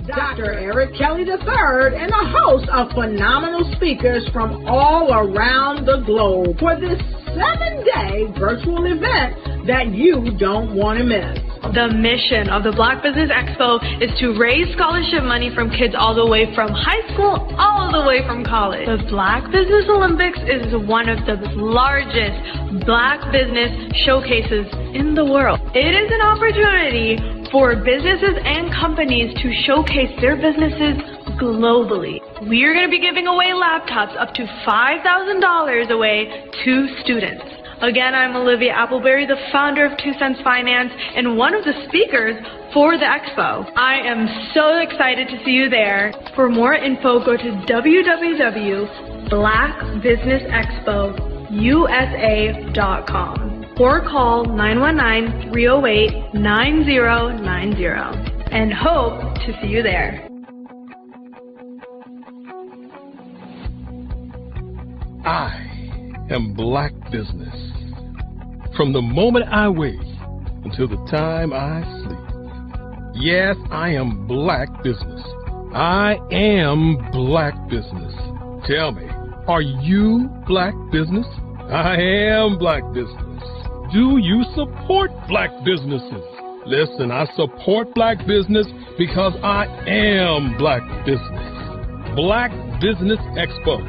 Dr. Eric Kelly III and a host of phenomenal speakers from all around the globe for this 7-day virtual event that you don't want to miss. The mission of the Black Business Expo is to raise scholarship money from kids all the way from high school all the way from college. The Black Business Olympics is one of the largest Black business showcases in the world. It is an opportunity for businesses and companies to showcase their businesses globally. We are going to be giving away laptops up to $5,000 away to students. Again, I'm Olivia Appleberry, the founder of 2 Cents Finance and one of the speakers for the expo. I am so excited to see you there. For more info, go to www.blackbusinessexpousa.com or call 919-308-9090 and hope to see you there. I am Black Business. From the moment I wake until the time I sleep. Yes, I am Black Business. I am Black Business. Tell me, are you Black Business? I am Black Business. Do you support Black businesses? Listen, I support Black business because I am Black Business. Black Business Expo,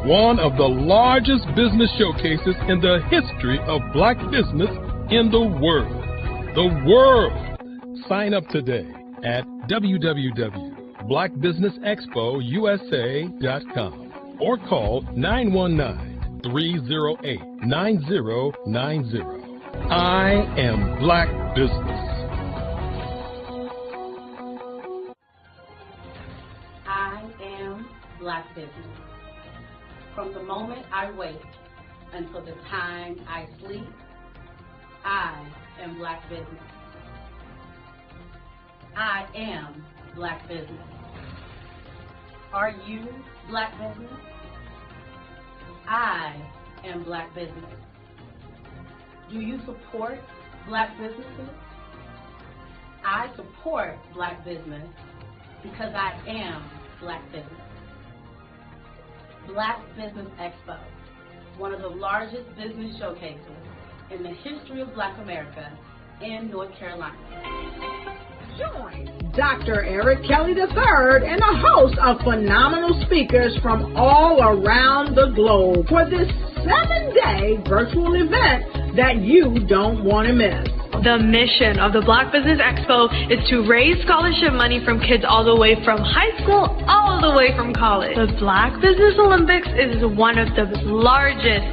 one of the largest business showcases in the history of Black business in the world. The world! Sign up today at www.blackbusinessexpousa.com or call 919-308-9090. I am Black Business. I am Black Business. From the moment I wake until the time I sleep, I am Black Business. I am Black Business. Are you Black Business? I am Black Business. Do you support Black businesses? I support Black business because I am Black Business. Black Business Expo, one of the largest business showcases in the history of Black America in North Carolina. Join Dr. Eric Kelly III and a host of phenomenal speakers from all around the globe for this 7-day virtual event that you don't want to miss. The mission of the Black Business Expo is to raise scholarship money from kids all the way from high school all the way from college. The Black Business Olympics is one of the largest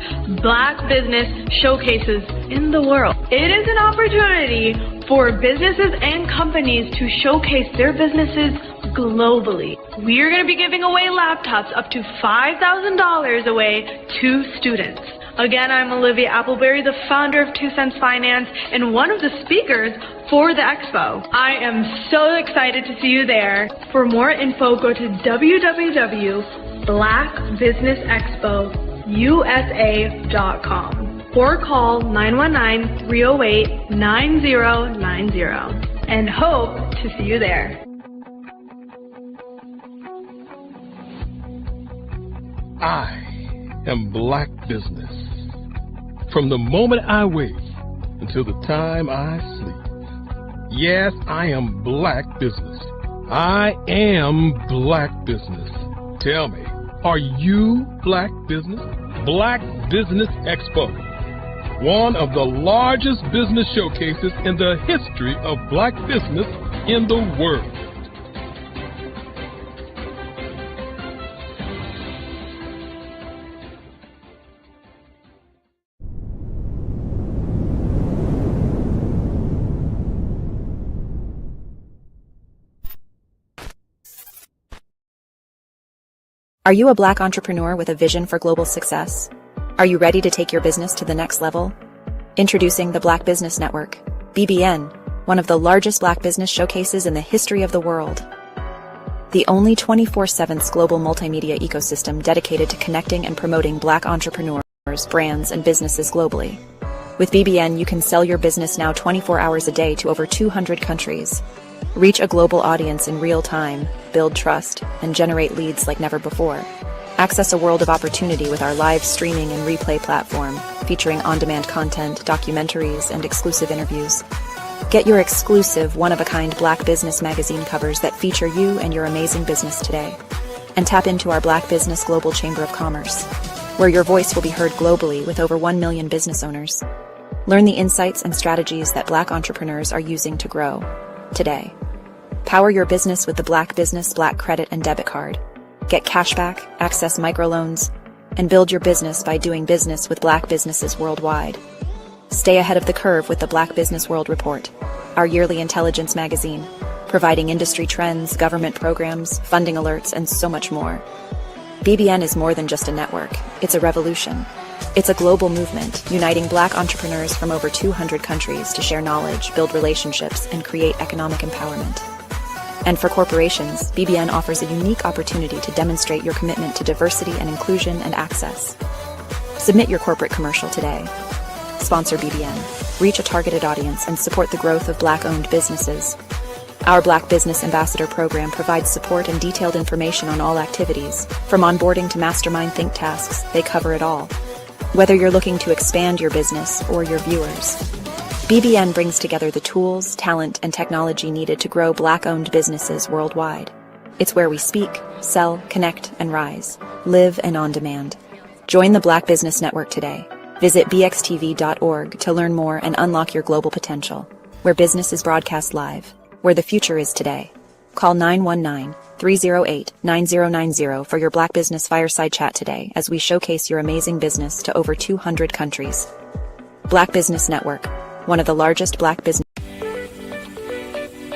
Black business showcases in the world. It is an opportunity for businesses and companies to showcase their businesses globally. We are going to be giving away laptops up to $5,000 away to students. Again, I'm Olivia Appleberry, the founder of 2 Cents Finance and one of the speakers for the expo. I am so excited to see you there. For more info, go to www.blackbusinessexpousa.com or call 919-308-9090 and hope to see you there. I am Black Business. From the moment I wake until the time I sleep. Yes, I am Black Business. I am Black Business. Tell me, are you Black Business? Black Business Expo, one of the largest business showcases in the history of Black business in the world. Are you a Black entrepreneur with a vision for global success? Are you ready to take your business to the next level? Introducing the Black Business Network, BBN, one of the largest Black business showcases in the history of the world. The only 24/7 global multimedia ecosystem dedicated to connecting and promoting Black entrepreneurs, brands, and businesses globally. With BBN, you can sell your business now 24 hours a day to over 200 countries. Reach a global audience in real time, build trust, and generate leads like never before. Access a world of opportunity with our live streaming and replay platform, featuring on-demand content, documentaries, and exclusive interviews. Get your exclusive, one-of-a-kind Black Business magazine covers that feature you and your amazing business today. And tap into our Black Business Global Chamber of Commerce, where your voice will be heard globally with over 1 million business owners. Learn the insights and strategies that Black entrepreneurs are using to grow today. Power your business with the Black Business Black Credit and Debit Card. Get cashback, access microloans, and build your business by doing business with Black businesses worldwide. Stay ahead of the curve with the Black Business World Report, our yearly intelligence magazine, providing industry trends, government programs, funding alerts, and so much more. BBN is more than just a network. It's a revolution. It's a global movement, uniting Black entrepreneurs from over 200 countries to share knowledge, build relationships, and create economic empowerment. And for corporations, BBN offers a unique opportunity to demonstrate your commitment to diversity and inclusion and access. Submit your corporate commercial today. Sponsor BBN, reach a targeted audience, and support the growth of Black-owned businesses. Our Black Business Ambassador program provides support and detailed information on all activities. From onboarding to mastermind think tasks, they cover it all. Whether you're looking to expand your business or your viewers, BBN brings together the tools, talent, and technology needed to grow Black-owned businesses worldwide. It's where we speak, sell, connect, and rise. Live and on demand. Join the Black Business Network today. Visit bxtv.org to learn more and unlock your global potential. Where business is broadcast live. Where the future is today. Call 919-308-9090 for your Black Business Fireside Chat today as we showcase your amazing business to over 200 countries. Black Business Network, one of the largest Black business.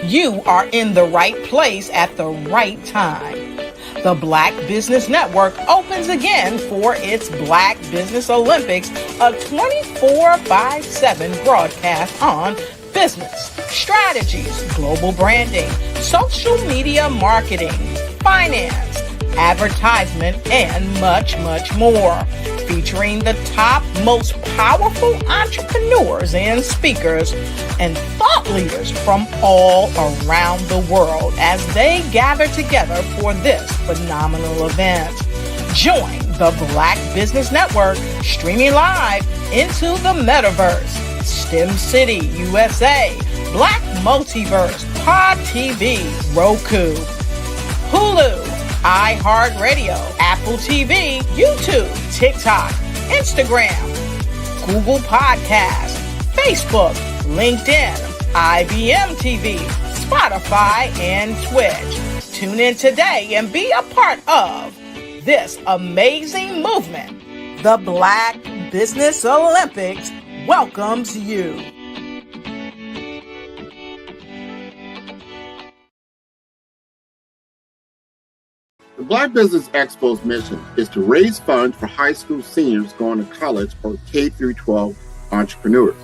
You are in the right place at the right time. The Black Business Network opens again for its Black Business Olympics, a 24/7 broadcast on business, strategies, global branding, social media marketing, finance, advertisement, and much, much more. Featuring the top, most powerful entrepreneurs and speakers and thought leaders from all around the world as they gather together for this phenomenal event. Join the Black Business Network streaming live into the metaverse, STEM City, USA, Black Multiverse, Pod TV, Roku, Hulu, iHeartRadio, Apple TV, YouTube, TikTok, Instagram, Google Podcasts, Facebook, LinkedIn, IBM TV, Spotify, and Twitch. Tune in today and be a part of this amazing movement. The Black Business Olympics welcomes you. The Black Business Expo's mission is to raise funds for high school seniors going to college or K-12 entrepreneurs.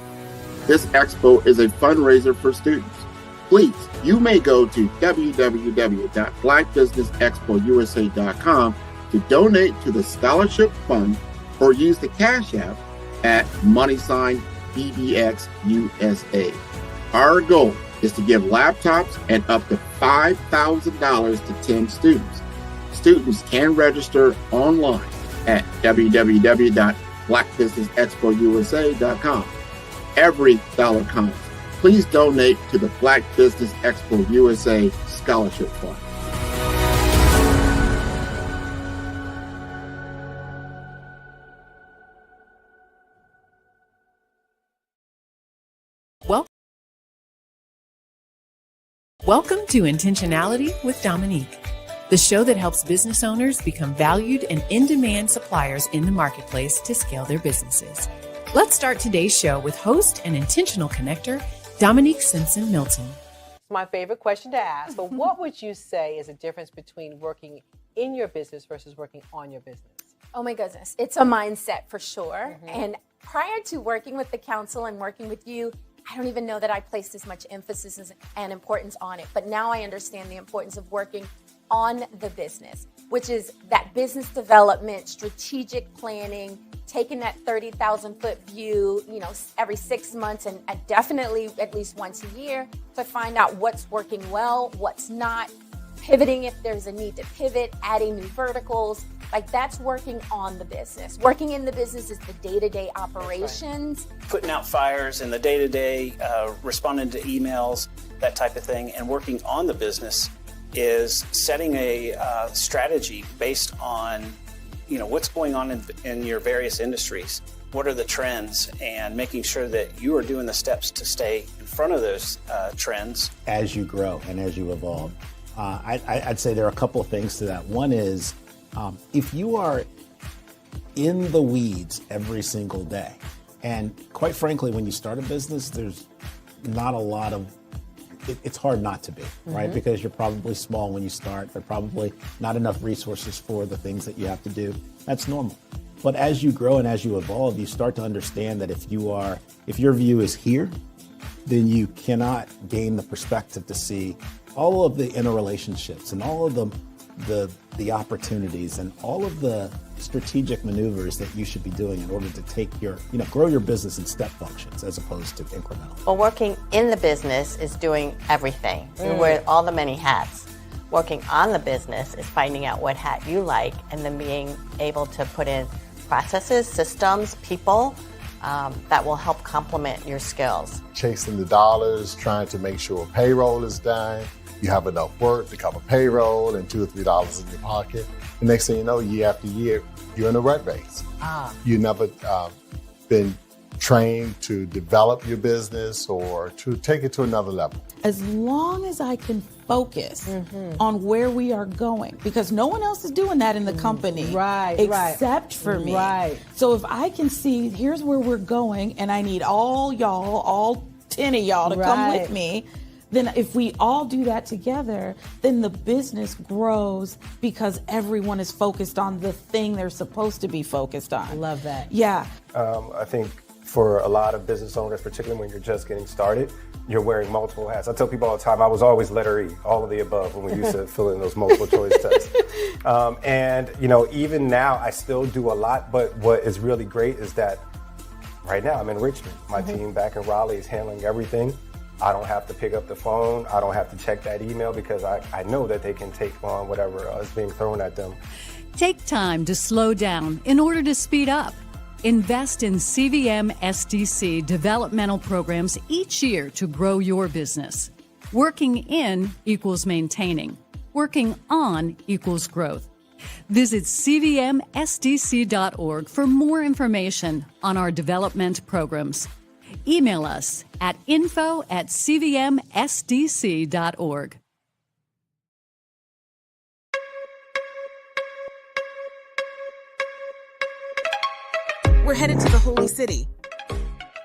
This expo is a fundraiser for students. Please, you may go to www.blackbusinessexpousa.com to donate to the scholarship fund or use the Cash App at $BBXUSA. Our goal is to give laptops and up to $5,000 to 10 students. Students can register online at www.blackbusinessexpousa.com. Every dollar counts. Please donate to the Black Business Expo USA Scholarship Fund. Welcome to Intentionality with Dominique, the show that helps business owners become valued and in-demand suppliers in the marketplace to scale their businesses. Let's start today's show with host and intentional connector, Dominique Simpson-Milton. My favorite question to ask, but what would you say is the difference between working in your business versus working on your business? Oh my goodness, it's a mindset for sure. And prior to working with the council and working with you, I don't even know that I placed as much emphasis and importance on it. But now I understand the importance of working on the business, which is that business development, strategic planning, taking that 30,000 foot view, every 6 months and definitely at least once a year to find out what's working well, what's not, pivoting if there's a need to pivot, adding new verticals. Like, that's working on the business. Working in the business is the day-to-day operations. Right. Putting out fires in the day-to-day, responding to emails, that type of thing. And working on the business is setting a strategy based on what's going on in your various industries. What are the trends, and making sure that you are doing the steps to stay in front of those trends. As you grow and as you evolve, I'd say there are a couple of things to that. One is, if you are in the weeds every single day, and quite frankly, when you start a business, there's not a lot of, it's hard not to be, right? Because you're probably small when you start. There are probably not enough resources for the things that you have to do. That's normal. But as you grow and as you evolve, you start to understand that if your view is here, then you cannot gain the perspective to see all of the interrelationships and all of the opportunities and all of the strategic maneuvers that you should be doing in order to take grow your business in step functions as opposed to incremental. Well, working in the business is doing everything. You wear all the many hats. Working on the business is finding out what hat you like and then being able to put in processes, systems, people that will help complement your skills. Chasing the dollars, trying to make sure payroll is done. You have enough work to cover payroll and $2 or $3 in your pocket. The next thing you know, year after year, you're in a rat race. You never been trained to develop your business or to take it to another level. As long as I can focus on where we are going, because no one else is doing that in the company, except for me. So if I can see, here's where we're going, and I need all 10 of y'all to come with me, then if we all do that together, then the business grows because everyone is focused on the thing they're supposed to be focused on. I love that. Yeah. I think for a lot of business owners, particularly when you're just getting started, you're wearing multiple hats. I tell people all the time, I was always letter E, all of the above, when we used to fill in those multiple choice tests. And even now, I still do a lot, but what is really great is that right now I'm in Richmond. My team back in Raleigh is handling everything. I don't have to pick up the phone. I don't have to check that email because I know that they can take on whatever is being thrown at them. Take time to slow down in order to speed up. Invest in CVM SDC developmental programs each year to grow your business. Working in equals maintaining. Working on equals growth. Visit cvmsdc.org for more information on our development programs. Email us at info@cvmsdc.org. We're headed to the Holy City.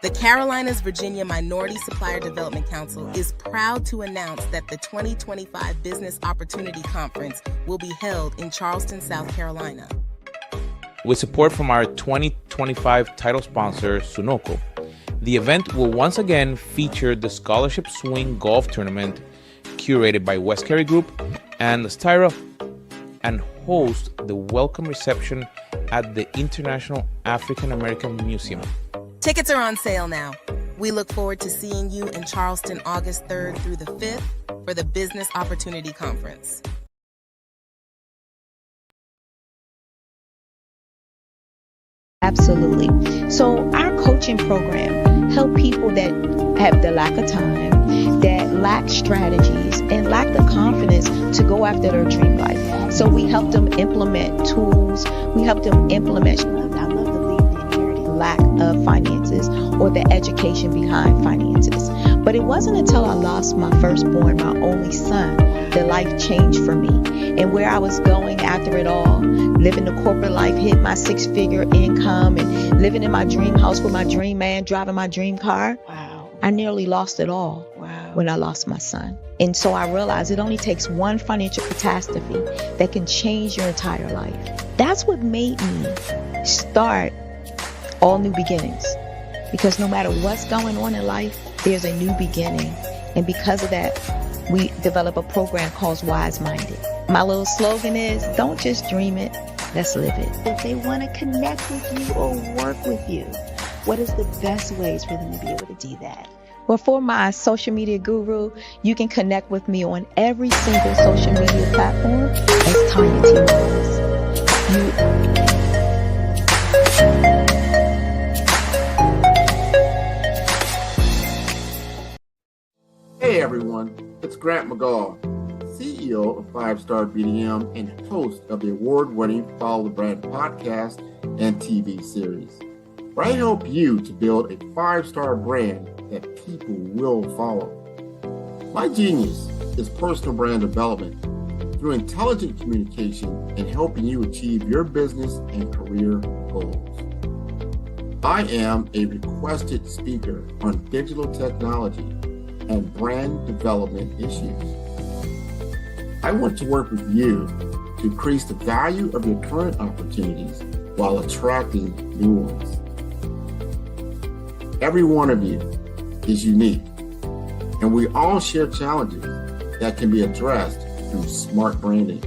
The Carolinas Virginia Minority Supplier Development Council is proud to announce that the 2025 Business Opportunity Conference will be held in Charleston, South Carolina. With support from our 2025 title sponsor, Sunoco, the event will once again feature the Scholarship Swing Golf Tournament curated by West Carey Group and Styra, and host the welcome reception at the International African American Museum. Tickets are on sale now. We look forward to seeing you in Charleston August 3rd through the 5th for the Business Opportunity Conference. Absolutely. So our coaching program help people that have the lack of time, that lack strategies, and lack the confidence to go after their dream life. So we help them implement tools. We help them implement, I love to leave the inherited lack of finances or the education behind finances. But it wasn't until I lost my firstborn, my only son, that life changed for me. And where I was going after it all, living the corporate life, hit my 6-figure income, and living in my dream house with my dream man, driving my dream car. Wow. I nearly lost it all when I lost my son. And so I realized it only takes one financial catastrophe that can change your entire life. That's what made me start All New Beginnings. Because no matter what's going on in life, there's a new beginning. And because of that, we develop a program called Wise Minded. My little slogan is, don't just dream it, let's live it. If they want to connect with you or work with you, what is the best ways for them to be able to do that? Well, for my social media guru, you can connect with me on every single social media platform as Tanya T. Rose. Hey everyone, it's Grant McGaw, CEO of 5-Star BDM and host of the award-winning Follow the Brand podcast and TV series, where I help you to build a 5-star brand that people will follow. My genius is personal brand development through intelligent communication and helping you achieve your business and career goals. I am a requested speaker on digital technology and brand development issues. I want to work with you to increase the value of your current opportunities while attracting new ones. Every one of you is unique, and we all share challenges that can be addressed through smart branding.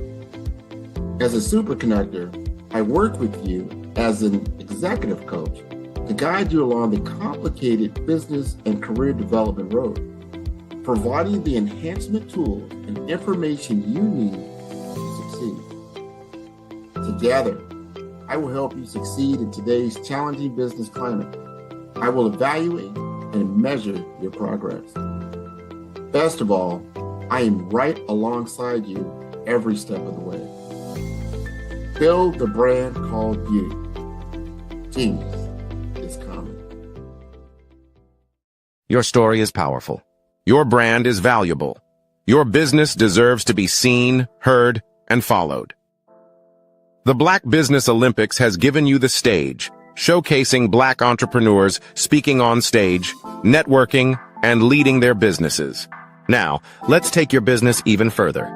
As a super connector, I work with you as an executive coach to guide you along the complicated business and career development road, providing the enhancement tools and information you need to succeed. Together, I will help you succeed in today's challenging business climate. I will evaluate and measure your progress. Best of all, I am right alongside you every step of the way. Build the brand called you. Genius is coming. Your story is powerful. Your brand is valuable. Your business deserves to be seen, heard, and followed. The Black Business Olympics has given you the stage, showcasing Black entrepreneurs speaking on stage, networking, and leading their businesses. Now, let's take your business even further.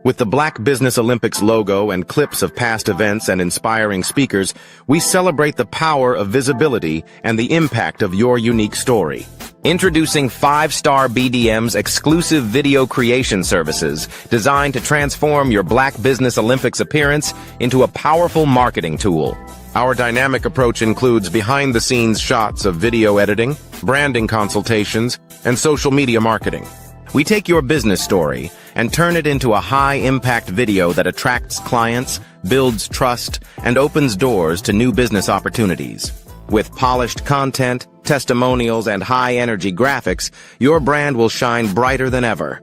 With the Black Business Olympics logo and clips of past events and inspiring speakers, we celebrate the power of visibility and the impact of your unique story. Introducing 5-Star BDM's exclusive video creation services designed to transform your Black Business Olympics appearance into a powerful marketing tool. Our dynamic approach includes behind-the-scenes shots of video editing, branding consultations, and social media marketing. We take your business story and turn it into a high-impact video that attracts clients, builds trust, and opens doors to new business opportunities. With polished content, testimonials, and high-energy graphics, your brand will shine brighter than ever.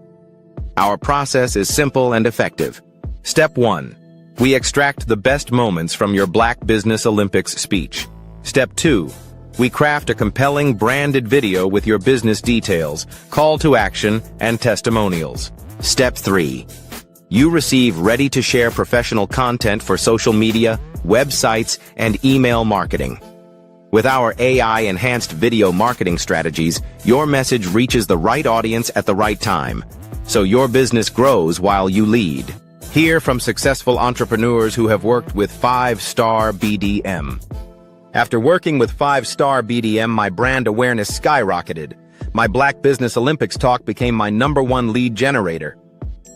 Our process is simple and effective. Step 1. We extract the best moments from your Black Business Olympics speech. Step 2. We craft a compelling branded video with your business details, call to action, and testimonials. Step 3. You receive ready-to-share professional content for social media, websites, and email marketing. With our AI-enhanced video marketing strategies, your message reaches the right audience at the right time, so your business grows while you lead. Hear from successful entrepreneurs who have worked with 5-Star BDM. After working with 5-Star BDM, my brand awareness skyrocketed. My Black Business Olympics talk became my #1 lead generator.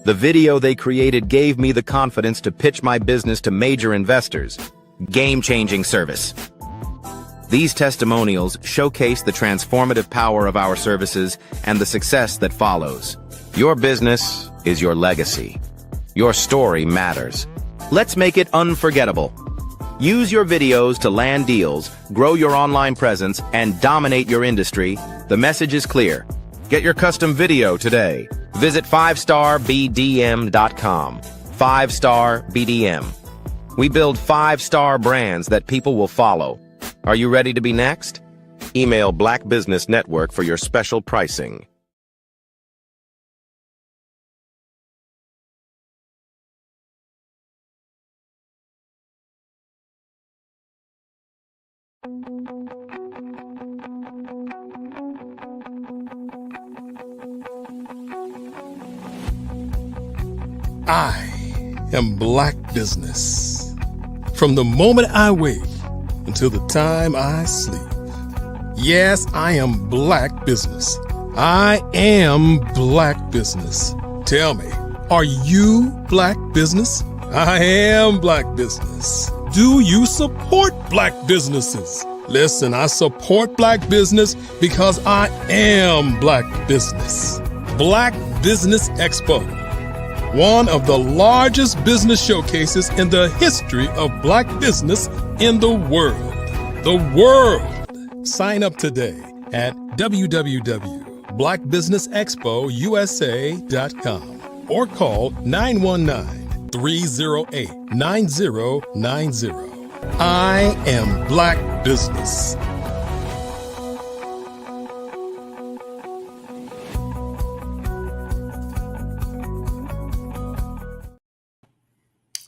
The video they created gave me the confidence to pitch my business to major investors. Game-changing service. These testimonials showcase the transformative power of our services and the success that follows. Your business is your legacy. Your story matters. Let's make it unforgettable. Use your videos to land deals, grow your online presence, and dominate your industry. The message is clear. Get your custom video today. Visit 5starbdm.com. 5-Star BDM. We build 5-star brands that people will follow. Are you ready to be next? Email Black Business Network for your special pricing. I am Black Business. From the moment I wake until the time I sleep. Yes, I am Black Business. I am Black Business. Tell me, are you Black Business? I am Black business. Do you support Black businesses? Listen, I support Black business because I am Black business. Black Business Expo, one of the largest business showcases in the history of Black business in the world. The world! Sign up today at www.blackbusinessexpousa.com or call 919-308-9090. I am Black business.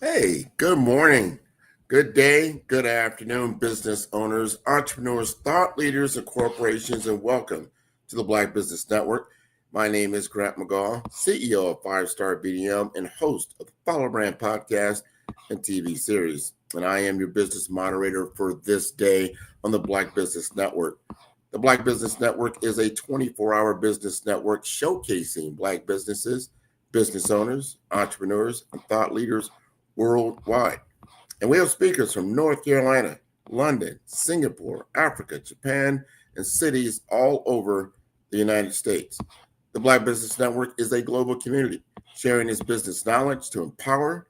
Hey, good morning, good day, good afternoon, business owners, entrepreneurs, thought leaders, and corporations, and welcome to the Black Business Network. My name is Grant McGaw, CEO of 5-Star BDM and host of the Follow Brand podcast and TV series. And I am your business moderator for this day on the Black Business Network. The Black Business Network is a 24-hour business network showcasing Black businesses, business owners, entrepreneurs, and thought leaders worldwide. And we have speakers from North Carolina, London, Singapore, Africa, Japan, and cities all over the United States. The Black Business Network is a global community sharing its business knowledge to empower,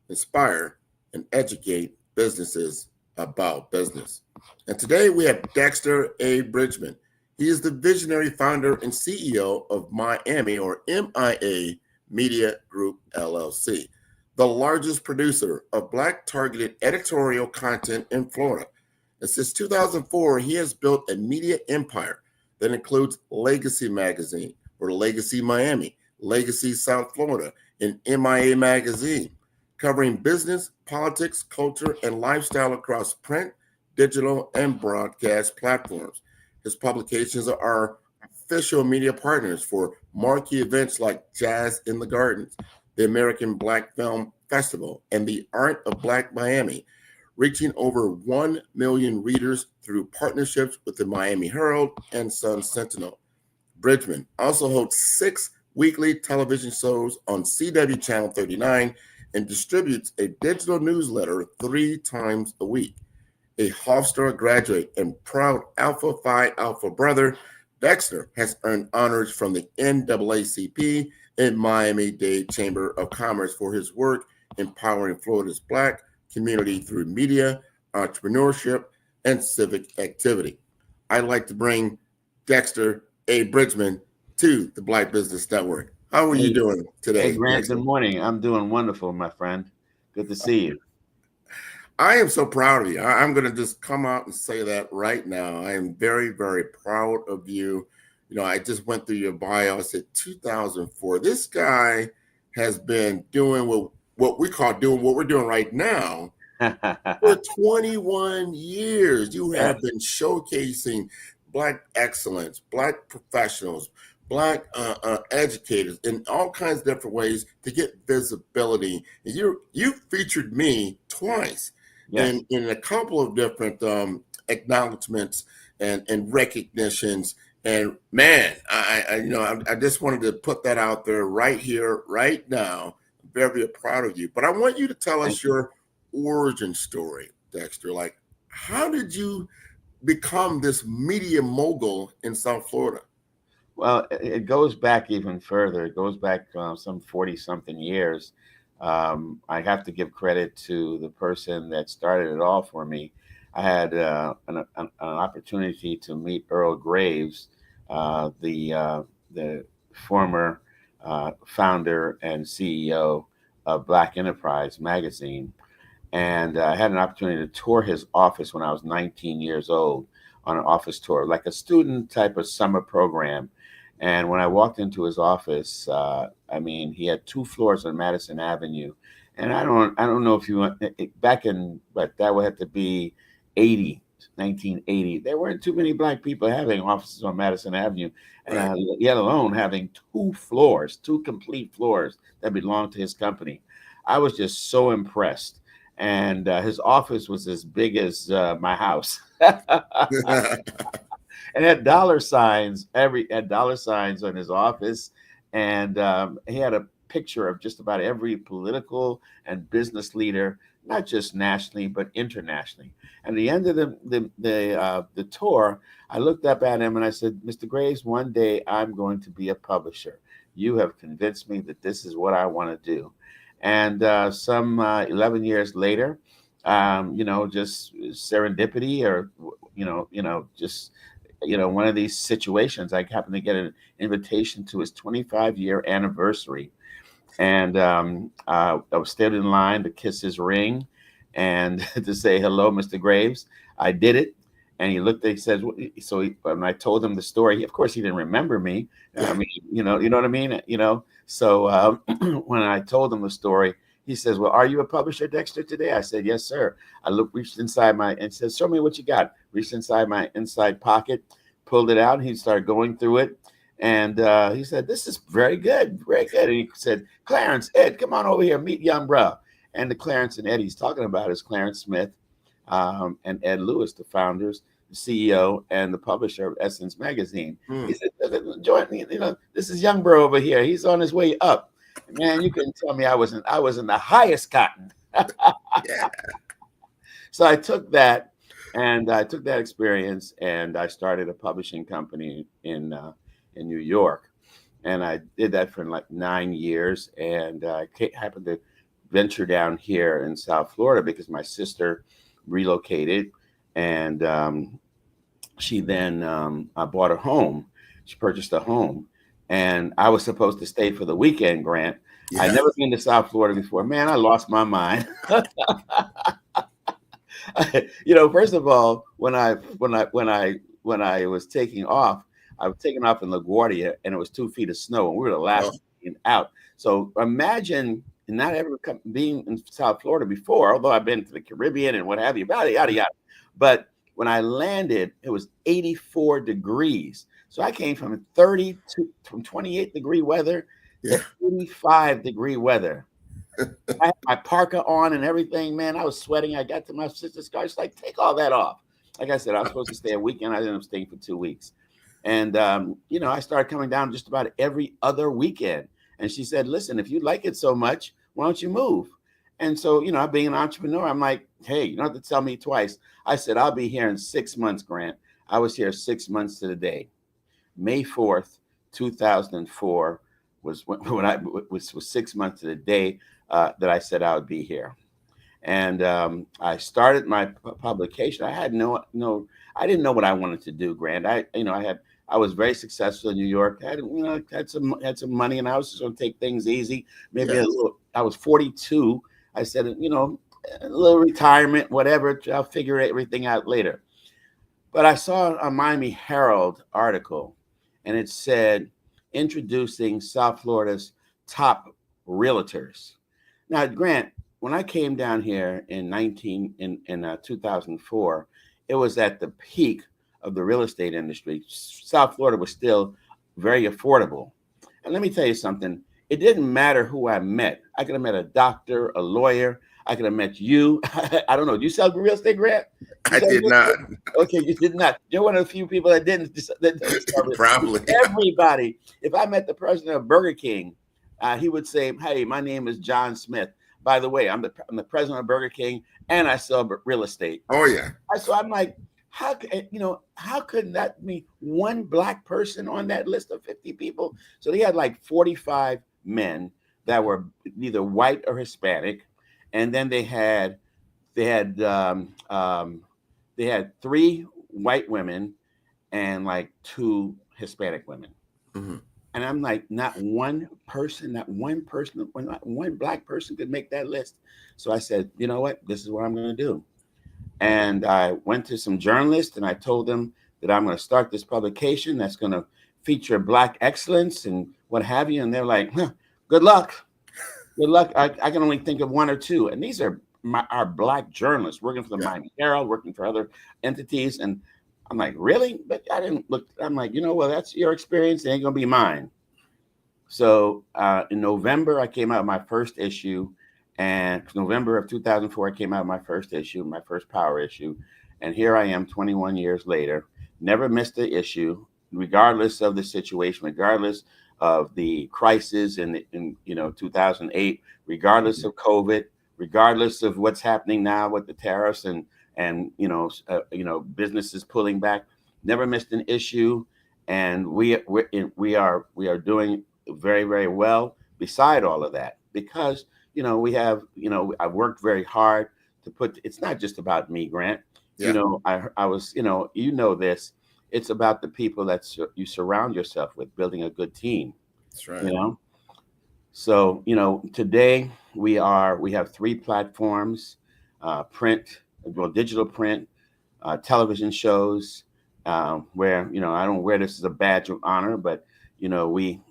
inspire, and educate businesses about business. And today we have Dexter A. Bridgman. He is the visionary founder and CEO of Miami, or MIA Media Group, LLC, the largest producer of Black targeted editorial content in Florida. And since 2004, he has built a media empire that includes Legacy Magazine, or Legacy Miami, Legacy South Florida, and MIA Magazine, covering business, politics, culture, and lifestyle across print, digital, and broadcast platforms. His publications are official media partners for marquee events like Jazz in the Gardens, the American Black Film Festival, and the Art of Black Miami, reaching over 1 million readers through partnerships with the Miami Herald and Sun Sentinel. Bridgman also hosts 6 weekly television shows on CW Channel 39 and distributes a digital newsletter 3 times a week. A Hofstra graduate and proud Alpha Phi Alpha brother, Dexter has earned honors from the NAACP and Miami-Dade Chamber of Commerce for his work empowering Florida's Black community through media, entrepreneurship, and civic activity. I'd like to bring Dexter A. Bridgman to the Black Business Network. How are you doing today? Hey, Grant, good morning. I'm doing wonderful, my friend. Good to see you. I am so proud of you. I'm going to just come out and say that right now. I am very, very proud of you. You know, I just went through your bio. I said 2004. This guy has been doing what we call doing what we're doing right now for 21 years. You have been showcasing Black excellence, Black professionals, Black educators in all kinds of different ways to get visibility. And you featured me twice in a couple of different acknowledgments and recognitions. And man, I just wanted to put that out there right here, right now. I'm very, very proud of you. But I want you to tell us your origin story, Dexter. Like, how did you become this media mogul in South Florida? Well, it goes back even further. It goes back some 40-something years. I have to give credit to the person that started it all for me. I had an opportunity to meet Earl Graves, the former founder and CEO of Black Enterprise magazine. And I had an opportunity to tour his office when I was 19 years old on an office tour, like a student type of summer program. And when I walked into his office, he had 2 floors on Madison Avenue. And I don't know if you want, back in, but that would have to be 1980. There weren't too many Black people having offices on Madison Avenue, and yet alone having 2 complete floors that belonged to his company. I was just so impressed. And his office was as big as my house. And had dollar signs on his office, and he had a picture of just about every political and business leader, not just nationally, but internationally. And at the end of the tour, I looked up at him and I said, Mr. Graves, one day I'm going to be a publisher. You have convinced me that this is what I want to do. And some 11 years later, just serendipity or, just, one of these situations, I happened to get an invitation to his 25-year anniversary. And I was stood in line to kiss his ring and to say, hello, Mr. Graves. I did it. And he looked, he said, when I told him the story, of course, he didn't remember me. I mean, you know what I mean? So when I told him the story, he says, well, are you a publisher, Dexter, today? I said, yes, sir. I reached inside and said, show me what you got. Reached inside my inside pocket, pulled it out. And he started going through it. And he said, this is very good, very good. And he said, Clarence, Ed, come on over here, meet young bro. And the Clarence and Ed he's talking about is Clarence Smith and Ed Lewis, the founders, the CEO, and the publisher of Essence Magazine. He said, join me, this is young bro over here. He's on his way up. Man, you couldn't tell me I was in the highest cotton. Yeah. So I took that, and I took that experience, and I started a publishing company in New York, and I did that for like 9 years. And I happened to venture down here in South Florida because my sister relocated, and she then bought a home. She purchased a home. And I was supposed to stay for the weekend, Grant. Yeah. I'd never been to South Florida before. Man, I lost my mind. First of all, when I was taking off, I was taking off in LaGuardia, and it was 2 feet of snow, and we were the last out. So imagine not ever being in South Florida before, although I've been to the Caribbean and what have you, yada, yada, yada. But when I landed, it was 84 degrees. So I came from 28 degree weather to 85 degree weather. I had my parka on and everything, man. I was sweating. I got to my sister's car. She's like, take all that off. Like I said, I was supposed to stay a weekend. I ended up staying for 2 weeks. And, I started coming down just about every other weekend. And she said, listen, if you like it so much, why don't you move? And so, being an entrepreneur, I'm like, hey, you don't have to tell me twice. I said, I'll be here in 6 months, Grant. I was here 6 months to the day. May 4th, 2004 was when I was 6 months to the day that I said I would be here. And I started my publication. I had I didn't know what I wanted to do, Grant. I was very successful in New York. I had some money, and I was just going to take things easy. Maybe a little. I was 42. I said, a little retirement, whatever. I'll figure everything out later. But I saw a Miami Herald article, and it said, introducing South Florida's top realtors. Now, Grant, when I came down here in 2004, it was at the peak of the real estate industry. South Florida was still very affordable. And let me tell you something. It didn't matter who I met. I could have met a doctor, a lawyer. I could have met you. I don't know. Do you sell real estate, Grant? I did not. Okay, you did not. You're one of the few people that didn't. Probably. Everybody. If I met the president of Burger King, he would say, hey, my name is John Smith. By the way, I'm the president of Burger King, and I sell real estate. Oh, yeah. So I'm like, how could that be one Black person on that list of 50 people? So they had like 45 men that were either white or Hispanic. And then they had 3 white women and like 2 Hispanic women. Mm-hmm. And I'm like, not one Black person could make that list. So I said, you know what? This is what I'm going to do. And I went to some journalists and I told them that I'm going to start this publication that's going to feature Black excellence and what have you. And they're like, good luck. Good luck. I can only think of 1 or 2. And these are our Black journalists working for the Miami Herald, working for other entities. And I'm like, really? But I didn't look. I'm like, well, that's your experience. It ain't going to be mine. So in November, I came out with my first issue. And November of 2004, I came out with my first issue, my first power issue. And here I am 21 years later, never missed an issue, regardless of the situation, regardless the crisis in 2008, regardless of COVID, regardless of what's happening now with the tariffs and businesses pulling back, never missed an issue, and we are doing very, very well beside all of that, because we have I've worked very hard to put. It's not just about me, Grant. Yeah. I was this. It's about the people that you surround yourself with, building a good team. That's right. So today we have 3 platforms: digital print, television shows, where I don't wear this as a badge of honor, but we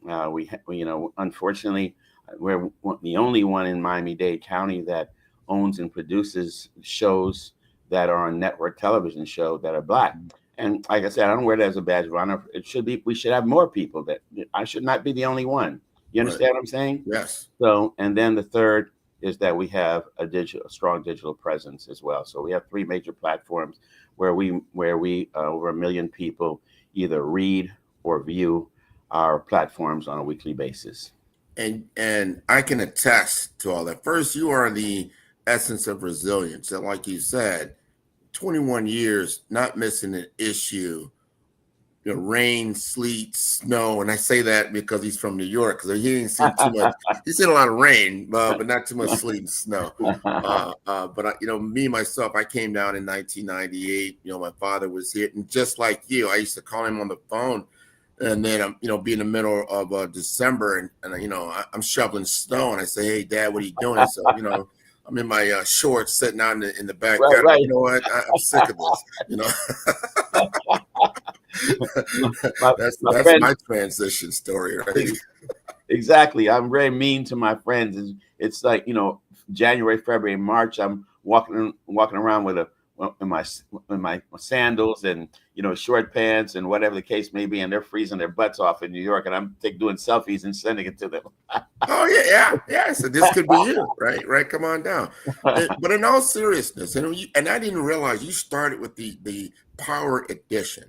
unfortunately, we're the only one in Miami-Dade County that owns and produces shows that are on network television show that are Black. And like I said, I don't wear that as a badge of honor. We should have more people. That I should not be the only one. You understand what I'm saying? Yes. So, and then the third is that we have a strong digital presence as well. So we have 3 major platforms where we over 1 million people either read or view our platforms on a weekly basis. And I can attest to all that. First, you are the essence of resilience. And like you said, 21 years, not missing an issue, rain, sleet, snow. And I say that because he's from New York, because he didn't see too much. He's seen a lot of rain, but not too much sleet and snow. But me, myself, I came down in 1998. My father was here. And just like you, I used to call him on the phone. And then, be in the middle of December and I'm shoveling snow. And I say, hey, Dad, what are you doing? I said, I'm in my shorts sitting out in the backyard. Right. You know what? I'm sick of this. That's my transition story, right? Exactly. I'm very mean to my friends. It's like, January, February, March, I'm walking around with in my sandals and short pants and whatever the case may be, and they're freezing their butts off in New York, and I'm doing selfies and sending it to them. Oh yeah. So this could be you, right? Come on down. But in all seriousness, and I didn't realize you started with the Power Edition.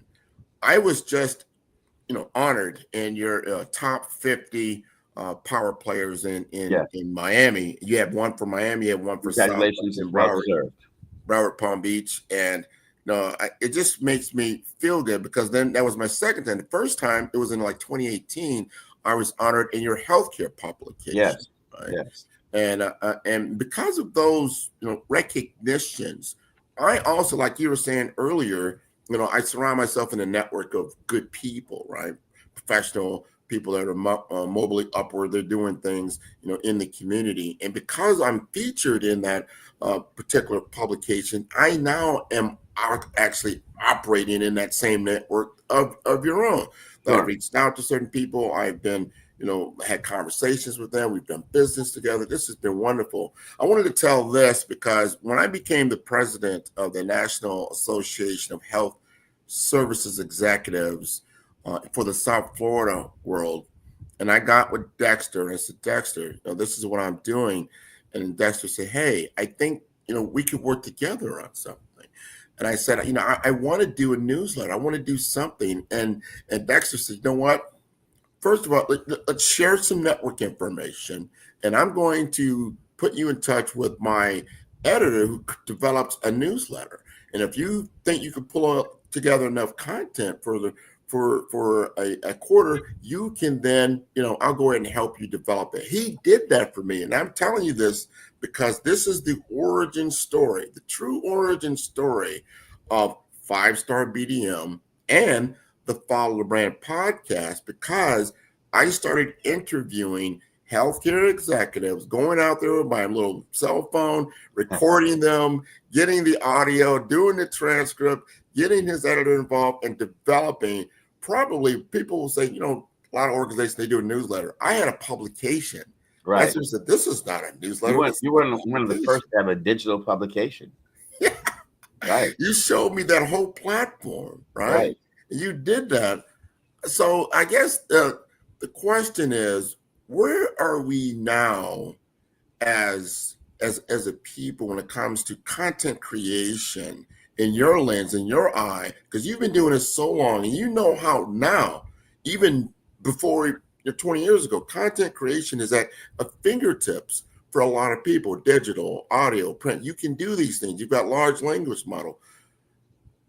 I was just honored in your top 50 power players in Miami. You had one for Miami, you had one for Congratulations and Broward, Palm Beach, and it just makes me feel good, because then that was my second time. The first time, it was in like 2018. I was honored in your healthcare publication. Yes, right? yes. And because of those recognitions, I also, like you were saying earlier, I surround myself in a network of good people, right? Professional people that are mobily upward. They're doing things, in the community. And because I'm featured in that particular publication, I now am actually operating in that same network of your own. Sure. I've reached out to certain people. I've been, had conversations with them. We've done business together. This has been wonderful. I wanted to tell this because when I became the president of the National Association of Health Services Executives for the South Florida world, and I got with Dexter, and I said, Dexter, this is what I'm doing. And Dexter said, hey, I think, we could work together on something. And I said, I want to do a newsletter. I want to do something. And Dexter said, you know what? First of all, let's share some network information. And I'm going to put you in touch with my editor who develops a newsletter. And if you think you can pull together enough content for a quarter, you can then, I'll go ahead and help you develop it. He did that for me. And I'm telling you this because this is the origin story, the true origin story of 5-Star BDM and the Follow the Brand podcast, because I started interviewing healthcare executives, going out there with my little cell phone, recording them, getting the audio, doing the transcript, getting his editor involved, and developing. Probably people will say, a lot of organizations, they do a newsletter. I had a publication. Right. I just said, this is not a newsletter. You were one of the first to have a digital publication. Yeah. Right. You showed me that whole platform, right? You did that. So I guess the question is, where are we now as a people when it comes to content creation in your lens, in your eye? Because you've been doing this so long, and you know how now, even before 20 years ago. Content creation is at a fingertips for a lot of people. Digital, audio, print. You can do these things. You've got large language model.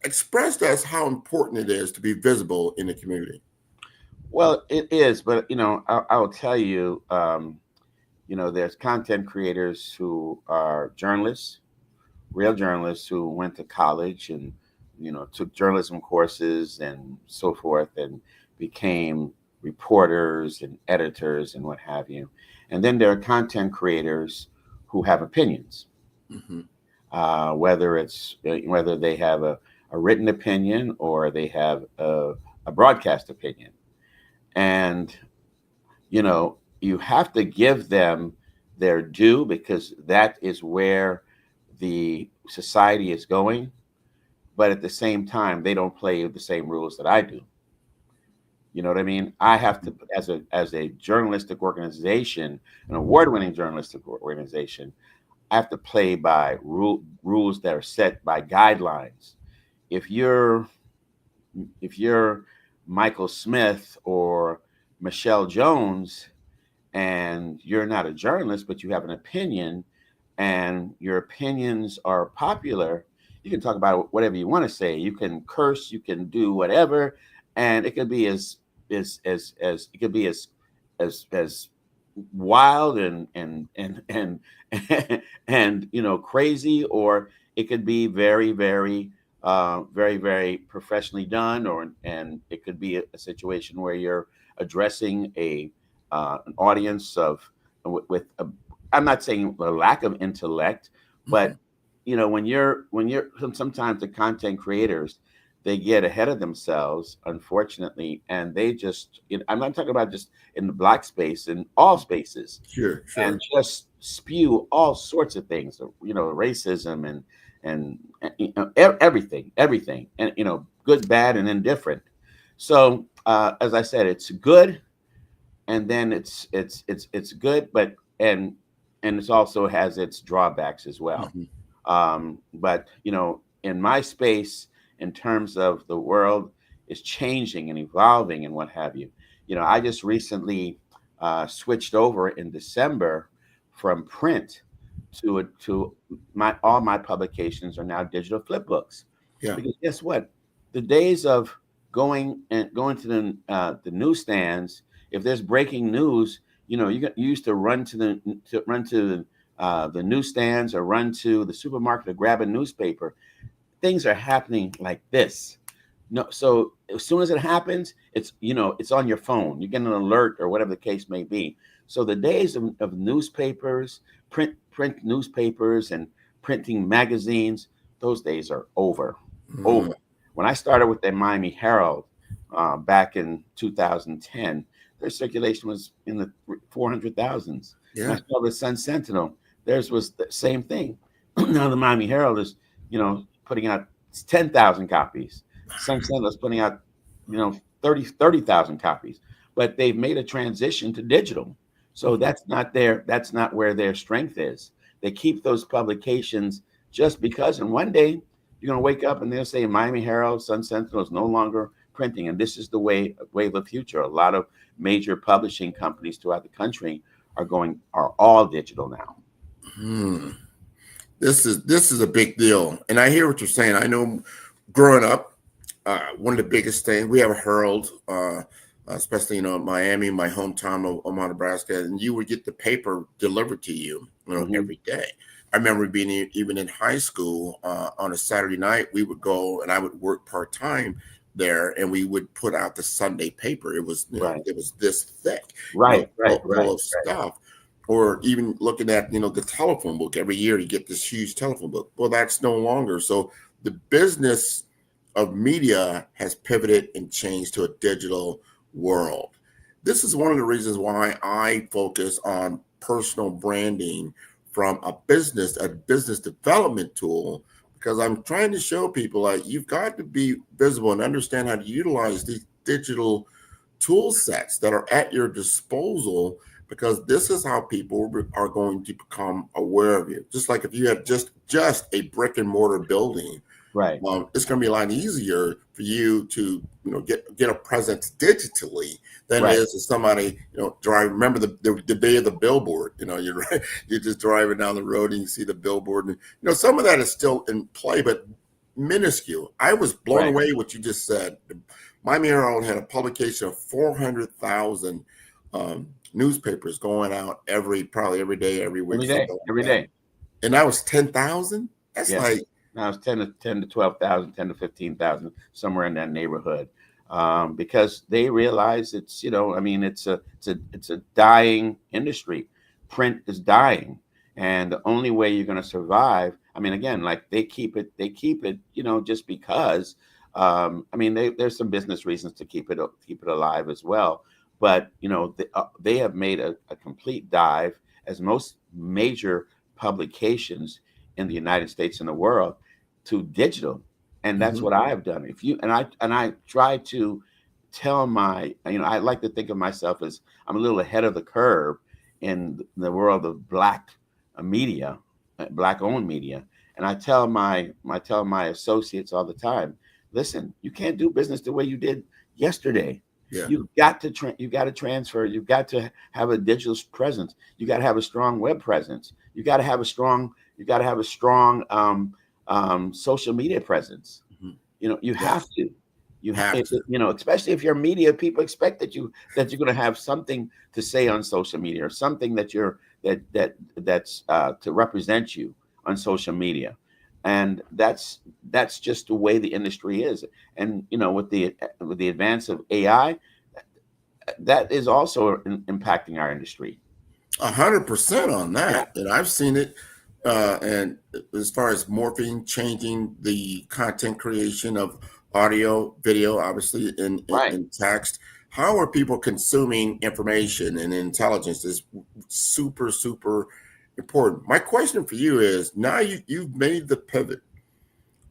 Express to us how important it is to be visible in the community. Well, it is, but I will tell you, there's content creators who are journalists, real journalists who went to college and took journalism courses and so forth and became reporters and editors and what have you. And then there are content creators who have opinions, whether they have a written opinion or they have a broadcast opinion. And, you have to give them their due, because that is where the society is going. But at the same time, they don't play the same rules that I do. You know what I mean? I have to, as a journalistic organization, an award-winning journalistic organization, I have to play by rules that are set by guidelines. If you're Michael Smith or Michelle Jones and you're not a journalist, but you have an opinion and your opinions are popular, you can talk about whatever you want to say. You can curse, you can do whatever, and it could be as wild and crazy, or it could be very, very very professionally done, and it could be a situation where you're addressing an audience with I'm not saying a lack of intellect, but when you're sometimes the content creators, they get ahead of themselves, unfortunately, and they just, I'm not talking about just in the Black space, in all spaces, sure. And just spew all sorts of things, racism and everything, and good, bad, and indifferent. So as I said, it's good, and then it's good, but and it also has its drawbacks as well. But in my space, in terms of the world is changing and evolving and what have you, I just recently switched over in December from print to all my publications are now digital flip books. Yeah. Because guess what? The days of going to the newsstands, if there's breaking news, you used to run to the newsstands or run to the supermarket to grab a newspaper. Things are happening like this. No, so as soon as it happens, it's on your phone. You get an alert or whatever the case may be. So the days of newspapers, print newspapers and printing magazines, those days are over. Over. When I started with the Miami Herald back in 2010, their circulation was in the 400,000s. Yeah. When I started with Sun Sentinel, theirs was the same thing. Now the Miami Herald is, putting out 10,000 copies. Sun Sentinel is putting out, 30,000 copies. But they've made a transition to digital. So that's not where their strength is. They keep those publications just because, and one day you're going to wake up and they'll say Miami Herald, Sun Sentinel is no longer printing, and this is the way of the future. A lot of major publishing companies throughout the country are all digital now. This is a big deal, and I hear what you're saying. I know, growing up, one of the biggest things, we have a Herald, especially Miami, my hometown of Omaha, Nebraska, and you would get the paper delivered to you, every day. I remember being even in high school on a Saturday night, we would go and I would work part-time there, and we would put out the Sunday paper. It was it was this thick, full of stuff. Or even looking at the telephone book every year, you get this huge telephone book. Well, that's no longer. So the business of media has pivoted and changed to a digital world. This is one of the reasons why I focus on personal branding from a business development tool, because I'm trying to show people like you've got to be visible and understand how to utilize these digital tool sets that are at your disposal, because this is how people are going to become aware of you. Just like if you have just a brick and mortar building, Right. It's going to be a lot easier for you to, get a presence digitally than it is to somebody, drive. Remember the day of the billboard. You're just driving down the road and you see the billboard, and some of that is still in play, but minuscule. I was blown away what you just said. Miami Herald had a publication of 400,000 newspapers going out probably every day, every week. Every day. And that was 10,000. That's like. Now it's 10 to 12,000, 10 to 15,000, somewhere in that neighborhood, because they realize it's it's a dying industry. Print is dying, and the only way you're going to survive. I mean, again, like they keep it, just because. There's some business reasons to keep it alive as well, but they have made a complete dive, as most major publications in the United States and the world, to digital. And that's what I have done. I try to tell I like to think of myself as I'm a little ahead of the curve in the world of Black media, Black owned media. And I tell my associates all the time, listen, you can't do business the way you did yesterday. Yeah. You've got to transfer. You've got to have a digital presence. You got to have a strong web presence. You got to have a strong social media presence. You have to. You have to. Especially if you're media, people expect that you're going to have something to say on social media, or something that's to represent you on social media. And that's just the way the industry is. And with the advance of AI, that is also impacting our industry. 100% on that. And I've seen it. And as far as morphing, changing the content creation of audio, video, obviously in text, how are people consuming information? And intelligence is super, super important. My question for you is, now you've made the pivot.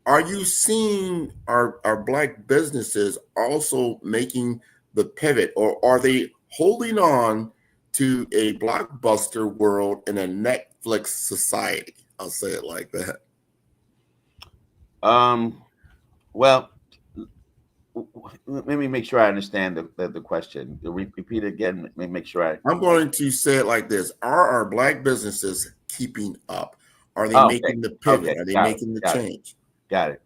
Are you seeing our Black businesses also making the pivot, or are they holding on to a blockbuster world in a Netflix society? I'll say it like that. Well, let me make sure I understand the question. Repeat it again. Let me make sure I'm going to say it like this. Are our Black businesses keeping up? Are they making the pivot? Okay. Are they making the change? Got it.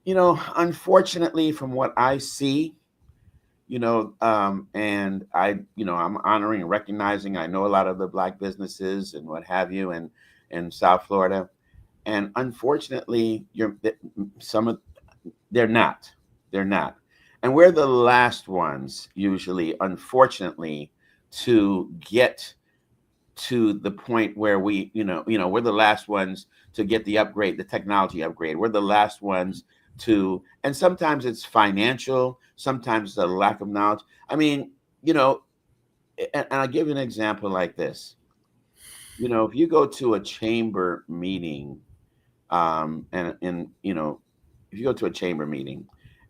Unfortunately, from what I see, and I'm honoring and recognizing, I know a lot of the Black businesses and what have you, and in South Florida, and unfortunately, they're not, and we're the last ones usually, unfortunately, to get to the point where we're the last ones to get the technology upgrade. We're the last ones and sometimes it's financial, sometimes it's a lack of knowledge. And I'll give you an example like this. If you go to a chamber meeting, if you go to a chamber meeting,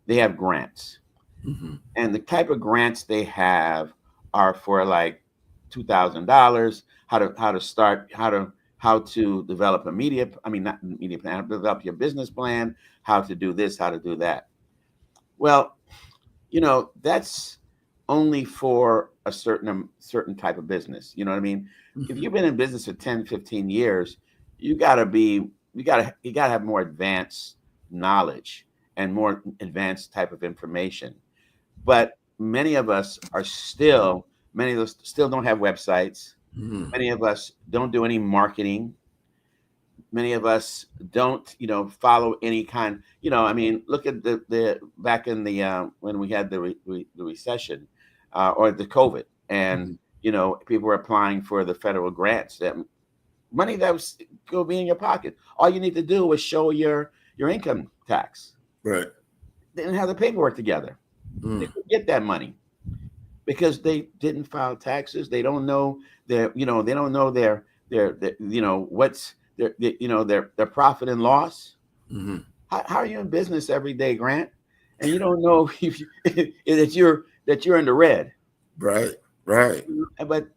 they have grants. Mm-hmm. And the type of grants they have are for like $2,000, how to develop a develop your business plan, how to do this, how to do that. Well, that's only for a certain type of business. You know what I mean? Mm-hmm. If you've been in business for 10, 15 years, you gotta have more advanced knowledge and more advanced type of information. But many of us still don't have websites. Mm-hmm. Many of us don't do any marketing. Many of us don't, follow any kind. Look at the back in the when we had the recession or the COVID, and people were applying for the federal grants. That money that was go be in your pocket. All you need to do was show your income tax. Right. They didn't have the paperwork together. They could get that money because they didn't file taxes. They don't know their what's their profit and loss. Mm-hmm. How are you in business every day, Grant? And you don't know that you're in the red. Right. But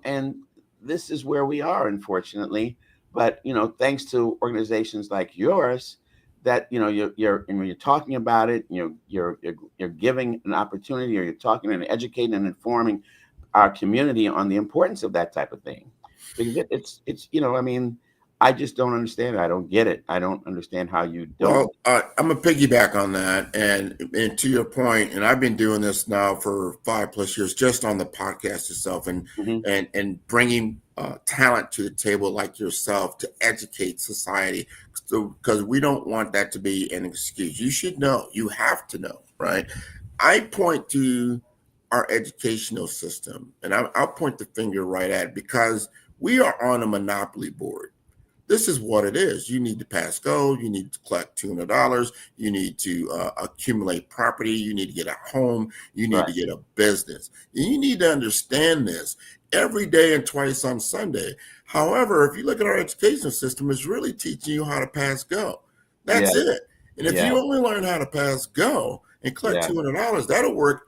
and this is where we are, unfortunately. But thanks to organizations like yours, that, you know, you're and when you're talking about it, you're giving an opportunity, or you're talking and educating and informing our community on the importance of that type of thing, because it's you know, I mean, I just don't understand it. I don't get it. I don't understand how you don't. Well, I'm a piggyback on that, and to your point, and I've been doing this now for 5+ years, just on the podcast itself, and and bringing talent to the table like yourself to educate society, because we don't want that to be an excuse. You should know. You have to know, right? I point to our educational system, and I'll point the finger right at it, because we are on a monopoly board. This is what it is. You need to pass go. You need to collect $200. You need to accumulate property. You need to get a home. You need to get a business. And you need to understand this every day and twice on Sunday. However, if you look at our education system, it's really teaching you how to pass go. That's it. And if you only learn how to pass go and collect $200, that'll work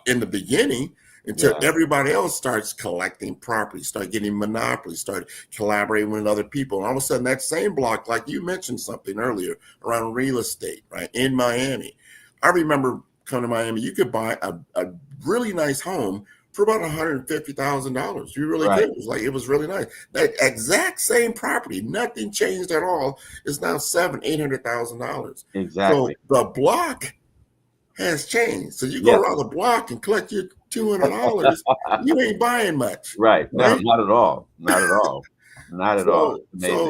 in the beginning, until everybody else starts collecting property, start getting monopoly, start collaborating with other people. And all of a sudden, that same block, like you mentioned something earlier around real estate, right, in Miami. I remember coming to Miami, you could buy a really nice home for about $150,000. You really could. It was really nice. That exact same property, nothing changed at all, is now $700,000-$800,000. Exactly. So the block has changed. So you go around the block and collect your $200, you ain't buying much. Right. No, not at all. Not at all. Not at all.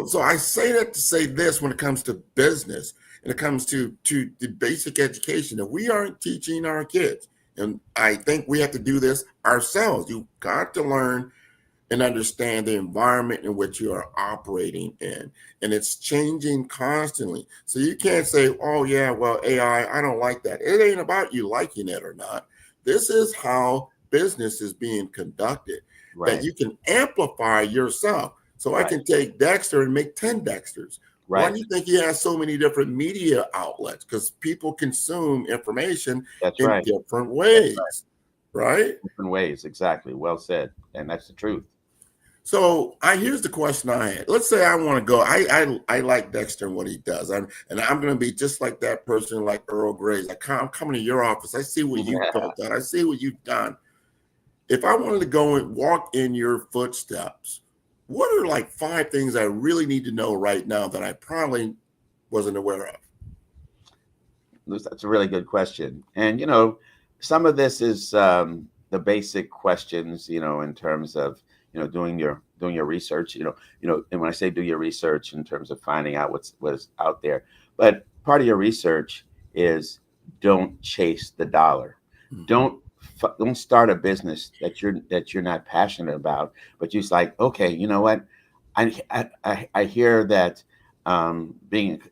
So I say that to say this: when it comes to business, and it comes to the basic education, that we aren't teaching our kids. And I think we have to do this ourselves. You got to learn and understand the environment in which you are operating in. And it's changing constantly. So you can't say, oh yeah, well, AI, I don't like that. It ain't about you liking it or not. This is how business is being conducted, that you can amplify yourself. So I can take Dexter and make 10 Dexters. Why do you think he has so many different media outlets? Because people consume information in different ways, right? Different ways, exactly. Well said. And that's the truth. So here's the question I had. Let's say I want to go. I like Dexter and what he does. I'm going to be just like that person, like Earl Grey. I'm coming to your office. I see what you've built out. I see what you've done. If I wanted to go and walk in your footsteps, what are like 5 things I really need to know right now that I probably wasn't aware of? That's a really good question. And, you know, some of this is the basic questions, you know, in terms of, you know, doing your research, you know, and when I say do your research in terms of finding out what's out there, but part of your research is don't chase the dollar. Don't start a business that you're not passionate about, but you're just like, okay, you know what, I hear that being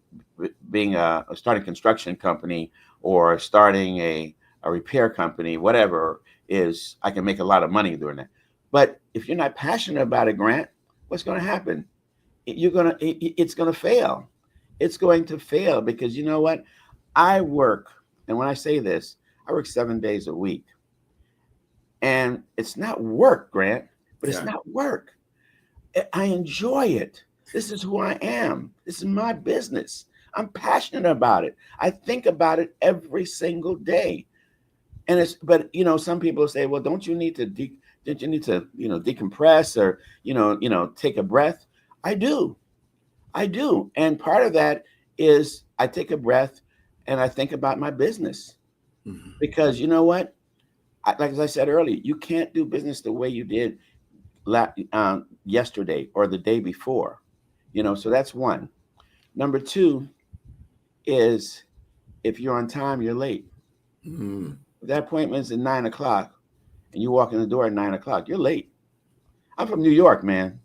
starting a construction company or starting a repair company, whatever, is I can make a lot of money doing that. But if you're not passionate about it, Grant, what's going to happen? It's going to fail. It's going to fail because you know what? I work, and when I say this, I work 7 days a week. And it's not work, Grant, but it's not work. I enjoy it. This is who I am. This is my business. I'm passionate about it. I think about it every single day. But you know, some people say, well, don't you need to decompress or take a breath? I do. And part of that is I take a breath and I think about my business. Because you know what? Like as I said earlier, you can't do business the way you did yesterday or the day before. You know, so that's one. Number 2 is if you're on time, you're late. If that appointment's at 9 o'clock and you walk in the door at 9 o'clock, you're late. I'm from New York, man.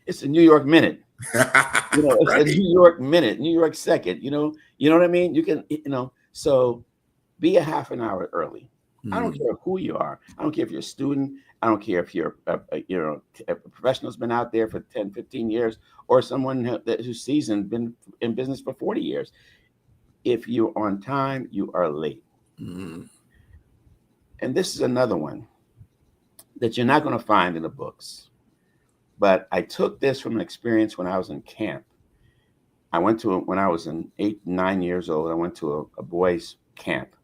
It's a New York minute. You know, it's a New York minute, New York second. You know what I mean? You can, so be a half an hour early. I don't care who you are. I don't care if you're a student. I don't care if you're a professional who's been out there for 10, 15 years or someone who's seasoned, been in business for 40 years. If you're on time, you are late. And this is another one that you're not going to find in the books. But I took this from an experience when I was in camp. I went to when I was 9 years old. I went to a boys' camp,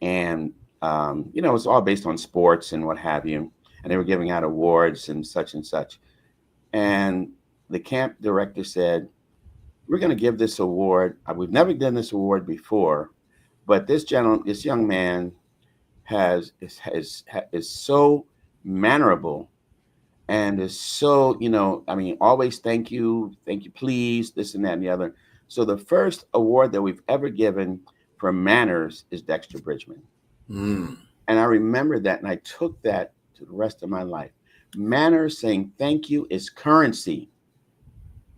and it's all based on sports and what have you. And they were giving out awards and such and such. And the camp director said, "We're going to give this award. We've never done this award before, but this young man is so mannerable and is so, always thank you, please, this and that and the other." So the first award that we've ever given for manners is Dexter Bridgman. Mm. And I remember that, and I took that to the rest of my life. Manners, saying thank you, is currency.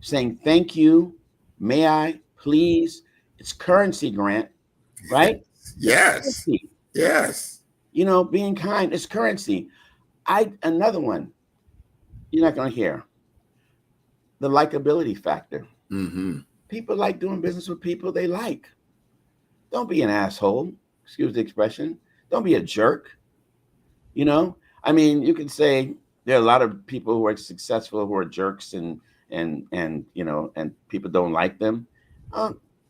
Saying thank you, may I, please, it's currency, Grant, right? Yes. Yes. Being kind is currency. Another one, you're not going to hear. The likability factor. Mm-hmm. People like doing business with people they like. Don't be an asshole. Excuse the expression. Don't be a jerk. You can say there are a lot of people who are successful who are jerks and people don't like them.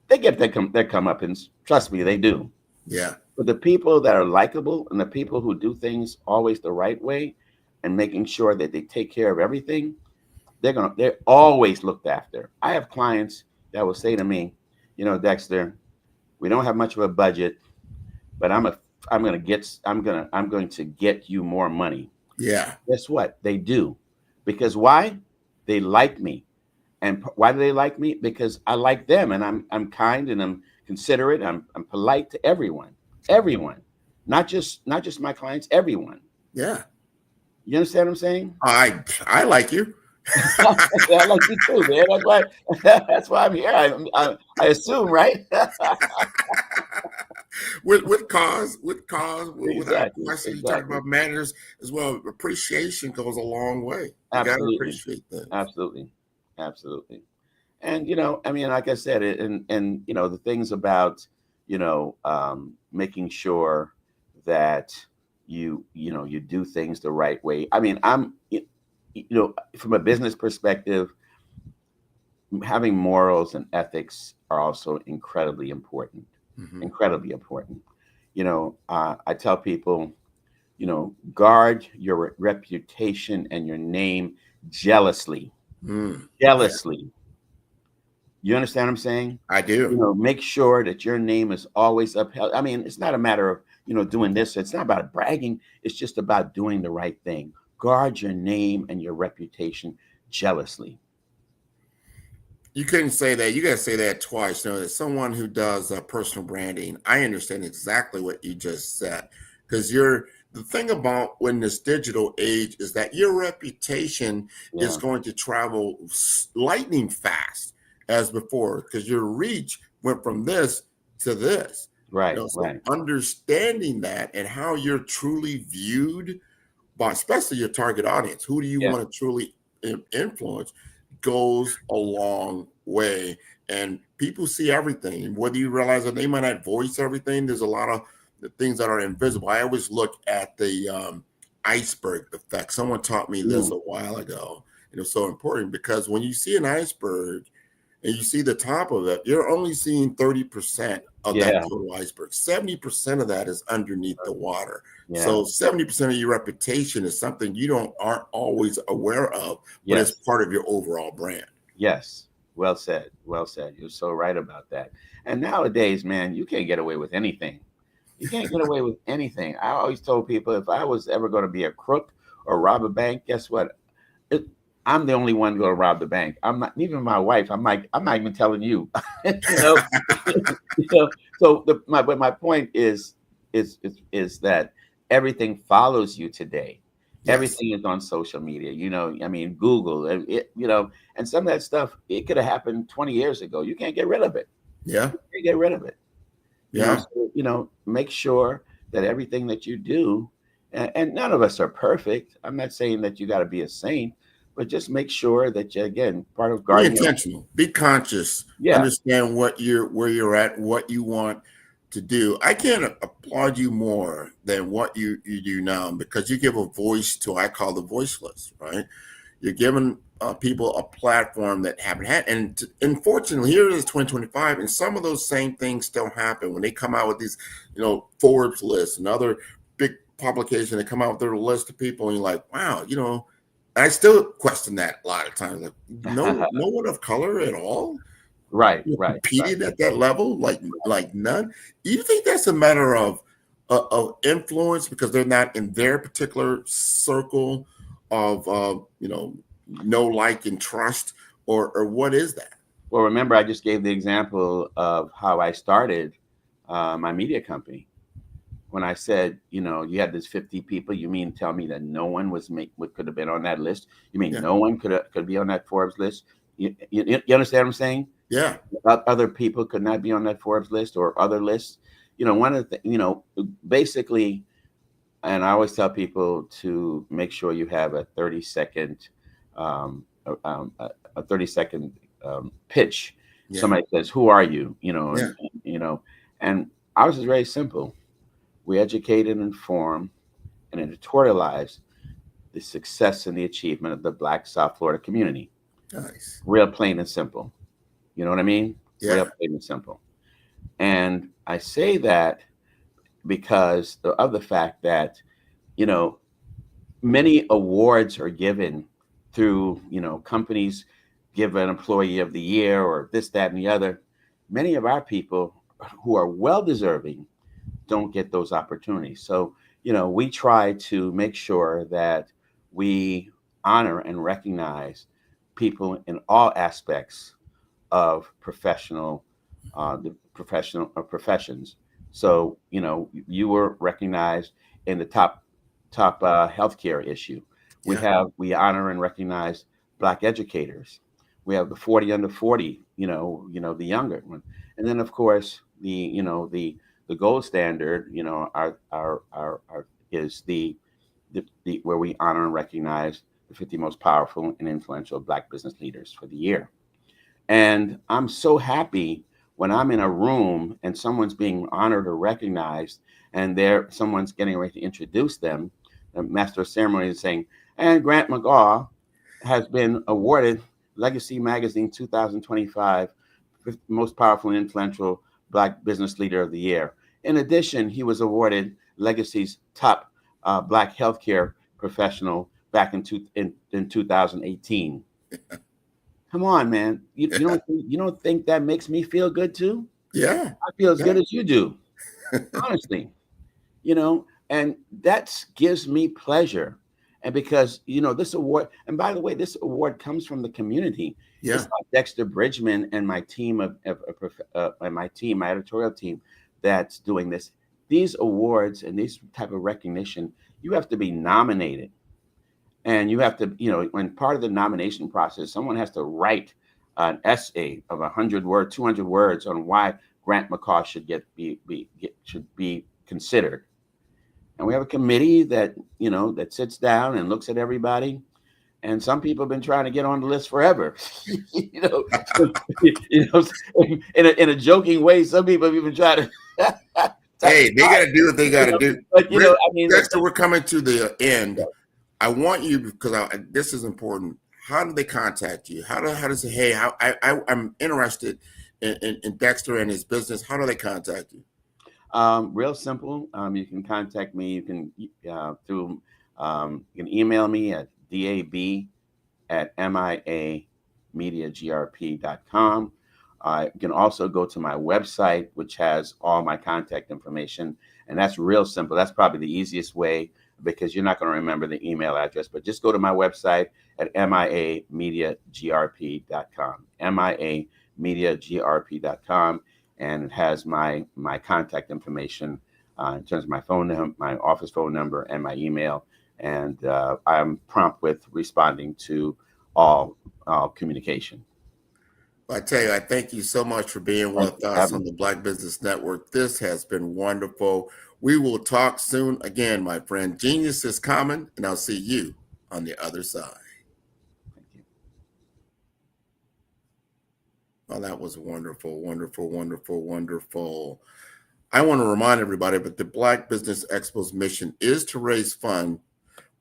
They get their comeuppance. Trust me, they do. Yeah. But the people that are likable and the people who do things always the right way and making sure that they take care of everything, they're always looked after. I have clients that will say to me, Dexter, we don't have much of a budget, but I'm going to get you more money. Yeah. Guess what? They do. Because why? They like me. And why do they like me? Because I like them, and I'm kind and I'm considerate. I'm polite to everyone. Everyone. Not just my clients, everyone. Yeah. You understand what I'm saying? I like you. Yeah, I like you too, man. That's why I'm here. I assume, right? with cause, without Exactly. question, you talk about manners as well. Appreciation goes a long way. You gotta appreciate that. Absolutely. And like I said, and the things about making sure that you do things the right way. I mean, I'm from a business perspective, having morals and ethics are also incredibly important. Mm-hmm. Incredibly important. I tell people, guard your reputation and your name jealously. Jealously. Yeah. You understand what I'm saying? I do. Make sure that your name is always upheld. I mean, it's not a matter of, doing this. It's not about bragging. It's just about doing the right thing. Guard your name and your reputation jealously. You couldn't say that. You got to say that twice. As someone who does personal branding, I understand exactly what you just said. Because the thing about when this digital age is that your reputation is going to travel lightning fast as before, because your reach went from this to this. Right. So understanding that and how you're truly viewed by especially your target audience, who do you want to truly influence, goes a long way. And people see everything. Whether you realize that they might not voice everything, there's a lot of things that are invisible. I always look at the iceberg effect. Someone taught me this a while ago. It was so important because when you see an iceberg and you see the top of it, you're only seeing 30% of that total iceberg. 70% of that is underneath the water. Yeah. So 70% of your reputation is something you aren't always aware of, but it's part of your overall brand. Yes. Well said. Well said. You're so right about that. And nowadays, man, you can't get away with anything. You can't get away with anything. I always told people if I was ever going to be a crook or rob a bank, guess what? I'm the only one going to rob the bank. I'm not, even my wife. I'm not even telling you. So my point is that everything follows you today. Yes. Everything is on social media. Google. And some of that stuff, it could have happened 20 years ago. You can't get rid of it. Yeah, you can't get rid of it. Yeah. So, make sure that everything that you do, and none of us are perfect. I'm not saying that you got to be a saint. But just make sure that you, again, part of guarding. Be intentional. Be conscious. Understand where you're at, what you want to do. I can't applaud you more than what you do now because you give a voice to, I call the voiceless, right? You're giving people a platform that haven't had. And unfortunately, here it is 2025, and some of those same things still happen when they come out with these, Forbes lists and other big publications that come out with their list of people, and you're like, wow, I still question that a lot of times. Like, no one of color at all. Right. Competed at that level, like none. Do you think that's a matter of influence because they're not in their particular circle of know, like, and trust, or what is that? Well, remember, I just gave the example of how I started my media company. When I said, you had this 50 people, you mean tell me that no one could have been on that list? You mean no one could be on that Forbes list? You understand what I'm saying? Yeah. Other people could not be on that Forbes list or other lists. One of the, basically, and I always tell people to make sure you have a 30-second, a 30-second pitch. Yeah. Somebody says, "Who are you?" Yeah. And ours is very simple. We educate and inform and editorialize the success and the achievement of the Black South Florida community. Nice. Real plain and simple. You know what I mean? Yeah. Real plain and simple. And I say that because of the fact that, many awards are given through, companies give an employee of the year or this, that, and the other. Many of our people who are well-deserving don't get those opportunities. So, we try to make sure that we honor and recognize people in all aspects of professions. So, you were recognized in the top healthcare issue. We honor and recognize Black educators. We have the 40 under 40, the younger one, and then of course the gold standard, is the where we honor and recognize the 50 most powerful and influential Black business leaders for the year. And I'm so happy when I'm in a room and someone's being honored or recognized, and someone's getting ready to introduce them. The master of ceremony is saying, and Grant McGaw has been awarded Legacy Magazine 2025 most powerful and influential Black business leader of the year. In addition, he was awarded Legacy's top Black healthcare professional back in 2018. Come on, man. You don't think that makes me feel good too? Yeah. I feel as good as you do. Honestly. And that gives me pleasure. And because, this award, and by the way, this award comes from the community. Yeah. It's like Dexter Bridgman and my team my editorial team that's doing this. These awards and these type of recognition, you have to be nominated. And you have to, when part of the nomination process, someone has to write an essay of 100 words, 200 words on why Grant McGaw should be considered. And we have a committee that, that sits down and looks at everybody. And some people have been trying to get on the list forever. In a joking way, some people have even tried to. Hey, they got to do what they got to do. But Dexter, we're coming to the end. I want you, because this is important. How do they contact you? How does it? Hey, I'm interested in Dexter and his business. How do they contact you? Real simple. You can contact me. You can you can email me at dab@miamediagrp.com. You can also go to my website, which has all my contact information, and that's real simple. That's probably the easiest way, because you're not going to remember the email address, but just go to my website at miamediagrp.com, miamediagrp.com, and it has my contact information in terms of my phone number, my office phone number, and my email. And I'm prompt with responding to all communication. I tell you, I thank you so much for being with us on the Black Business Network. This has been wonderful. We will talk soon again, my friend. Genius is common, and I'll see you on the other side. Thank you. Well, that was wonderful, wonderful, wonderful, wonderful. I want to remind everybody that the Black Business Expo's mission is to raise funds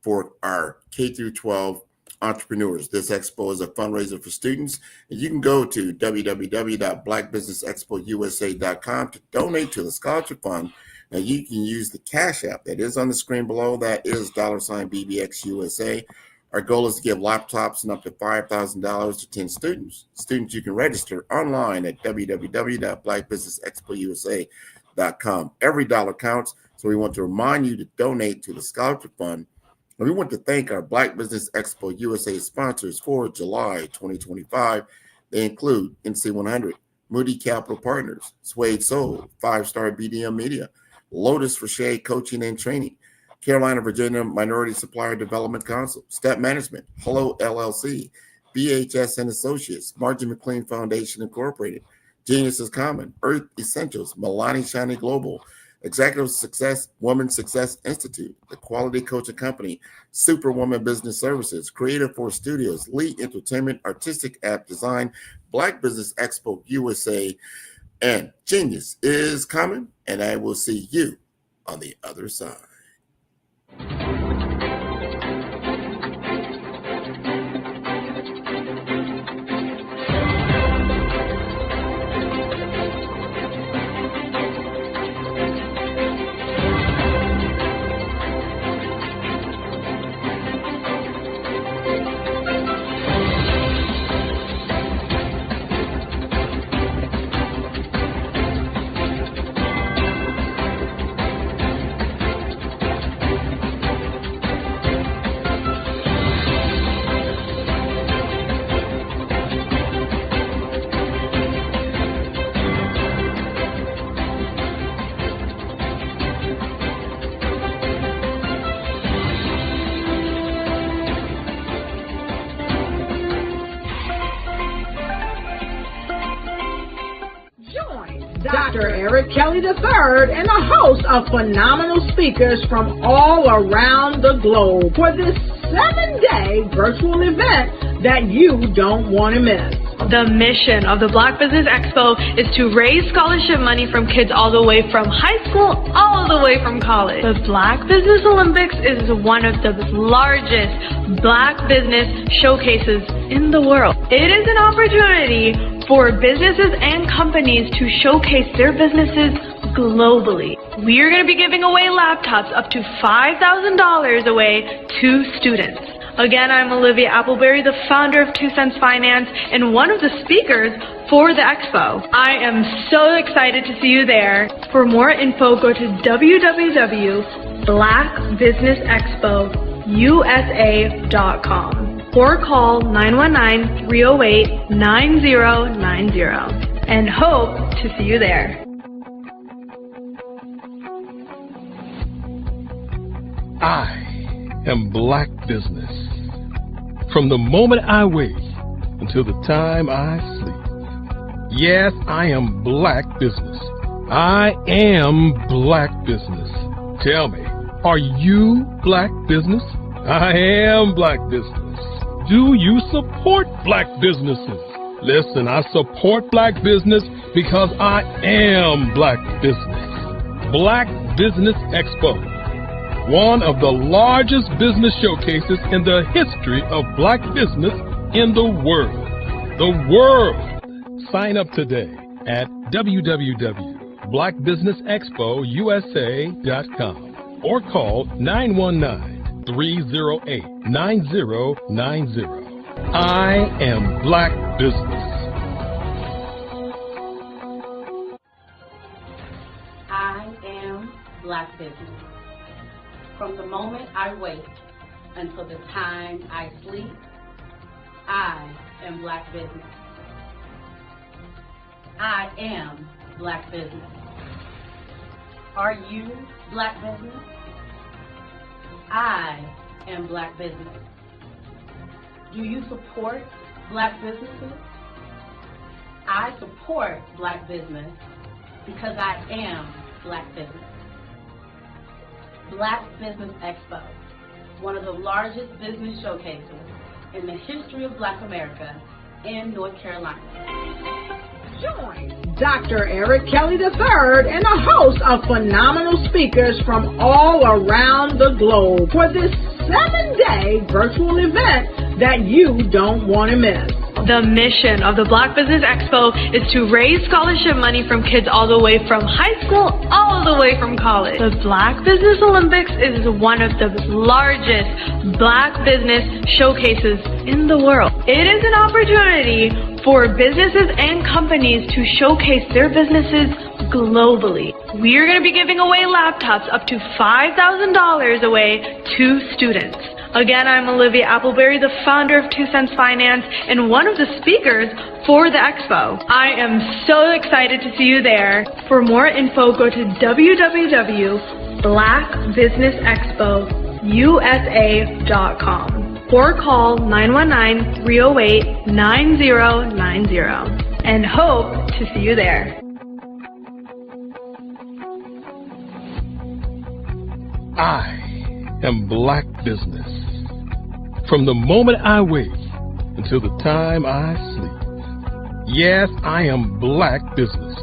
for our K through 12 entrepreneurs. This expo is a fundraiser for students, and you can go to www.blackbusinessexpousa.com to donate to the scholarship fund. Now you can use the Cash App that is on the screen below. That is $BBXUSA. Our goal is to give laptops and up to $5,000 to 10 students. Students, you can register online at www.blackbusinessexpousa.com. Every dollar counts, so we want to remind you to donate to the scholarship fund. And we want to thank our Black Business Expo USA sponsors for July 2025. They include NC100, Moody Capital Partners, Suede Soul, 5-Star BDM Media, Lotus for Shade Coaching and Training, Carolina, Virginia Minority Supplier Development Council, Step Management, Hello LLC, BHS and Associates, Margie McLean Foundation Incorporated, Genius is Common, Earth Essentials, Milani Shani Global, Executive Success Woman Success Institute, The Quality Coaching Company, Superwoman Business Services, Creative Force Studios, Lee Entertainment, Artistic App Design, Black Business Expo USA, and Genius is Common. And I will see you on the other side. Dr. Eric Kelly III and a host of phenomenal speakers from all around the globe for this 7-day virtual event that you don't want to miss. The mission of the Black Business Expo is to raise scholarship money from kids all the way from high school all the way from college. The Black Business Olympics is one of the largest Black business showcases in the world. It is an opportunity for businesses and companies to showcase their businesses globally. We are going to be giving away laptops up to $5,000 away to students. Again, I'm Olivia Appleberry, the founder of 2 Cents Finance and one of the speakers for the expo. I am so excited to see you there. For more info, go to www.blackbusinessexpousa.com or call 919-308-9090 and hope to see you there. I am Black Business. From the moment I wake until the time I sleep. Yes, I am Black Business. I am Black Business. Tell me, are you Black Business? I am Black Business. Do you support Black businesses? Listen, I support Black business because I am Black Business. Black Business Expo, one of the largest business showcases in the history of Black business in the world. The world! Sign up today at www.blackbusinessexpousa.com or call 919-308-9090. I am Black Business. I am Black Business. From the moment I wake until the time I sleep, I am Black Business. I am Black Business. Are you Black Business? I am Black Business. Do you support Black businesses? I support Black business because I am Black Business. Black Business Expo, one of the largest business showcases in the history of Black America in North Carolina. Join Dr. Eric Kelly III and a host of phenomenal speakers from all around the globe for this 7-day virtual event that you don't want to miss. The mission of the Black Business Expo is to raise scholarship money from kids all the way from high school all the way from college. The Black Business Olympics is one of the largest Black business showcases in the world. It is an opportunity for businesses and companies to showcase their businesses globally. We are going to be giving away laptops up to $5,000 away to students. Again, I'm Olivia Appleberry, the founder of 2 Cents Finance and one of the speakers for the expo. I am so excited to see you there. For more info, go to www.blackbusinessexpousa.com or call 919-308-9090 and hope to see you there. I am Black Business. From the moment I wake until the time I sleep. Yes, I am Black Business.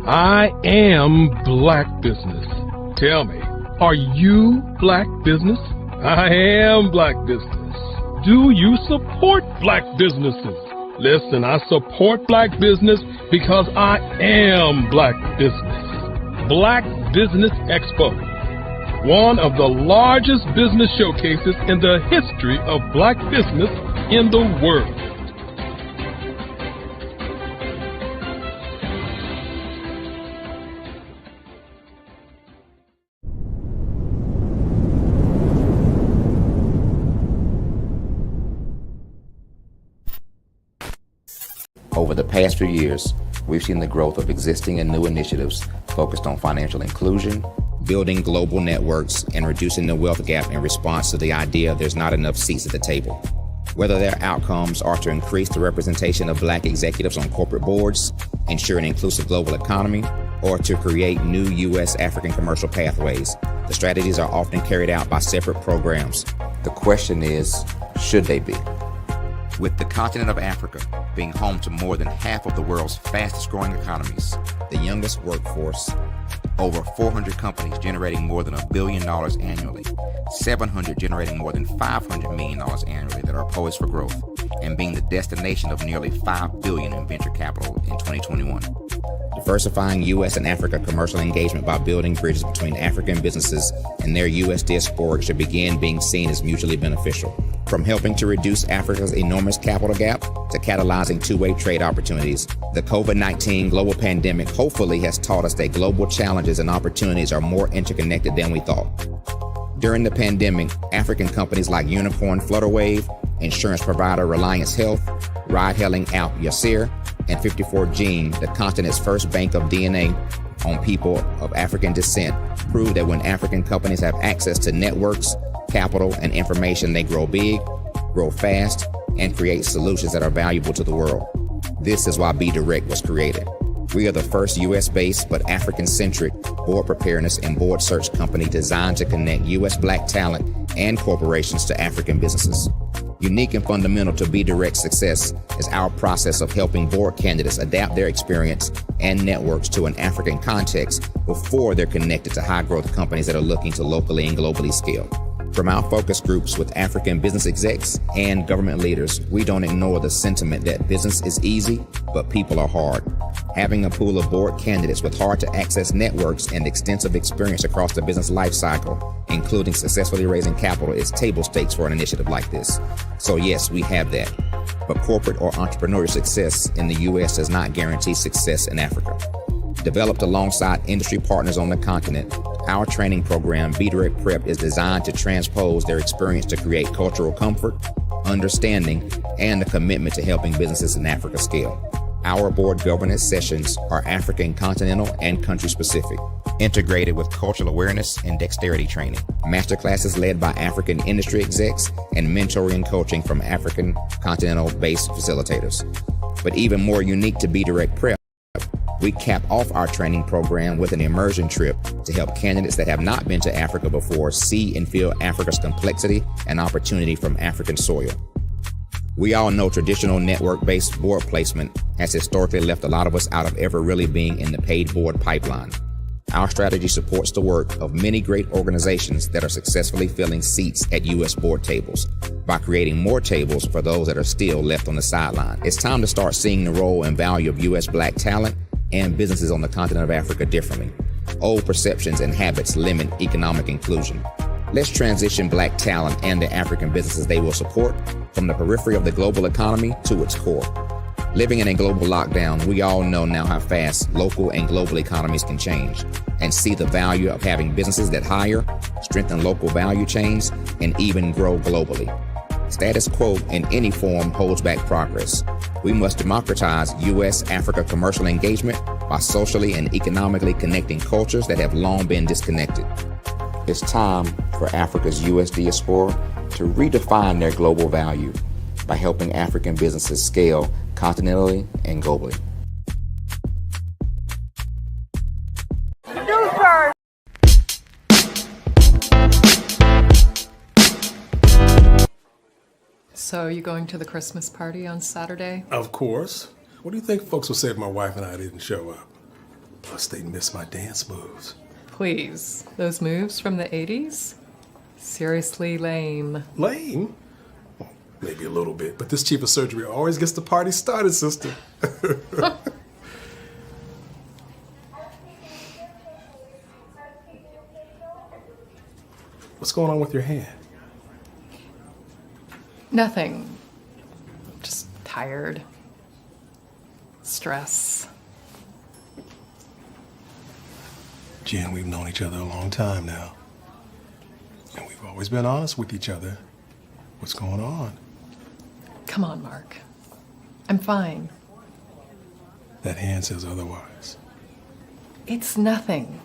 I am Black Business. Tell me, are you Black Business? I am Black Business. Do you support Black businesses? Listen, I support Black business because I am Black Business. Black Business Expo, one of the largest business showcases in the history of Black business in the world. Over the past few years, we've seen the growth of existing and new initiatives focused on financial inclusion, building global networks, and reducing the wealth gap in response to the idea there's not enough seats at the table. Whether their outcomes are to increase the representation of Black executives on corporate boards, ensure an inclusive global economy, or to create new U.S. African commercial pathways, the strategies are often carried out by separate programs. The question is, should they be? With the continent of Africa being home to more than half of the world's fastest growing economies, the youngest workforce, over 400 companies generating more than $1 billion annually, 700 generating more than $500 million annually that are poised for growth, and being the destination of nearly $5 billion in venture capital in 2021. Diversifying U.S. and Africa commercial engagement by building bridges between African businesses and their U.S. diaspora should begin being seen as mutually beneficial. From helping to reduce Africa's enormous capital gap to catalyzing two-way trade opportunities, the COVID-19 global pandemic hopefully has taught us that global challenges and opportunities are more interconnected than we thought. During the pandemic, African companies like Unicorn Flutterwave, insurance provider Reliance Health, ride-hailing app Yasir, and 54Gene, the continent's first bank of DNA on people of African descent, prove that when African companies have access to networks, capital, and information, they grow big, grow fast, and create solutions that are valuable to the world. This is why Be Direct was created. We are the first U.S.-based but African-centric board preparedness and board search company designed to connect U.S. Black talent and corporations to African businesses. Unique and fundamental to Be Direct's success is our process of helping board candidates adapt their experience and networks to an African context before they're connected to high-growth companies that are looking to locally and globally scale. From our focus groups with African business execs and government leaders, we don't ignore the sentiment that business is easy, but people are hard. Having a pool of board candidates with hard-to-access networks and extensive experience across the business life cycle, including successfully raising capital, is table stakes for an initiative like this. So yes, we have that. But corporate or entrepreneurial success in the U.S. does not guarantee success in Africa. Developed alongside industry partners on the continent, our training program, Be Direct Prep, is designed to transpose their experience to create cultural comfort, understanding, and a commitment to helping businesses in Africa scale. Our board governance sessions are African continental and country specific, integrated with cultural awareness and dexterity training, masterclasses led by African industry execs, and mentoring and coaching from African continental-based facilitators. But even more unique to Be Direct Prep, we cap off our training program with an immersion trip to help candidates that have not been to Africa before see and feel Africa's complexity and opportunity from African soil. We all know traditional network-based board placement has historically left a lot of us out of ever really being in the paid board pipeline. Our strategy supports the work of many great organizations that are successfully filling seats at U.S. board tables by creating more tables for those that are still left on the sideline. It's time to start seeing the role and value of U.S. Black talent and businesses on the continent of Africa differently. Old perceptions and habits limit economic inclusion. Let's transition Black talent and the African businesses they will support from the periphery of the global economy to its core. Living in a global lockdown, we all know now how fast local and global economies can change, and see the value of having businesses that hire, strengthen local value chains, and even grow globally. Status quo in any form holds back progress. We must democratize U.S.-Africa commercial engagement by socially and economically connecting cultures that have long been disconnected. It's time for Africa's U.S. diaspora to redefine their global value by helping African businesses scale continentally and globally. So are you going to the Christmas party on Saturday? Of course. What do you think folks will say if my wife and I didn't show up? Plus, they miss my dance moves. Please, those moves from the 80s? Seriously lame. Lame? Well, maybe a little bit, but this chief of surgery always gets the party started, sister. What's going on with your hand? Nothing. Just tired. Stress. Jen, we've known each other a long time now. And we've always been honest with each other. What's going on? Come on, Mark. I'm fine. That hand says otherwise. It's nothing.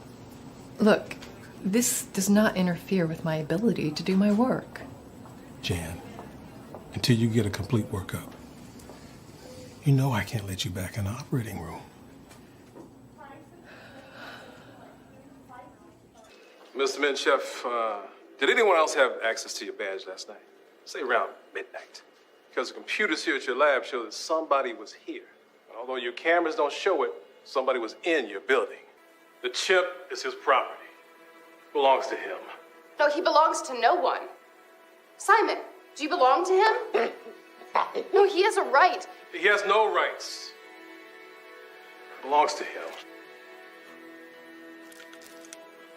Look, this does not interfere with my ability to do my work. Jan, until you get a complete workup, you know I can't let you back in the operating room. Mr. Menchef, did anyone else have access to your badge last night? Say around midnight. Because the computers here at your lab show that somebody was here. And although your cameras don't show it, somebody was in your building. The chip is his property. Belongs to him. No, he belongs to no one. Simon, do you belong to him? No, he has a right. He has no rights. Belongs to him.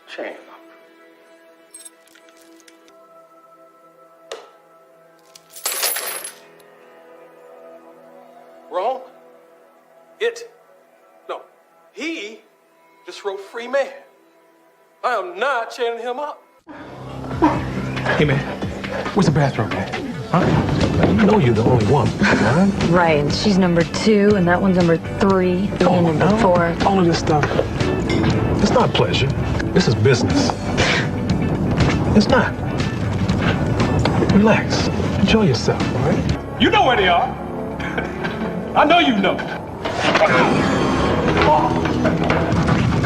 Chain up. Wrong? He just wrote free man. I am not chaining him up. Hey, man, where's the bathroom, man? Huh? You know you're the only one, right? Right, and she's number 2, and that one's number 3, and number 4. All of this stuff, it's not pleasure. This is business. It's not. Relax. Enjoy yourself, all right? You know where they are. I know you know.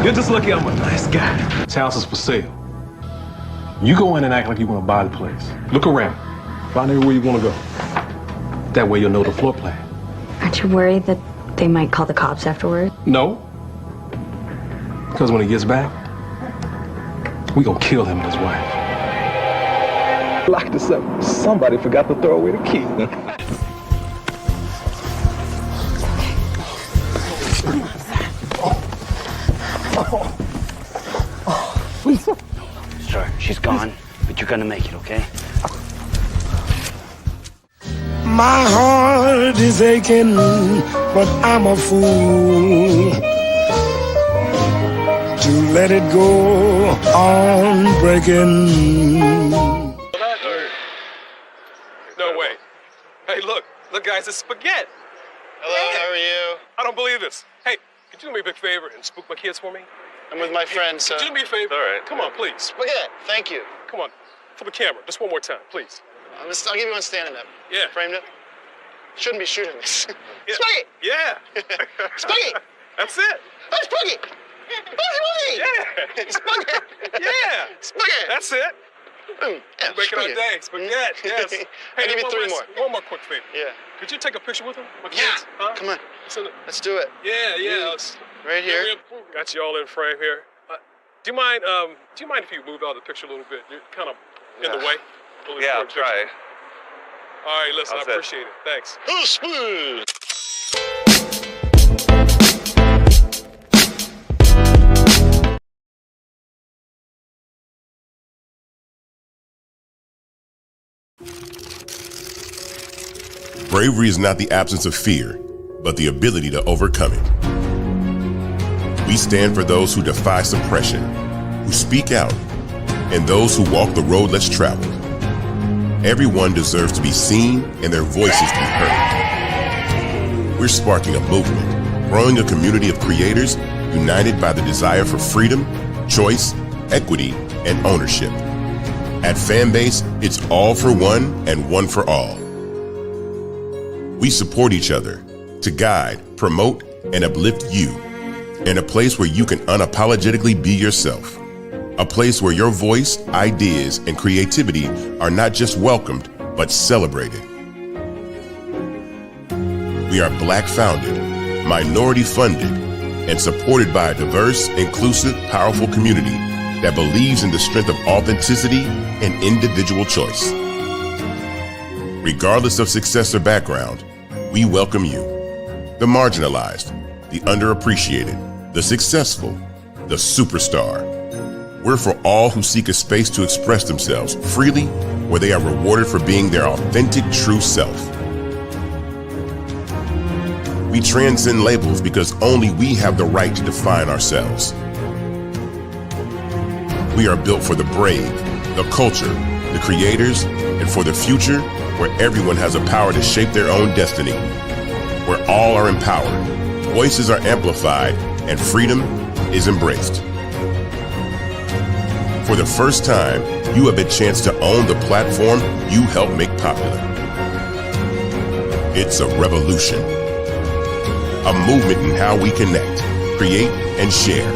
You're just lucky I'm a nice guy. This house is for sale. You go in and act like you want to buy the place. Look around. Find out where you want to go. That way you'll know the floor plan. Aren't you worried that they might call the cops afterward? No. Because when he gets back, we gonna kill him and his wife. Lock this up. Somebody forgot to throw away the key. Sir, she's gone, but you're gonna make it, okay? My heart is aching, but I'm a fool to let it go on breaking. No way. Hey, look, guys, it's spaghetti. Hello, how are you? I don't believe this. Hey, could you do me a big favor and spook my kids for me? I'm with my friend, so... Could you do me a favor? All right. Come on, please. Spaghetti, thank you. Come on, for the camera, just one more time, please. I'll give you one standing up. Yeah. Framed it. Shouldn't be shooting this. Yeah. Spaghetti! Yeah. Spaghetti! That's it. Oh, spaghetti! Boogie! Yeah. Spaghetti! Yeah. Spaghetti! That's it. Yeah, Making our day. Spaghetti, yes. Hey, I'll give you 3 more. One more quick favor. Yeah. Could you take a picture with them? My Yeah. kids? Huh? Come on. Let's do it. Yeah. Right here. Got you all in frame here. Do you mind if you move out of the picture a little bit? You're kind of in the way. Yeah, I'll try. All right, listen, I appreciate it. Thanks. Bravery is not the absence of fear, but the ability to overcome it. We stand for those who defy suppression, who speak out, and those who walk the road less traveled. Everyone deserves to be seen and their voices to be heard. We're sparking a movement, growing a community of creators united by the desire for freedom, choice, equity, and ownership. At Fanbase, it's all for one and one for all. We support each other to guide, promote, and uplift you in a place where you can unapologetically be yourself. A place where your voice, ideas, and creativity are not just welcomed, but celebrated. We are Black founded, minority funded, and supported by a diverse, inclusive, powerful community that believes in the strength of authenticity and individual choice. Regardless of success or background, we welcome you. The marginalized, the underappreciated, the successful, the superstar. We're for all who seek a space to express themselves freely, where they are rewarded for being their authentic, true self. We transcend labels because only we have the right to define ourselves. We are built for the brave, the culture, the creators, and for the future where everyone has a power to shape their own destiny, where all are empowered, voices are amplified, and freedom is embraced. For the first time, you have a chance to own the platform you helped make popular. It's a revolution, a movement in how we connect, create, and share.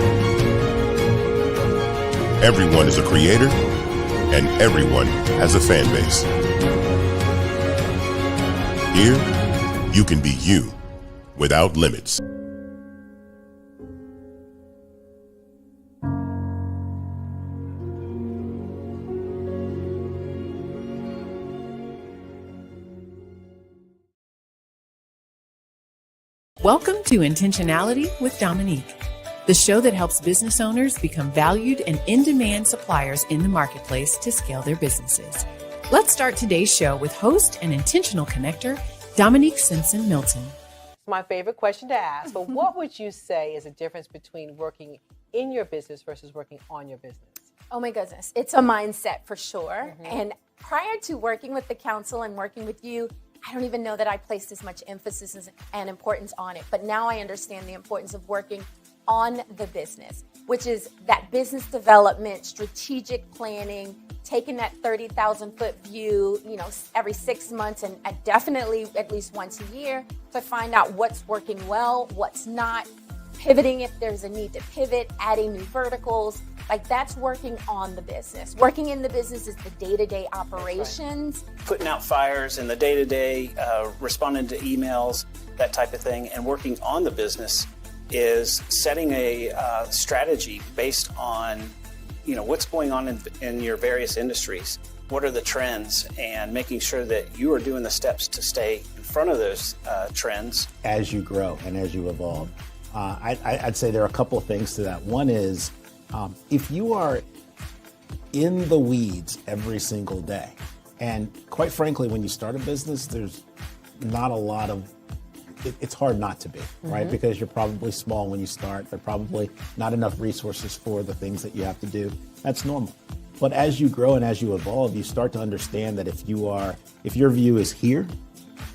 Everyone is a creator, and everyone has a fan base. Here, you can be you without limits. Welcome to Intentionality with Dominique, the show that helps business owners become valued and in-demand suppliers in the marketplace to scale their businesses. Let's start today's show with host and intentional connector, Dominique Simpson-Milton. My favorite question to ask, but what would you say is the difference between working in your business versus working on your business? Oh my goodness, it's a mindset for sure. And prior to working with the council and working with you, I don't even know that I placed as much emphasis and importance on it. But now I understand the importance of working on the business, which is that business development, strategic planning, taking that 30,000 foot view, every 6 months and definitely at least once a year to find out what's working well, what's not, pivoting if there's a need to pivot, adding new verticals. Like that's working on the business. Working in the business is the day-to-day operations. Right. Putting out fires in the day-to-day, responding to emails, that type of thing. And working on the business is setting a strategy based on, what's going on in your various industries. What are the trends, and making sure that you are doing the steps to stay in front of those trends. As you grow and as you evolve, I'd say there are a couple of things to that. One is, if you are in the weeds every single day, and quite frankly, when you start a business, there's not a lot of, it's hard not to be, right? Because you're probably small when you start. There are probably not enough resources for the things that you have to do. That's normal. But as you grow and as you evolve, you start to understand that if your view is here,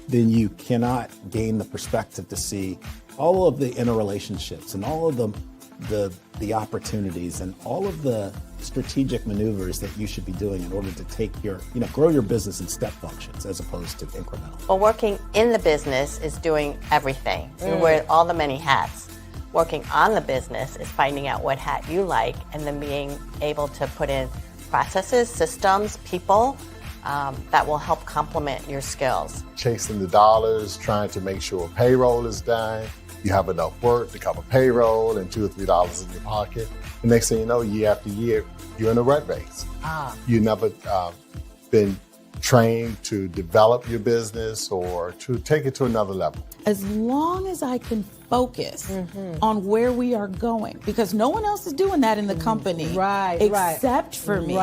then you cannot gain the perspective to see all of the interrelationships and all of the opportunities and all of the strategic maneuvers that you should be doing in order to take grow your business in step functions as opposed to incremental. Well, working in the business is doing everything. You wear all the many hats. Working on the business is finding out what hat you like and then being able to put in processes, systems, people that will help complement your skills. Chasing the dollars, trying to make sure payroll is done, You have enough work to cover payroll and $2 or $3 in your pocket. The next thing you know, year after year, you're in a rat race. You never been trained to develop your business or to take it to another level. As long as I can focus on where we are going, because no one else is doing that in the company except for me.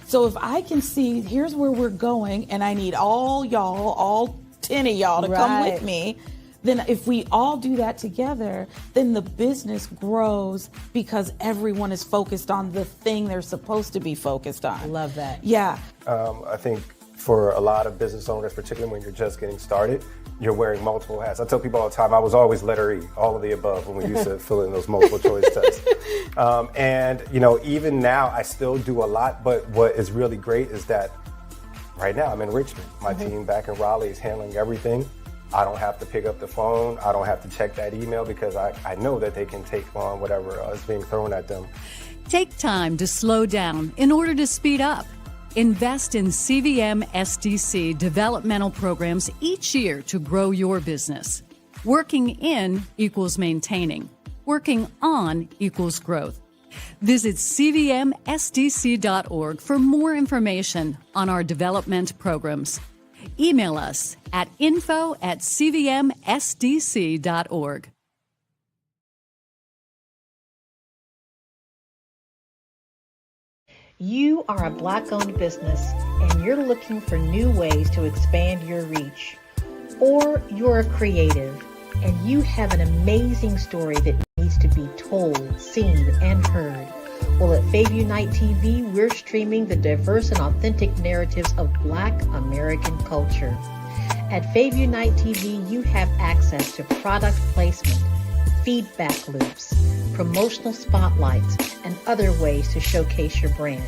So if I can see, here's where we're going, and I need all y'all, all 10 of y'all to come with me, then if we all do that together, then the business grows because everyone is focused on the thing they're supposed to be focused on. Love that. Yeah. I think for a lot of business owners, particularly when you're just getting started, you're wearing multiple hats. I tell people all the time, I was always letter E, all of the above, when we used to fill in those multiple choice tests. And, you know, even now I still do a lot, but what is really great is that right now I'm in Richmond. My team back in Raleigh is handling everything. I don't have to pick up the phone. I don't have to check that email because I know that they can take on whatever is being thrown at them. Take time to slow down in order to speed up. Invest in CVM SDC developmental programs each year to grow your business. Working in equals maintaining. Working on equals growth. Visit cvmsdc.org for more information on our development programs. Email us at info@cvmsdc.org. You are a Black-owned business and you're looking for new ways to expand your reach. Or you're a creative and you have an amazing story that needs to be told, seen, and heard. Well, at Fave Unite TV, we're streaming the diverse and authentic narratives of Black American culture. At Fave Unite TV, you have access to product placement, feedback loops, promotional spotlights, and other ways to showcase your brand.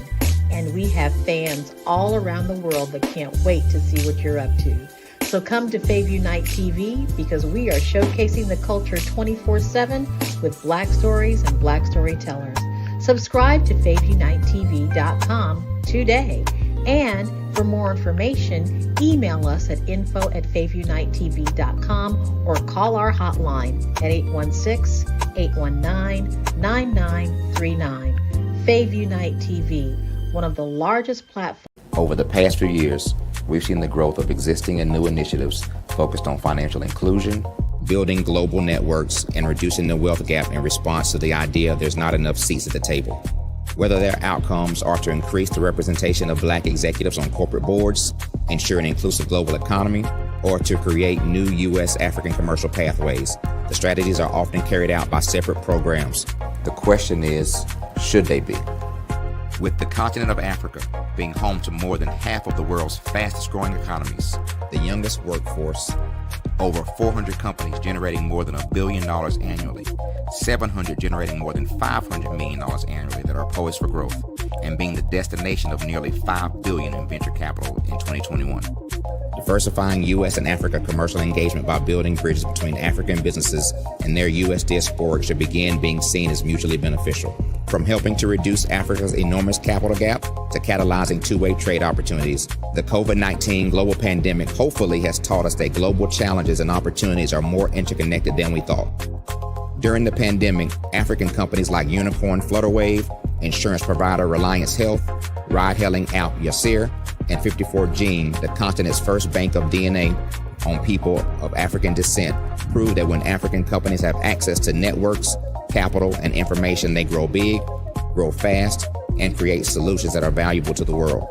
And we have fans all around the world that can't wait to see what you're up to. So come to Fave Unite TV because we are showcasing the culture 24/7 with Black stories and Black storytellers. Subscribe to FaveUniteTV.com today. And for more information, email us at info@FaveUniteTV.com or call our hotline at 816-819-9939. Fave Unite TV, one of the largest platforms. Over the past few years, we've seen the growth of existing and new initiatives focused on financial inclusion, building global networks, and reducing the wealth gap in response to the idea there's not enough seats at the table. Whether their outcomes are to increase the representation of Black executives on corporate boards, ensure an inclusive global economy, or to create new U.S. African commercial pathways, the strategies are often carried out by separate programs. The question is, should they be? With the continent of Africa being home to more than half of the world's fastest growing economies, the youngest workforce, over 400 companies generating more than $1 billion annually, 700 generating more than $500 million annually that are poised for growth, and being the destination of nearly $5 billion in venture capital in 2021. Diversifying U.S. and Africa commercial engagement by building bridges between African businesses and their U.S. diaspora should begin being seen as mutually beneficial. From helping to reduce Africa's enormous capital gap to catalyzing two-way trade opportunities, the COVID-19 global pandemic hopefully has taught us that global challenges and opportunities are more interconnected than we thought. During the pandemic, African companies like Unicorn Flutterwave, insurance provider Reliance Health, ride-hailing app Yasir, and 54Gene, the continent's first bank of DNA on people of African descent, proved that when African companies have access to networks, capital, and information, they grow big, grow fast, and create solutions that are valuable to the world.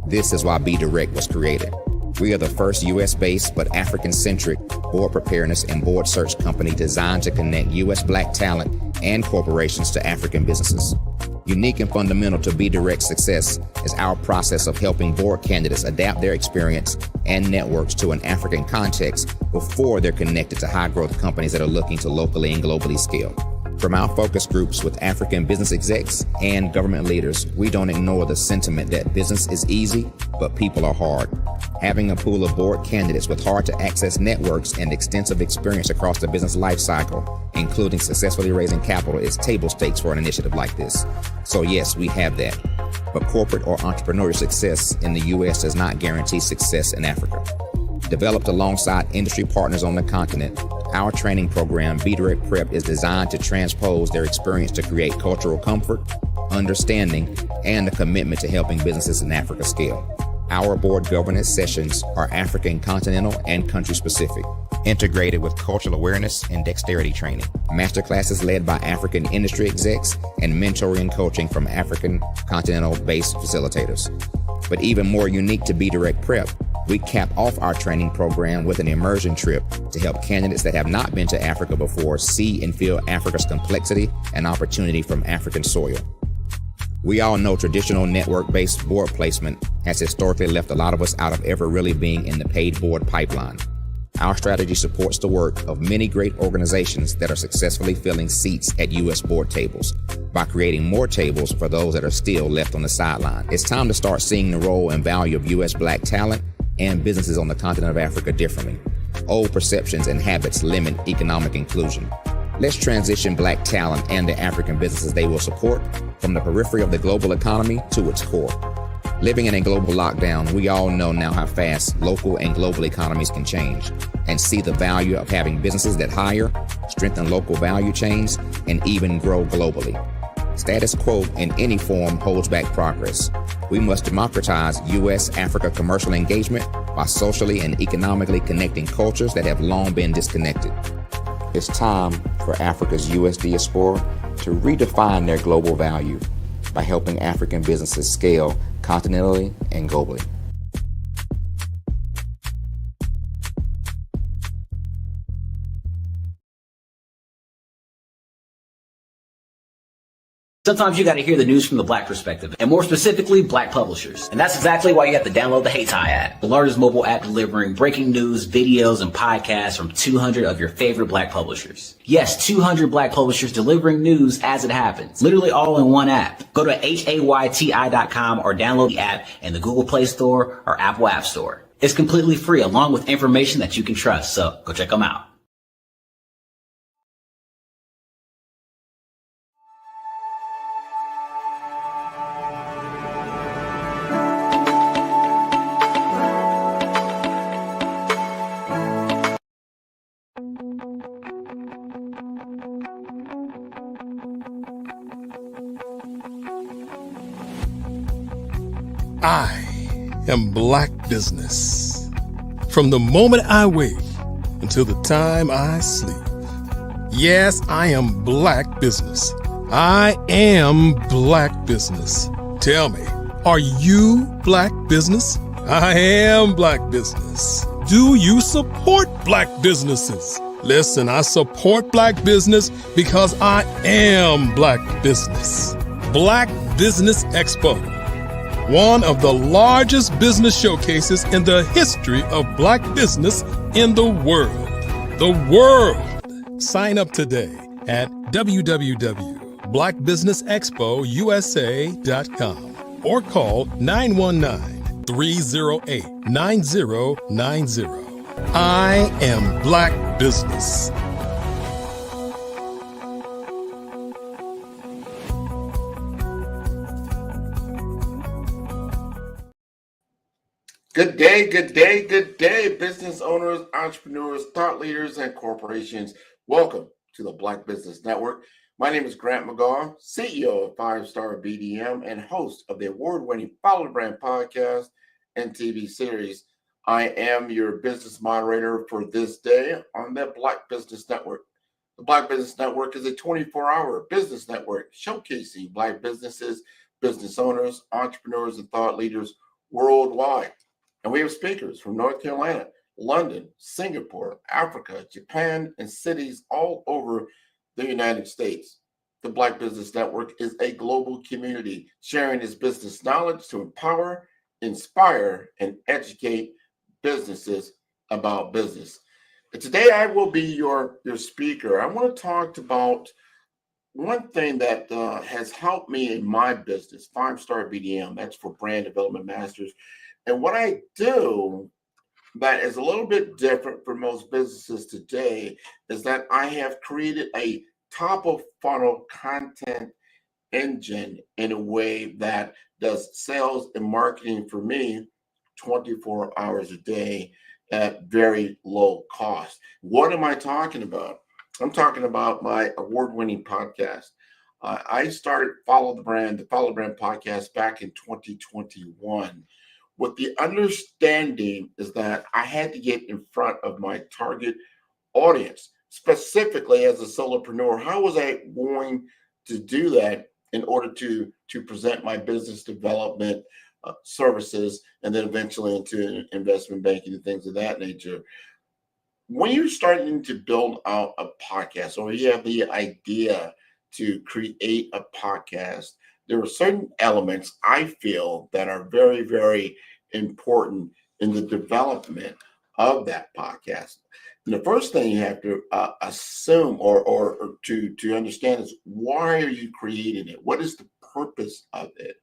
This is why Be Direct was created. We are the first U.S.-based but African-centric board preparedness and board search company designed to connect U.S. Black talent and corporations to African businesses. Unique and fundamental to Be Direct's success is our process of helping board candidates adapt their experience and networks to an African context before they're connected to high-growth companies that are looking to locally and globally scale. From our focus groups with African business execs and government leaders, we don't ignore the sentiment that business is easy, but people are hard. Having a pool of board candidates with hard-to-access networks and extensive experience across the business life cycle, including successfully raising capital, is table stakes for an initiative like this. So yes, we have that. But corporate or entrepreneurial success in the U.S. does not guarantee success in Africa. Developed alongside industry partners on the continent, Our training program, Be Direct Prep, is designed to transpose their experience to create cultural comfort, understanding, and a commitment to helping businesses in Africa scale. Our board governance sessions are African, continental, and country specific, integrated with cultural awareness and dexterity training. Masterclasses led by African industry execs and mentoring and coaching from African continental-based facilitators. But even more unique to Be Direct Prep, we cap off our training program with an immersion trip to help candidates that have not been to Africa before see and feel Africa's complexity and opportunity from African soil. We all know traditional network-based board placement has historically left a lot of us out of ever really being in the paid board pipeline. Our strategy supports the work of many great organizations that are successfully filling seats at U.S. board tables by creating more tables for those that are still left on the sideline. It's time to start seeing the role and value of U.S. Black talent and businesses on the continent of Africa differently. Old perceptions and habits limit economic inclusion. Let's transition Black talent and the African businesses they will support from the periphery of the global economy to its core. Living in a global lockdown, we all know now how fast local and global economies can change and see the value of having businesses that hire, strengthen local value chains, and even grow globally. Status quo in any form holds back progress. We must democratize U.S.-Africa commercial engagement by socially and economically connecting cultures that have long been disconnected. It's time for Africa's U.S. diaspora to redefine their global value by helping African businesses scale continentally and globally. Sometimes you got to hear the news from the Black perspective, and more specifically, Black publishers. And that's exactly why you have to download the Hey Tie app, the largest mobile app delivering breaking news, videos, and podcasts from 200 of your favorite Black publishers. Yes, 200 Black publishers delivering news as it happens, literally all in one app. Go to HAYTI.com or download the app in the Google Play Store or Apple App Store. It's completely free, along with information that you can trust, so go check them out. I am Black Business. From the moment I wake until the time I sleep. Yes, I am Black Business. I am Black Business. Tell me, are you Black Business? I am Black Business. Do you support Black businesses? Listen, I support Black business because I am Black Business. Black Business Expo, one of the largest business showcases in the history of Black business in the world. The world! Sign up today at www.blackbusinessexpousa.com or call 919-308-9090. I am Black Business. Good day, good day, good day, business owners, entrepreneurs, thought leaders, and corporations. Welcome to the Black Business Network. My name is Grant McGaw, CEO of 5-Star BDM and host of the award-winning Follow the Brand podcast and TV series. I am your business moderator for this day on the Black Business Network. The Black Business Network is a 24-hour business network showcasing Black businesses, business owners, entrepreneurs, and thought leaders worldwide. And we have speakers from North Carolina, London, Singapore, Africa, Japan, and cities all over the United States. The Black Business Network is a global community sharing its business knowledge to empower, inspire, and educate businesses about business. And today I will be your speaker. I want to talk about one thing that has helped me in my business, 5-Star BDM, that's for Brand Development Masters. And what I do that is a little bit different for most businesses today is that I have created a top of funnel content engine in a way that does sales and marketing for me 24 hours a day. at very low cost. What am I talking about? I'm talking about my award-winning podcast. I started the Follow the Brand podcast back in 2021 with the understanding is that I had to get in front of my target audience, specifically as a solopreneur. How was I going to do that in order to present my business development services and then eventually into investment banking and things of that nature? When you're starting to build out a podcast or you have the idea to create a podcast, there are certain elements I feel that are very, very important in the development of that podcast. And the first thing you have to assume or to understand is, why are you creating it? What is the purpose of it?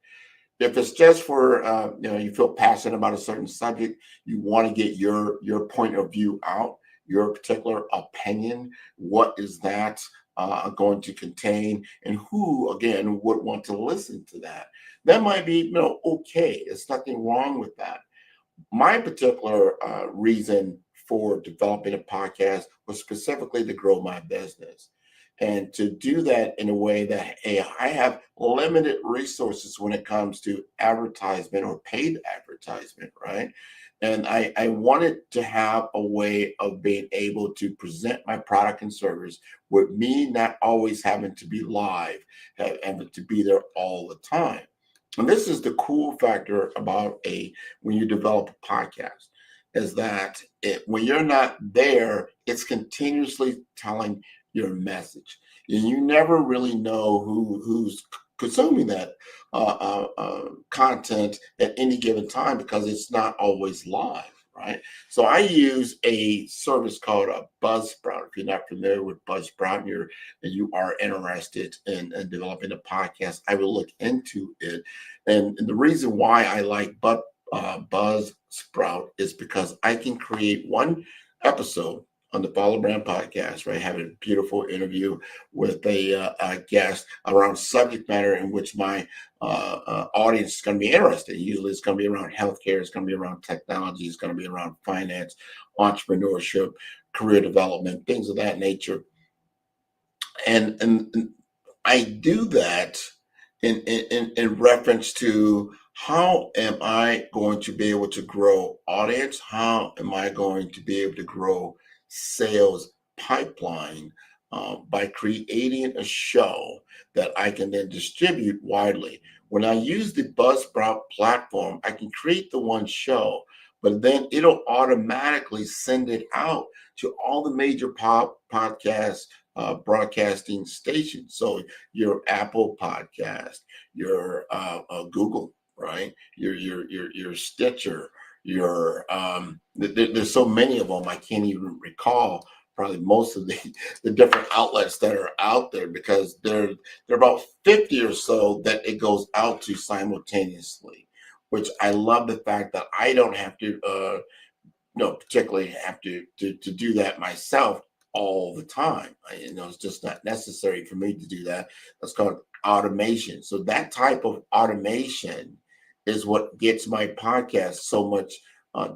If it's just for you feel passionate about a certain subject, you want to get your point of view out, your particular opinion, what is that going to contain, and who again would want to listen to that? That might be okay. There's nothing wrong with that. My particular reason for developing a podcast was specifically to grow my business. And to do that in a way that, hey, I have limited resources when it comes to advertisement or paid advertisement, right? And I wanted to have a way of being able to present my product and service with me not always having to be live, having to be there all the time. And this is the cool factor about when you develop a podcast, is that when you're not there, it's continuously telling your message. And you never really know who's consuming that content at any given time, because it's not always live, right? So I use a service called a Buzzsprout. If you're not familiar with Buzzsprout and you are interested in developing a podcast, I will look into it. And the reason why I like Buzzsprout is because I can create one episode on the Follow Brand podcast, right? Having a beautiful interview with a guest around subject matter in which my audience is going to be interested. Usually it's going to be around healthcare, it's going to be around technology, it's going to be around finance, entrepreneurship, career development, things of that nature. And I do that in reference to, how am I going to be able to grow audience? How am I going to be able to grow sales pipeline by creating a show that I can then distribute widely? When I use the Buzzsprout platform, I can create the one show, but then it'll automatically send it out to all the major podcast broadcasting stations. So your Apple podcast, your Google, right? Your Stitcher, there's so many of them I can't even recall probably most of the different outlets that are out there, because there are about 50 or so that it goes out to simultaneously, which I love the fact that I don't have to particularly have to do that myself all the time. It's just not necessary for me to do that. That's called automation. So that type of automation is what gets my podcast so much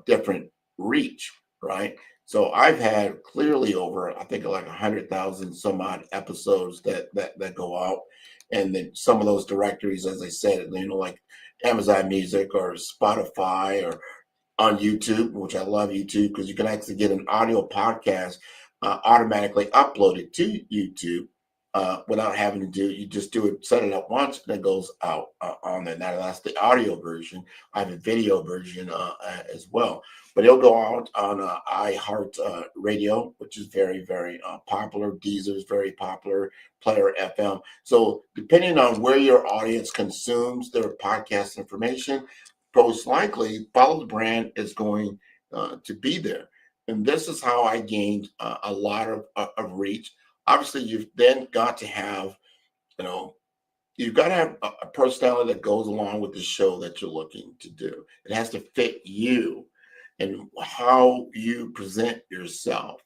different reach, right? So I've had clearly over, I think, like 100,000 some odd episodes that go out. And then some of those directories, as I said, like Amazon Music or Spotify or on YouTube, which I love YouTube, because you can actually get an audio podcast automatically uploaded to YouTube without having to do it. You just do it, set it up once, and it goes out on there. Now that's the audio version. I have a video version as well, but it'll go out on iHeart Radio, which is very, very popular. Deezer is very popular. Player FM. So depending on where your audience consumes their podcast information, most likely Follow the Brand is going to be there. And this is how I gained a lot of reach. Obviously, you've then got to have, you've got to have a personality that goes along with the show that you're looking to do. It has to fit you and how you present yourself.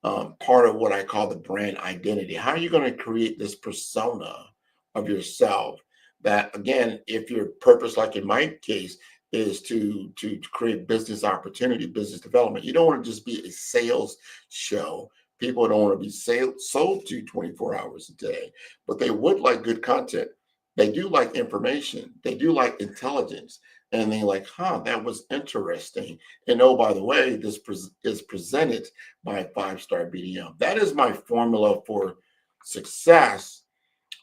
Part of what I call the brand identity. How are you going to create this persona of yourself that, again, if your purpose, like in my case, is to create business opportunity, business development. You don't want to just be a sales show. People don't want to be sold to 24 hours a day, but they would like good content. They do like information. They do like intelligence. And they're like, that was interesting. And oh, by the way, this is presented by 5-Star BDM. That is my formula for success,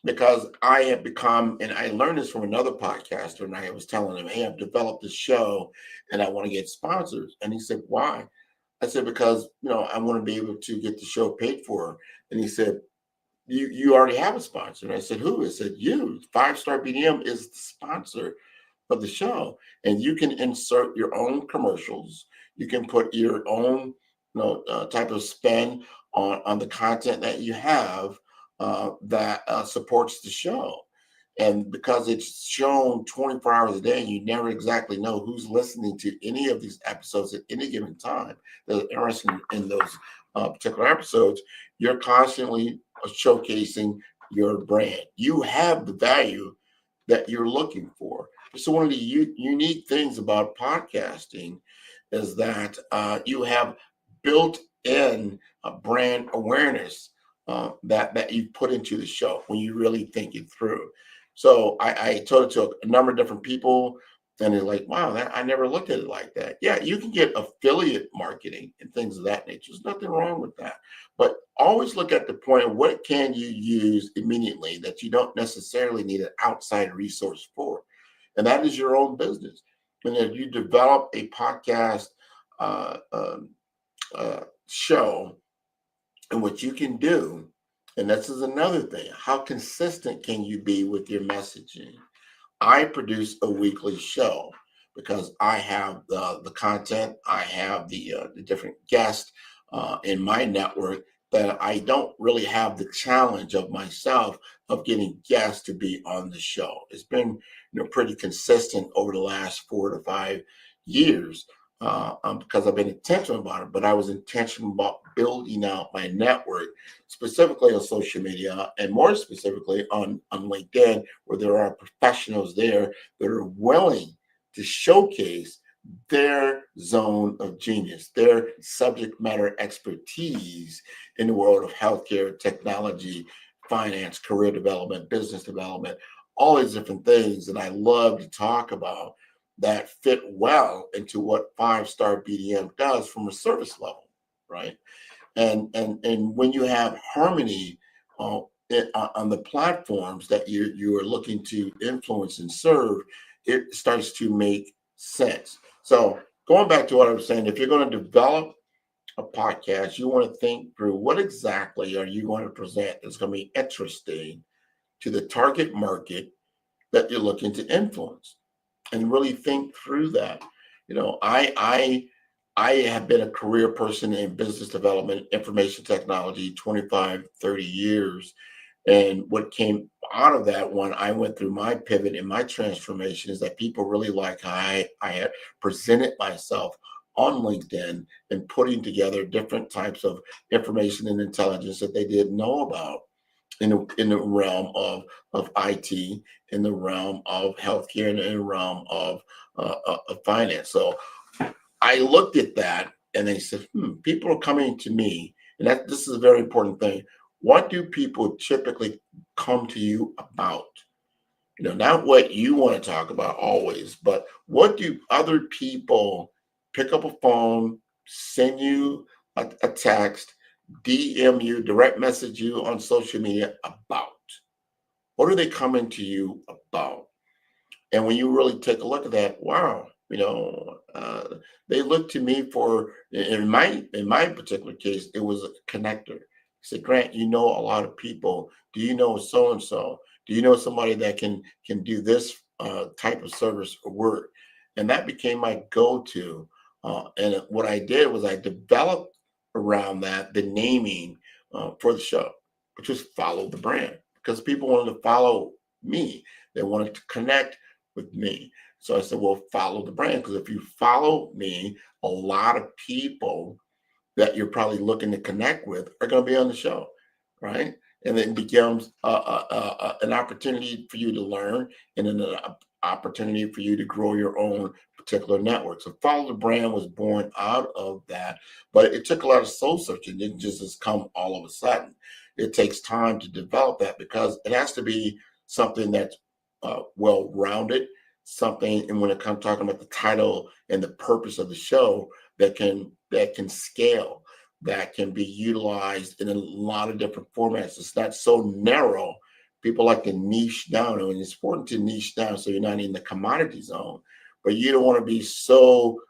because I have become, and I learned this from another podcaster, and I was telling him, hey, I've developed this show and I want to get sponsors. And he said, why? I said, because, I want to be able to get the show paid for. And he said, you already have a sponsor. And I said, who? I said, you. 5-Star BDM is the sponsor of the show. And you can insert your own commercials. You can put your own type of spin on the content that you have that supports the show. And because it's shown 24 hours a day, you never exactly know who's listening to any of these episodes at any given time that are interested in those particular episodes. You're constantly showcasing your brand. You have the value that you're looking for. So one of the unique things about podcasting is that you have built-in brand awareness that you put into the show when you really think it through. So I told it to a number of different people, and they're like, wow, I never looked at it like that. Yeah, you can get affiliate marketing and things of that nature. There's nothing wrong with that. But always look at the point of what can you use immediately that you don't necessarily need an outside resource for. And that is your own business. And if you develop a podcast show, and what you can do, and this is another thing, how consistent can you be with your messaging? I produce a weekly show because I have the content, I have the different guests in my network that I don't really have the challenge of myself of getting guests to be on the show. It's been pretty consistent over the last 4 to 5 years because I've been intentional about it, but I was intentional about building out my network, specifically on social media, and more specifically on LinkedIn, where there are professionals there that are willing to showcase their zone of genius, their subject matter expertise in the world of healthcare, technology, finance, career development, business development, all these different things that I love to talk about that fit well into what 5-Star BDM does from a service level, right? And when you have harmony on the platforms that you are looking to influence and serve, it starts to make sense. So going back to what I was saying, if you're going to develop a podcast, you want to think through what exactly are you going to present that's going to be interesting to the target market that you're looking to influence, and really think through that. I have been a career person in business development, information technology, 25, 30 years. And what came out of that when I went through my pivot and my transformation is that people really like how I had presented myself on LinkedIn and putting together different types of information and intelligence that they didn't know about in the realm of IT, in the realm of healthcare, and in the realm of finance. So I looked at that and they said, people are coming to me. And this is a very important thing. What do people typically come to you about? Not what you want to talk about always, but what do other people pick up a phone, send you a text, DM you, direct message you on social media about? What are they coming to you about? And when you really take a look at that, wow, they look to me for, in my particular case, it was a connector. I said, Grant, you know a lot of people. Do you know so-and-so? Do you know somebody that can do this type of service or work? And that became my go-to. And what I did was I developed around that the naming for the show, which was Follow the Brand, because people wanted to follow me. They wanted to connect with me. So I said, well, follow the brand, because if you follow me, a lot of people that you're probably looking to connect with are going to be on the show, right? And then it becomes an opportunity for you to learn, and then opportunity for you to grow your own particular network. So Follow the Brand was born out of that, but it took a lot of soul searching. It didn't just come all of a sudden. It takes time to develop that because it has to be something that's well-rounded, something, and when it comes talking about the title and the purpose of the show, that can scale, that can be utilized in a lot of different formats. It's not so narrow. People like to niche down, and it's important to niche down so you're not in the commodity zone, but you don't want to be so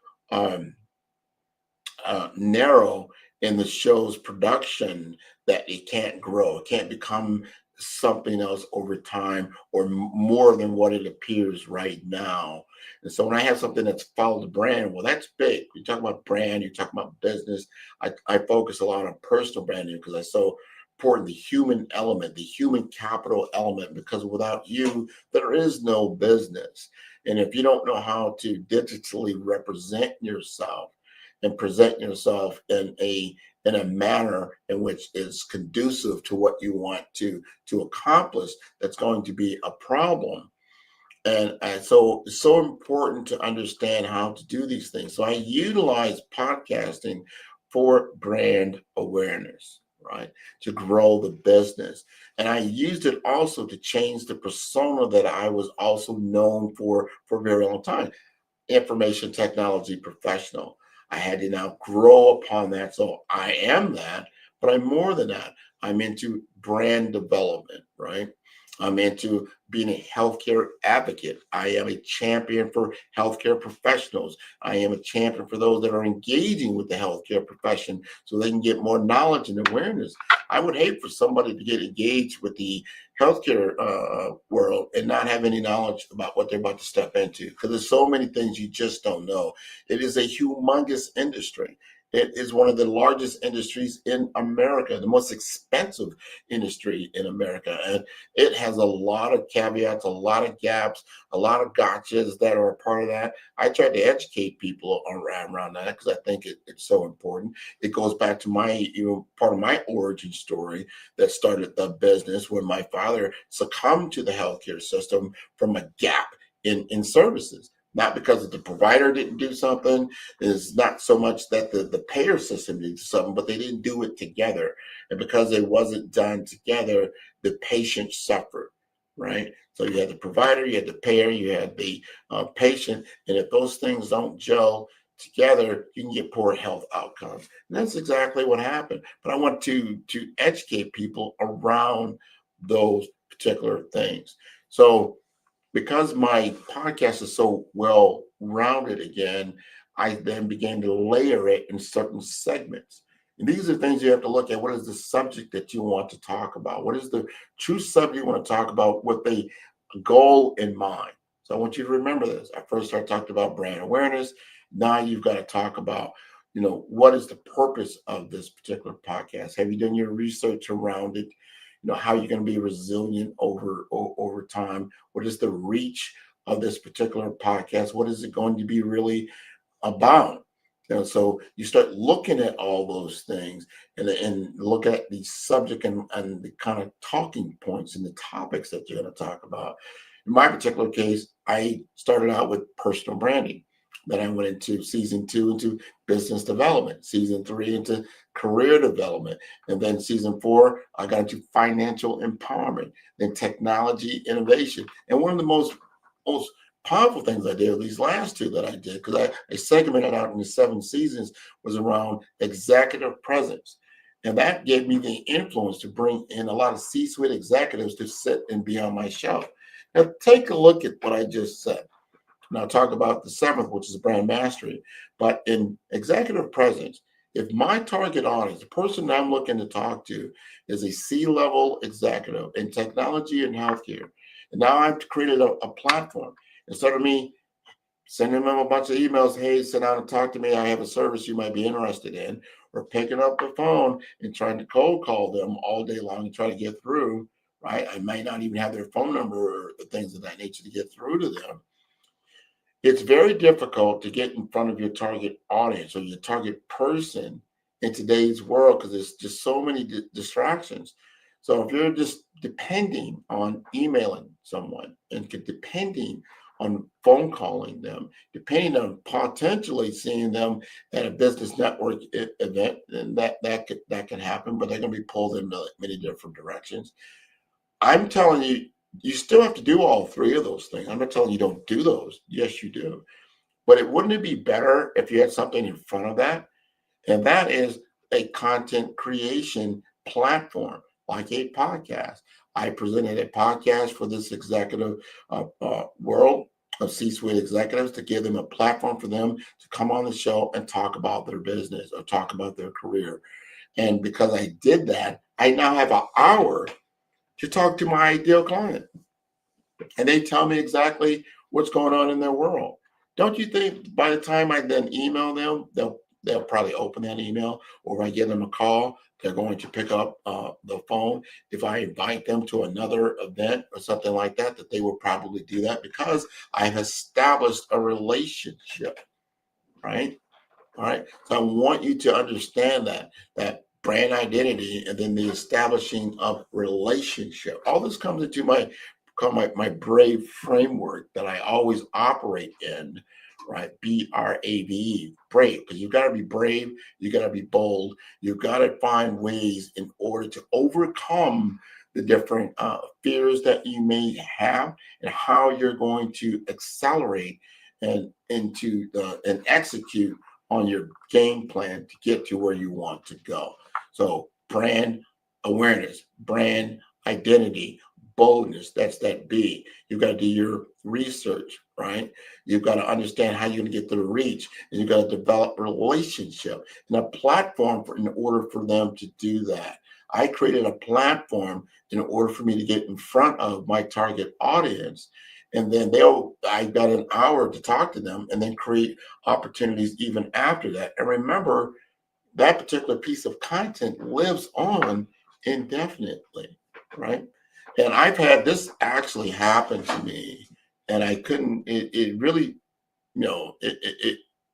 narrow in the show's production that it can't grow. It can't become something else over time or more than what it appears right now. And so when I have something that's Follow the Brand, well, that's big. You talk about brand, you talk about business. I focus a lot on personal branding because I so important, the human element, the human capital element, because without you, there is no business. And if you don't know how to digitally represent yourself and present yourself in a manner in which is conducive to what you want to accomplish, that's going to be a problem. And so it's so important to understand how to do these things. So I utilize podcasting for brand awareness, right? To grow the business. And I used it also to change the persona that I was also known for a very long time. Information technology professional. I had to now grow upon that. So I am that, but I'm more than that. I'm into brand development, right? I'm into being a healthcare advocate. I am a champion for healthcare professionals. I am a champion for those that are engaging with the healthcare profession so they can get more knowledge and awareness. I would hate for somebody to get engaged with the healthcare world and not have any knowledge about what they're about to step into, because there's so many things you just don't know. It is a humongous industry. It is one of the largest industries in America, the most expensive industry in America. And it has a lot of caveats, a lot of gaps, a lot of gotchas that are a part of that. I try to educate people around that because I think it's so important. It goes back to my, part of my origin story that started the business when my father succumbed to the healthcare system from a gap in services. Not because the provider didn't do something. It's not so much that the payer system did something, but they didn't do it together. And because it wasn't done together, the patient suffered, right? So you had the provider, you had the payer, you had the patient. And if those things don't gel together, you can get poor health outcomes. And that's exactly what happened. But I want to educate people around those particular things. So because my podcast is so well rounded again, I then began to layer it in certain segments. And these are things you have to look at. What is the subject that you want to talk about? What is the true subject you want to talk about with a goal in mind? So I want you to remember this. At first, I talked about brand awareness. Now you've got to talk about, what is the purpose of this particular podcast? Have you done your research around it? How you're going to be resilient over time. What is the reach of this particular podcast? What is it going to be really about? So you start looking at all those things and look at the subject and the kind of talking points and the topics that you're going to talk about. In my particular case, I started out with personal branding. Then I went into season 2 into business development, season 3 into career development, and then season 4 I got into financial empowerment, then technology innovation. And one of the most powerful things I did, these last 2 that I did, because I segmented out into 7 seasons, was around executive presence. And that gave me the influence to bring in a lot of C-suite executives to sit and be on my show. Now take a look at what I just said. Now talk about the 7th, which is brand mastery. But in executive presence, if my target audience, the person that I'm looking to talk to, is a C-level executive in technology and healthcare, and now I've created a platform. Instead of me sending them a bunch of emails, hey, sit down and talk to me, I have a service you might be interested in, or picking up the phone and trying to cold call them all day long and try to get through, right? I might not even have their phone number or the things of that nature to get through to them. It's very difficult to get in front of your target audience or your target person in today's world because there's just so many distractions. So if you're just depending on emailing someone and depending on phone calling them, depending on potentially seeing them at a business network event, and that could happen, but they're going to be pulled in many different directions. I'm telling you, you still have to do all three of those things. I'm not telling you don't do those. Yes, you do. But wouldn't it be better if you had something in front of that? And that is a content creation platform, like a podcast. I presented a podcast for this executive world of C-suite executives to give them a platform for them to come on the show and talk about their business or talk about their career. And because I did that, I now have an hour to talk to my ideal client. And they tell me exactly what's going on in their world. Don't you think by the time I then email them, they'll probably open that email, or if I give them a call, they're going to pick up the phone. If I invite them to another event or something like that, that they will probably do that because I've established a relationship, right? All right. So I want you to understand that brand identity and then the establishing of relationship. All this comes into my brave framework that I always operate in, right? BRAVE, brave, because you've got to be brave, you got to be bold, you've got to find ways in order to overcome the different fears that you may have and how you're going to accelerate and execute on your game plan to get to where you want to go. So brand awareness, brand identity, boldness, that's that B. You've got to do your research, right? You've got to understand how you're going to get the reach, and you've got to develop a relationship and a platform in order for them to do that. I created a platform in order for me to get in front of my target audience. And then I got an hour to talk to them and then create opportunities even after that. And remember, that particular piece of content lives on indefinitely, right? And I've had this actually happen to me, and I couldn't, it really,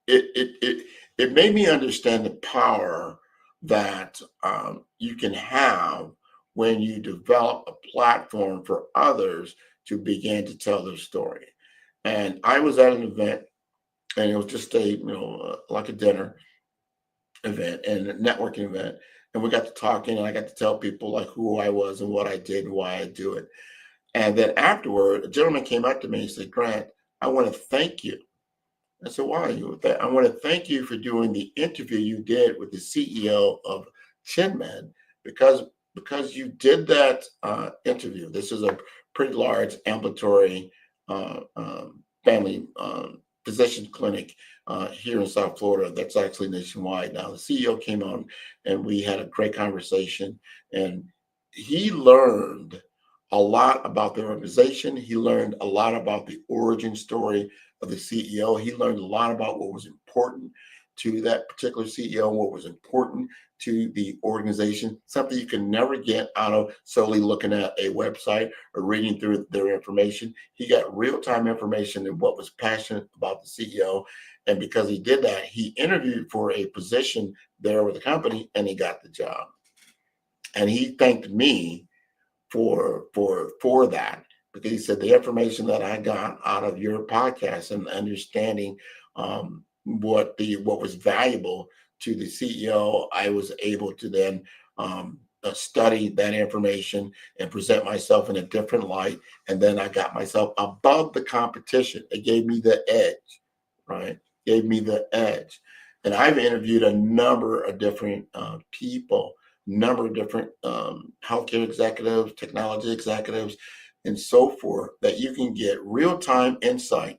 it made me understand the power that you can have when you develop a platform for others to begin to tell their story. And I was at an event, and it was just like a dinner event and a networking event. And we got to talking, and I got to tell people like who I was and what I did and why I do it. And then afterward, a gentleman came up to me and said, "Grant, I want to thank you." I said, "Why are you with that?" "I want to thank you for doing the interview you did with the CEO of ChinMed because you did that interview. This is a pretty large ambulatory family physician clinic here in South Florida that's actually nationwide now. The CEO came on and we had a great conversation, and he learned a lot about the organization. He learned a lot about the origin story of the CEO. He learned a lot about what was important to that particular CEO, what was important to the organization, something you can never get out of solely looking at a website or reading through their information. He got real-time information and what was passionate about the CEO. And because he did that, he interviewed for a position there with the company and he got the job. And he thanked me for that, because he said the information that I got out of your podcast and understanding what was valuable to the CEO, I was able to then study that information and present myself in a different light. And then I got myself above the competition. It gave me the edge, right? Gave me the edge. And I've interviewed a number of different people, number of different healthcare executives, technology executives, and so forth, that you can get real-time insight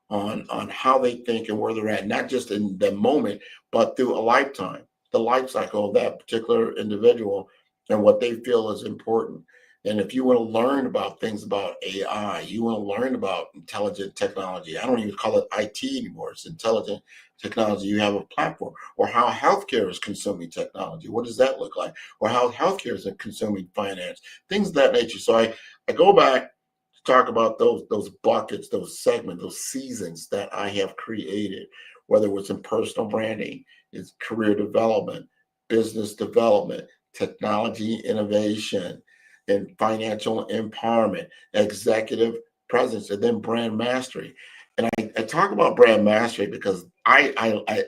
on how they think and where they're at, not just in the moment, but through a lifetime, the life cycle of that particular individual and what they feel is important. And if you want to learn about things about AI, you want to learn about intelligent technology. I don't even call it IT anymore. It's intelligent technology. You have a platform. Or how healthcare is consuming technology. What does that look like? Or how healthcare is consuming finance. Things of that nature. So I go back to talk about those buckets, those segments, those seasons that I have created, whether it was in personal branding, it's career development, business development, technology innovation, and financial empowerment, executive presence, and then brand mastery. And I talk about brand mastery because I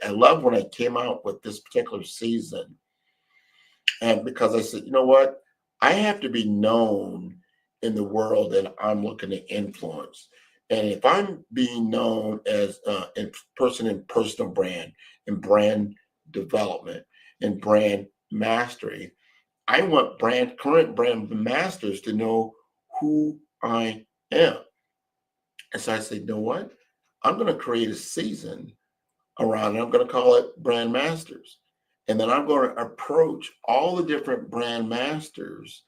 love when I came out with this particular season. And because I said, you know what? I have to be known in the world that I'm looking to influence. And if I'm being known as a person in personal brand and brand development and brand mastery, I want current brand masters to know who I am. And so I said, you know what? I'm going to create a season around it. I'm going to call it Brand Masters. And then I'm going to approach all the different brand masters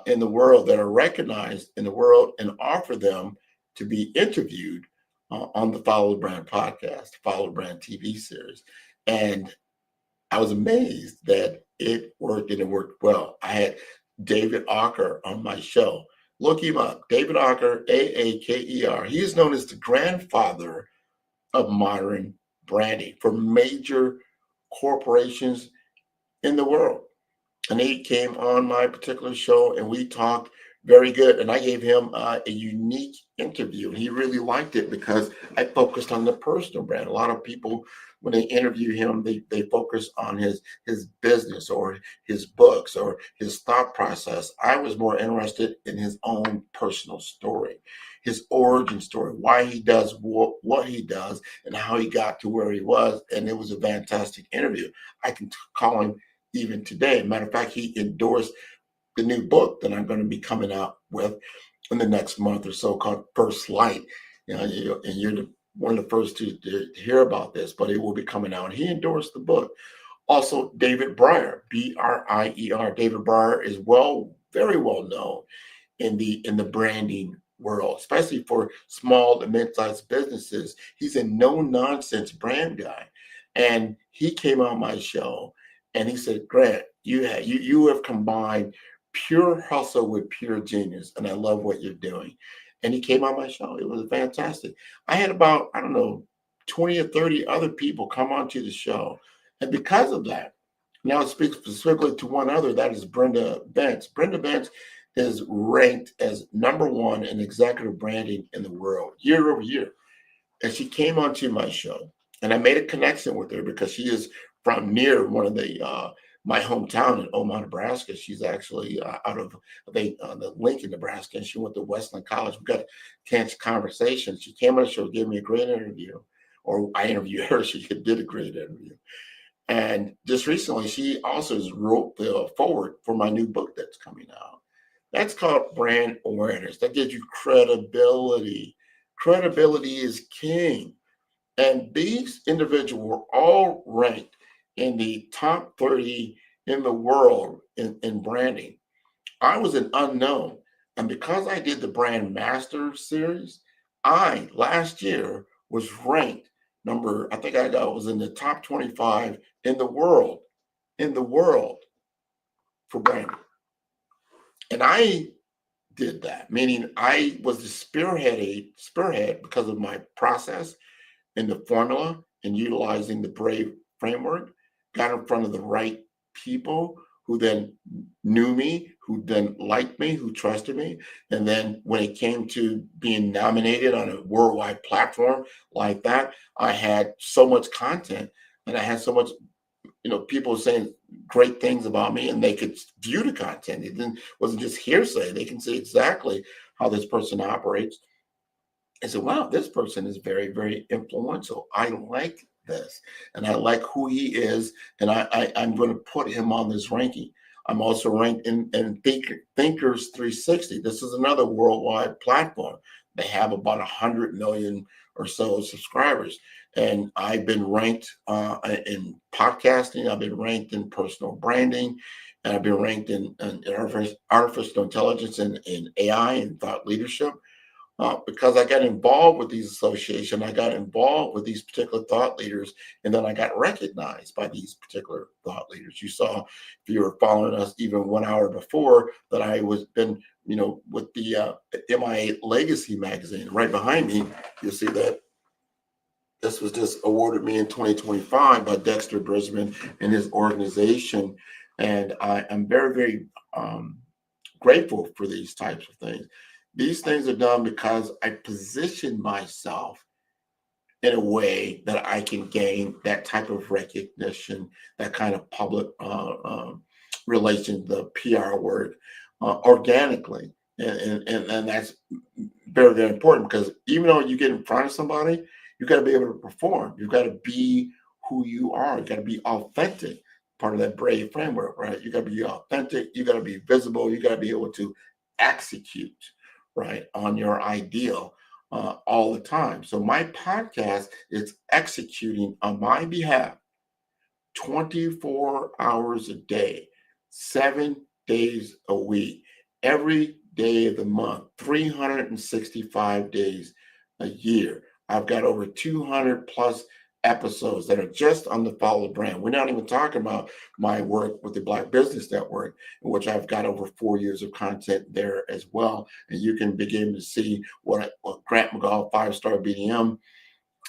in the world that are recognized in the world and offer them to be interviewed on the Follow the Brand podcast, Follow the Brand TV series. And I was amazed that it worked, and it worked well. I had David Aker on my show. Look him up, David Aker, Aaker. He is known as the grandfather of modern branding for major corporations in the world. And he came on my particular show and we talked very good. And I gave him a unique interview. And he really liked it because I focused on the personal brand. A lot of people, when they interview him, they focus on his business or his books or his thought process. I was more interested in his own personal story, his origin story, why he does what he does and how he got to where he was. And it was a fantastic interview. I can call him even today. Matter of fact, he endorsed the new book that I'm going to be coming out with in the next month or so called First Light. And you're one of the first to hear about this, but it will be coming out. And he endorsed the book. Also, David Breyer, B-R-I-E-R. David Breyer is very well known in the branding world, especially for small to mid-sized businesses. He's a no-nonsense brand guy. And he came on my show and he said, Grant, you have combined pure hustle with pure genius. And I love what you're doing. And he came on my show. It was fantastic. I had about, 20 or 30 other people come onto the show. And because of that, now I speak specifically to one other, that is Brenda Bentz. Brenda Bentz is ranked as #1 in executive branding in the world year over year. And she came onto my show and I made a connection with her because she is from near one of the my hometown in Omaha, Nebraska. She's actually out of the Lincoln, Nebraska, and she went to Westland College. We got a chance conversation. She came on the show, gave me a great interview, or I interviewed her. She did a great interview. And just recently, she also wrote the foreword for my new book that's coming out. That's called Brand Awareness. That gives you credibility. Credibility is king. And these individuals were all ranked in the top 30 in the world in branding. I was an unknown. And because I did the Brand Master series, I last year was ranked I think I was in the top 25 in the world for branding. And I did that, meaning I was the spearhead because of my process and the formula and utilizing the BRAVE framework, got in front of the right people who then knew me, who then liked me, who trusted me. And then when it came to being nominated on a worldwide platform like that, I had so much content and I had so much, people saying great things about me and they could view the content. It wasn't just hearsay. They can see exactly how this person operates. I said, wow, this person is very, very influential. I like this and I like who he is. And I'm going to put him on this ranking. I'm also ranked in Thinkers 360. This is another worldwide platform. They have about 100 million or so subscribers. And I've been ranked in podcasting. I've been ranked in personal branding. And I've been ranked in artificial intelligence and in AI and thought leadership. Because I got involved with these associations, I got involved with these particular thought leaders, and then I got recognized by these particular thought leaders. You saw, if you were following us even 1 hour before, that I was been, with the MIA Legacy magazine. Right behind me, you'll see that this was just awarded me in 2025 by Dexter Brisbane and his organization. And I am very, very grateful for these types of things. These things are done because I position myself in a way that I can gain that type of recognition, that kind of public relations, the PR work, organically. And that's very, very important, because even though you get in front of somebody, you got to be able to perform. You've got to be who you are. You got to be authentic. Part of that BRAVE framework, right? You got to be authentic. You got to be visible. You got to be able to execute, right, on your ideal all the time. So my podcast is executing on my behalf 24 hours a day, 7 days a week, every day of the month, 365 days a year. I've got over 200 plus episodes that are just on the Follow the Brand. We're not even talking about my work with the Black Business Network, in which I've got over 4 years of content there as well. And you can begin to see what Grant McGaugh, 5-Star BDM,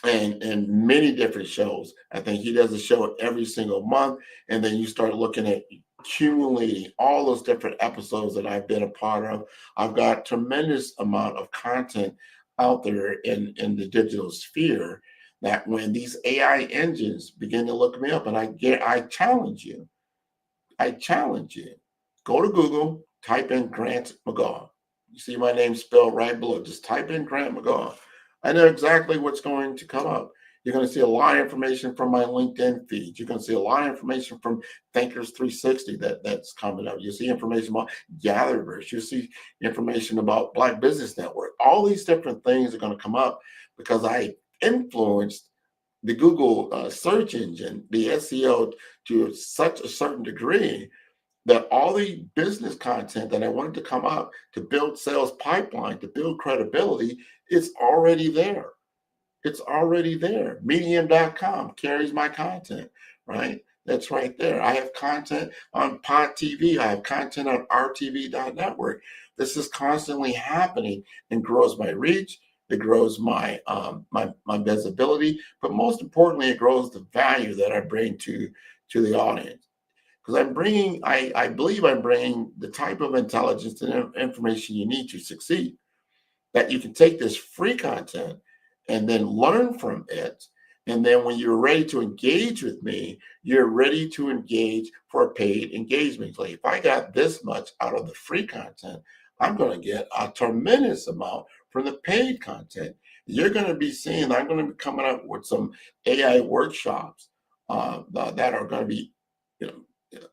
and many different shows. I think he does a show every single month. And then you start looking at accumulating all those different episodes that I've been a part of. I've got tremendous amount of content out there in the digital sphere, that when these AI engines begin to look me up, and I challenge you, go to Google, type in Grant McGaugh. You see my name spelled right below. Just type in Grant McGaugh. I know exactly what's going to come up. You're going to see a lot of information from my LinkedIn feed. You're going to see a lot of information from Thinkers 360 that's coming up. You'll see information about Gatherverse. You'll see information about Black Business Network. All these different things are going to come up because I influenced the Google search engine, the SEO, to such a certain degree that all the business content that I wanted to come up to build sales pipeline, to build credibility, it's already there. It's already there. Medium.com carries my content, right? That's right there. I have content on Pod TV. I have content on RTV.network. This is constantly happening and grows my reach. It grows my my visibility, but most importantly, it grows the value that I bring to the audience. Because I believe I'm bringing the type of intelligence and information you need to succeed. That you can take this free content and then learn from it. And then when you're ready to engage with me, you're ready to engage for a paid engagement. Like if I got this much out of the free content, I'm going to get a tremendous amount from the paid content. You're going to be seeing, I'm going to be coming up with some AI workshops that are going to be,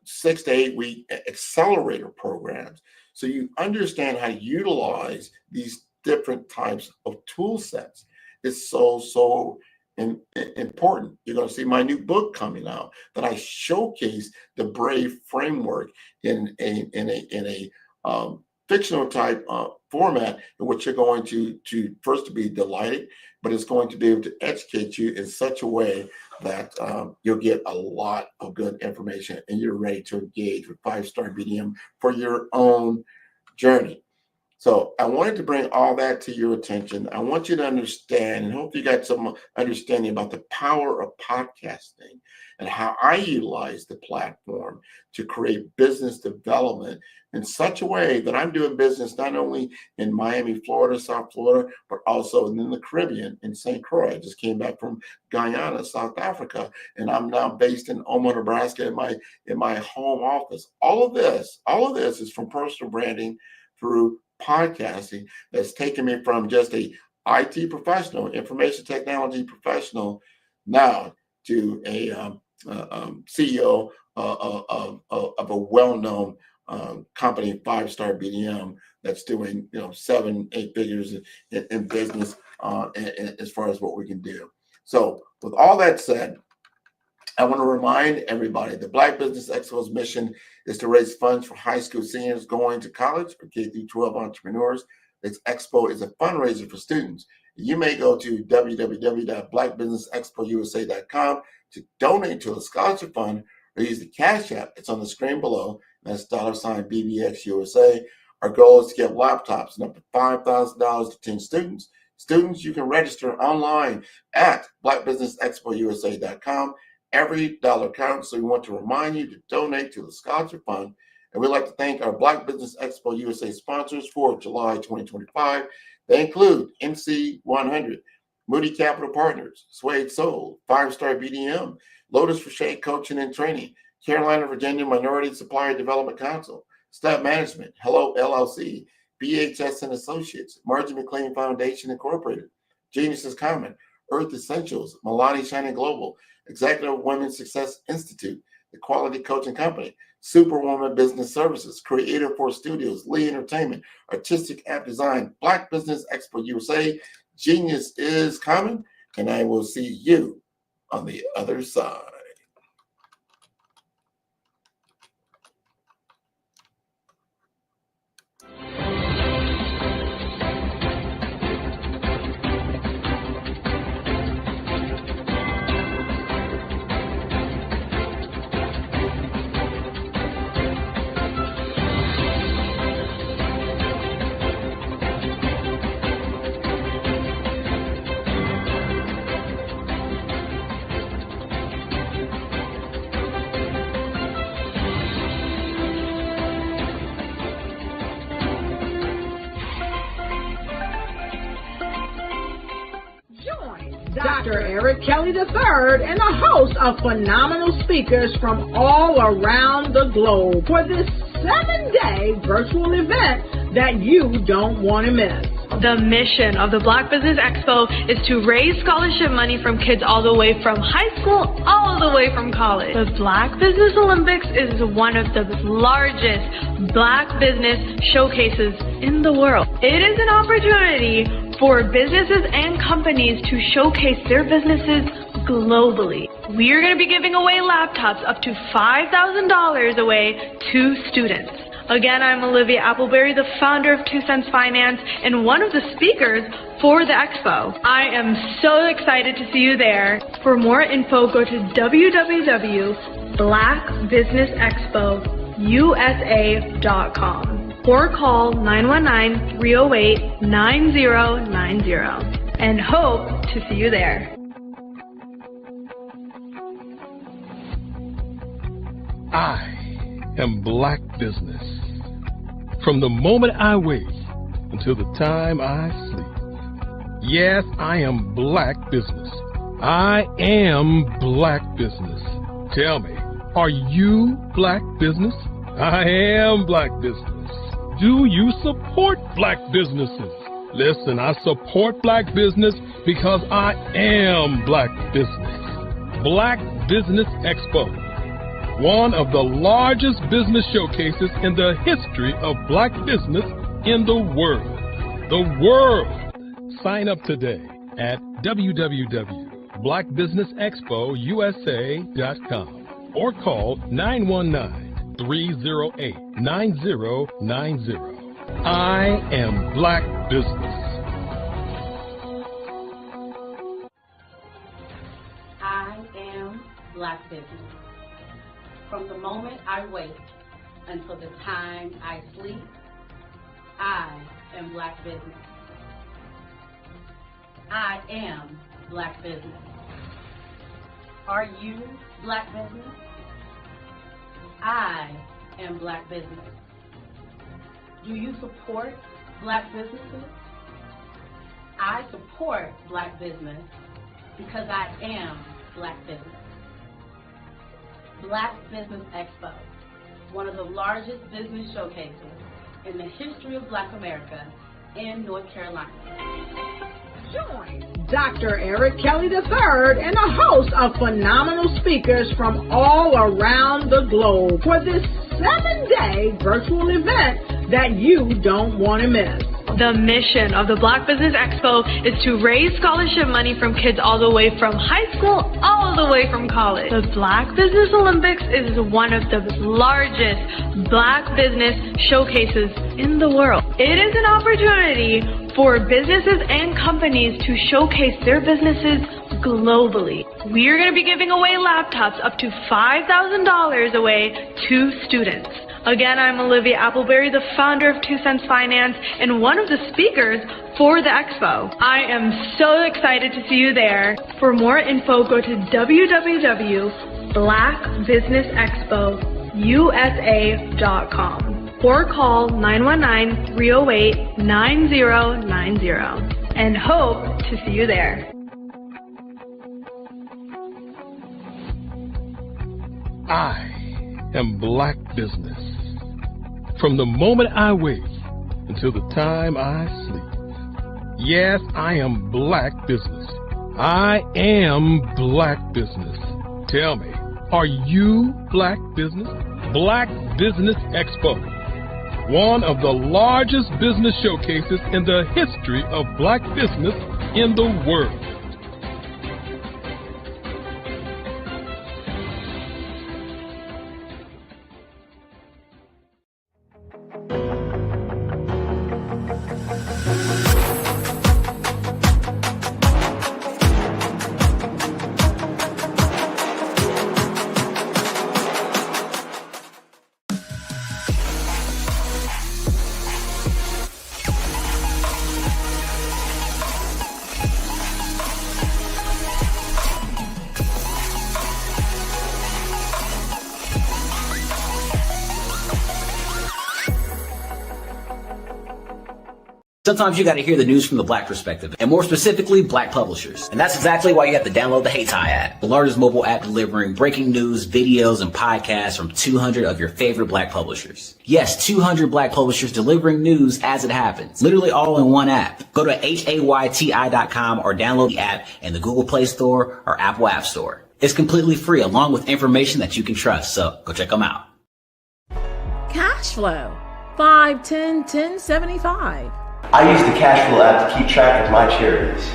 6 to 8 week accelerator programs. So you understand how to utilize these different types of tool sets. It's so important. You're going to see my new book coming out that I showcase the BRAVE framework in a fictional type format, in which you're going to first to be delighted, but it's going to be able to educate you in such a way that you'll get a lot of good information and you're ready to engage with 5-Star BDM for your own journey. So I wanted to bring all that to your attention. I want you to understand, and hope you got some understanding about the power of podcasting and how I utilize the platform to create business development in such a way that I'm doing business not only in Miami, Florida, South Florida, but also in the Caribbean, in St. Croix. I just came back from Guyana, South Africa, and I'm now based in Omaha, Nebraska in my home office. All of this is from personal branding through podcasting that's taken me from just a IT professional, information technology professional, now to a CEO of a well-known company, 5-Star BDM, that's doing 7-8 figures in business as far as what we can do. So with all that said, I want to remind everybody the Black Business Expo's mission is to raise funds for high school seniors going to college or K-12 entrepreneurs. This expo is a fundraiser for students. You may go to www.blackbusinessexpousa.com to donate to the scholarship fund or use the Cash App. It's on the screen below. That's $BBXUSA. Our goal is to get laptops and up to $5,000 to 10 students. Students, you can register online at blackbusinessexpousa.com. Every dollar counts, so we want to remind you to donate to the scholarship fund And we'd like to thank our Black Business Expo USA sponsors for July 2025. They include MC100, Moody Capital Partners, Suede Soul, 5-Star BDM, Lotus for Shade Coaching and Training, Carolina, Virginia Minority Supplier Development Council, Staff Management, Hello LLC, BHS and Associates, Margie McLean Foundation Incorporated, Geniuses Common, Earth Essentials, Milani Shining Global, Executive Women's Success Institute, The Quality Coaching Company, Superwoman Business Services, Creative Force Studios, Lee Entertainment, Artistic App Design, Black Business Expo USA, Genius is Common, and I will see you on the other side. Dr. Eric Kelly III and a host of phenomenal speakers from all around the globe for this 7-day virtual event that you don't want to miss. The mission of the Black Business Expo is to raise scholarship money from kids all the way from high school all the way from college. The Black Business Olympics is one of the largest Black business showcases in the world. It is an opportunity for businesses and companies to showcase their businesses globally. We are going to be giving away laptops up to $5,000 away to students. Again, I'm Olivia Appleberry, the founder of 2 Cents Finance and one of the speakers for the expo. I am so excited to see you there. For more info, go to www.blackbusinessexpousa.com or call 919-308-9090 and hope to see you there. I am Black Business. From the moment I wake until the time I sleep. Yes, I am Black Business. I am Black Business. Tell me, are you Black Business? I am Black Business. Do you support Black businesses? Listen, I support Black business because I am Black Business. Black Business Expo, one of the largest business showcases in the history of Black business in the world. The world! Sign up today at www.blackbusinessexpousa.com or call 919-308-9090. I am Black Business. I am Black Business. From the moment I wake until the time I sleep, I am Black Business. I am Black Business. Are you Black Business? I am Black Business. Do you support Black businesses? I support Black business because I am Black business. Black Business Expo, one of the largest business showcases in the history of Black America in North Carolina. Join Dr. Eric Kelly III and a host of phenomenal speakers from all around the globe for this 7-day virtual event that you don't want to miss. The mission of the Black Business Expo is to raise scholarship money from kids all the way from high school all the way from college. The Black Business Olympics is one of the largest Black business showcases in the world. It is an opportunity for businesses and companies to showcase their businesses globally. We are going to be giving away laptops up to $5,000 away to students. Again, I'm Olivia Appleberry, the founder of 2 Cents Finance and one of the speakers for the expo. I am so excited to see you there. For more info, go to www.blackbusinessexpousa.com USA.com or call 919-308-9090 and hope to see you there. I am Black Business. From the moment I wake until the time I sleep. Yes, I am Black Business. I am Black Business. Tell me, are you Black Business? Black Business Expo, one of the largest business showcases in the history of Black business in the world. Sometimes you got to hear the news from the Black perspective, and more specifically, Black publishers. And that's exactly why you have to download the Hey Tie app, the largest mobile app delivering breaking news, videos, and podcasts from 200 of your favorite Black publishers. Yes, 200 Black publishers delivering news as it happens, literally all in one app. Go to hayti.com or download the app in the Google Play Store or Apple App Store. It's completely free, along with information that you can trust, so go check them out. Cash flow, 5, 10, 10, 75. I use the cash flow app to keep track of my charities.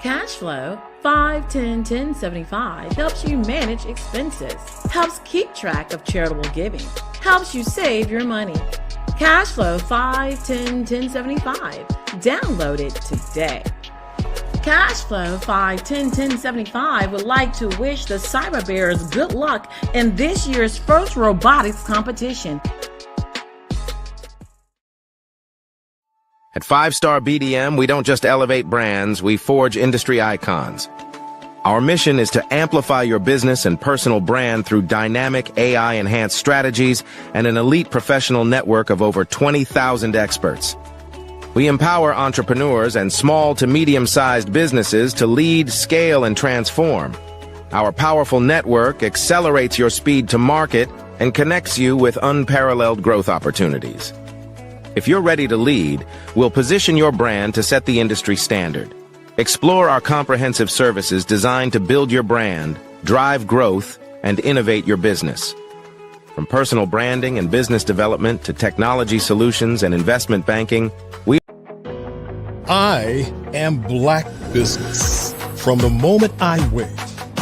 Cash flow 5, 10, 10, 75 helps you manage expenses, helps keep track of charitable giving, helps you save your money. Cash flow 5, 10, 10, 75. Download it today. Cash flow 5, 10, 10, 75 would like to wish the Cyber Bears good luck in this year's first robotics competition. At 5-Star BDM, we don't just elevate brands, we forge industry icons. Our mission is to amplify your business and personal brand through dynamic AI-enhanced strategies and an elite professional network of over 20,000 experts. We empower entrepreneurs and small to medium-sized businesses to lead, scale, and transform. Our powerful network accelerates your speed to market and connects you with unparalleled growth opportunities. If you're ready to lead, we'll position your brand to set the industry standard. Explore our comprehensive services designed to build your brand, drive growth, and innovate your business. From personal branding and business development to technology solutions and investment banking, I am Black Business. From the moment I wake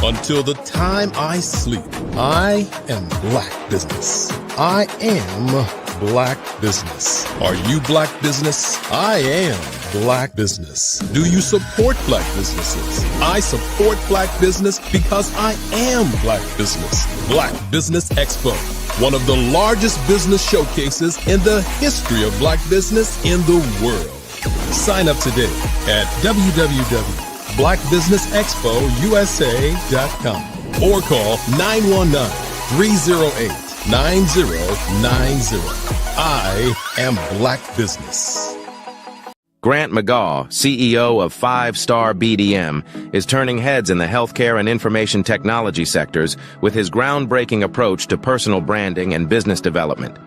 until the time I sleep, I am Black Business. I am Black Business. Are you Black Business? I am Black Business. Do you support Black businesses? I support Black business because I am Black Business. Black Business Expo, one of the largest business showcases in the history of Black business in the world. Sign up today at www.blackbusinessexpousa.com or call 919-308-9090. I am Black Business. Grant McGaw, CEO of 5-Star BDM, is turning heads in the healthcare and information technology sectors with his groundbreaking approach to personal branding and business development.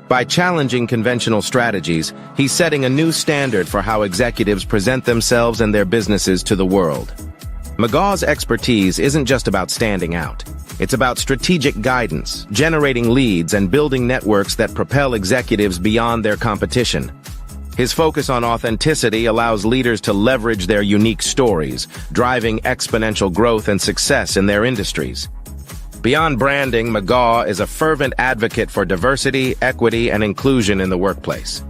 By challenging conventional strategies, he's setting a new standard for how executives present themselves and their businesses to the world. McGaw's expertise isn't just about standing out. It's about strategic guidance, generating leads, and building networks that propel executives beyond their competition. His focus on authenticity allows leaders to leverage their unique stories, driving exponential growth and success in their industries. Beyond branding, McGaw is a fervent advocate for diversity, equity, and inclusion in the workplace.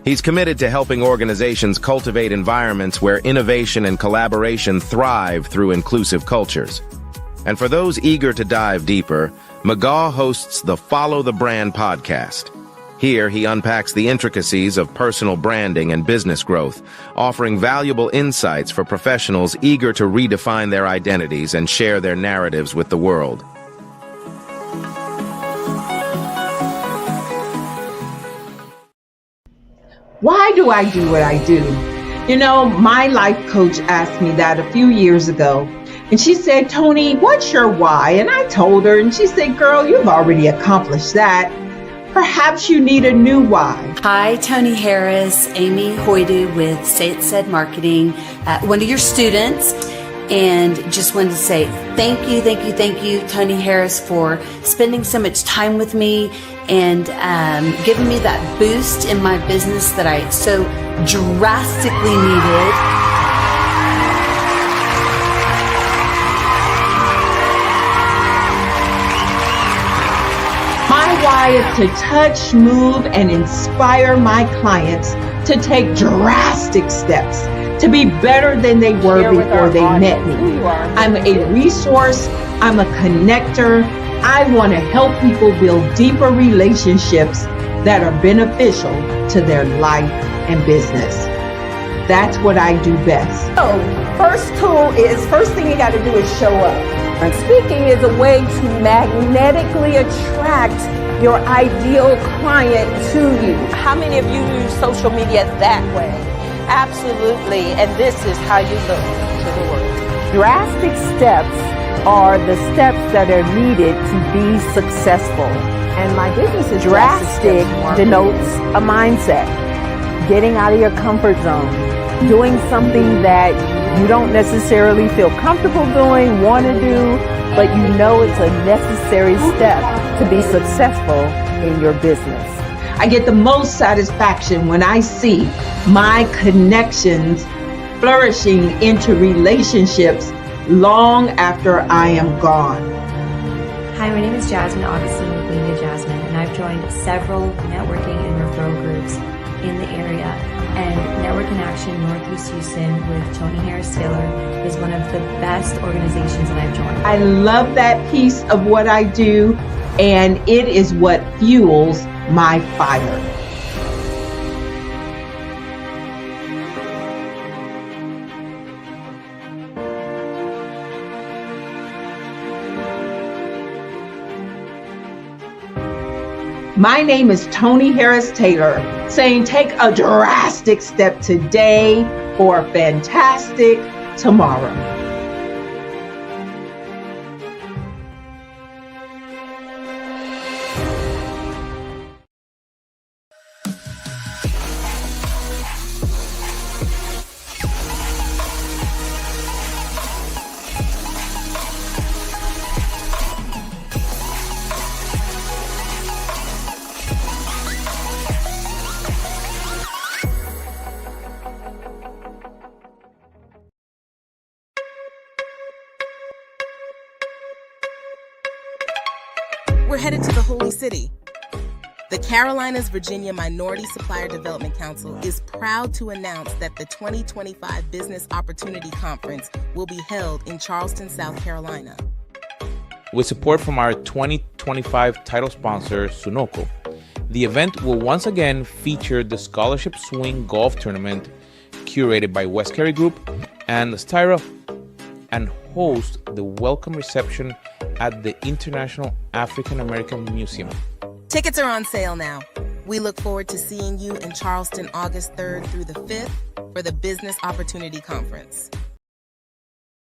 He's committed to helping organizations cultivate environments where innovation and collaboration thrive through inclusive cultures. And for those eager to dive deeper, McGaw hosts the Follow the Brand podcast. Here, he unpacks the intricacies of personal branding and business growth, offering valuable insights for professionals eager to redefine their identities and share their narratives with the world. Why do I do what I do? You know, my life coach asked me that a few years ago. And she said, Tony, what's your why? And I told her, and she said, girl, you've already accomplished that. Perhaps you need a new why. Hi, Tony Harris, Amy Hoydu with Say It Said Marketing, one of your students. And just wanted to say thank you, Tony Harris, for spending so much time with me and giving me that boost in my business that I so drastically needed. My why is to touch, move, and inspire my clients to take drastic steps to be better than they were before they met me. I'm a resource. I'm a connector. I want to help people build deeper relationships that are beneficial to their life and business. That's what I do best. So, first thing you got to do is show up. And speaking is a way to magnetically attract your ideal client to you. How many of you use social media that way? Absolutely, and this is how you look to the world. Drastic steps are the steps that are needed to be successful. And my business is drastic denotes a mindset. Getting out of your comfort zone. Doing something that you don't necessarily feel comfortable doing, want to do, but you know it's a necessary step to be successful in your business. I get the most satisfaction when I see my connections flourishing into relationships long after I am gone. Hi, my name is Jasmine Augustine with Media Jasmine, and I've joined several networking and referral groups in the area. And Network in Action Northeast Houston with Tony Harris Taylor is one of the best organizations that I've joined. I love that piece of what I do, and it is what fuels my fire. My name is Tony Harris Taylor, saying take a drastic step today for a fantastic tomorrow. We're headed to the Holy City. The Carolinas Virginia Minority Supplier Development Council is proud to announce that the 2025 Business Opportunity Conference will be held in Charleston, South Carolina. With support from our 2025 title sponsor, Sunoco, the event will once again feature the Scholarship Swing Golf Tournament curated by West Carey Group and Styra, and host the welcome reception at the International African American Museum. Tickets are on sale now. We look forward to seeing you in Charleston August 3rd through the 5th for the Business Opportunity Conference.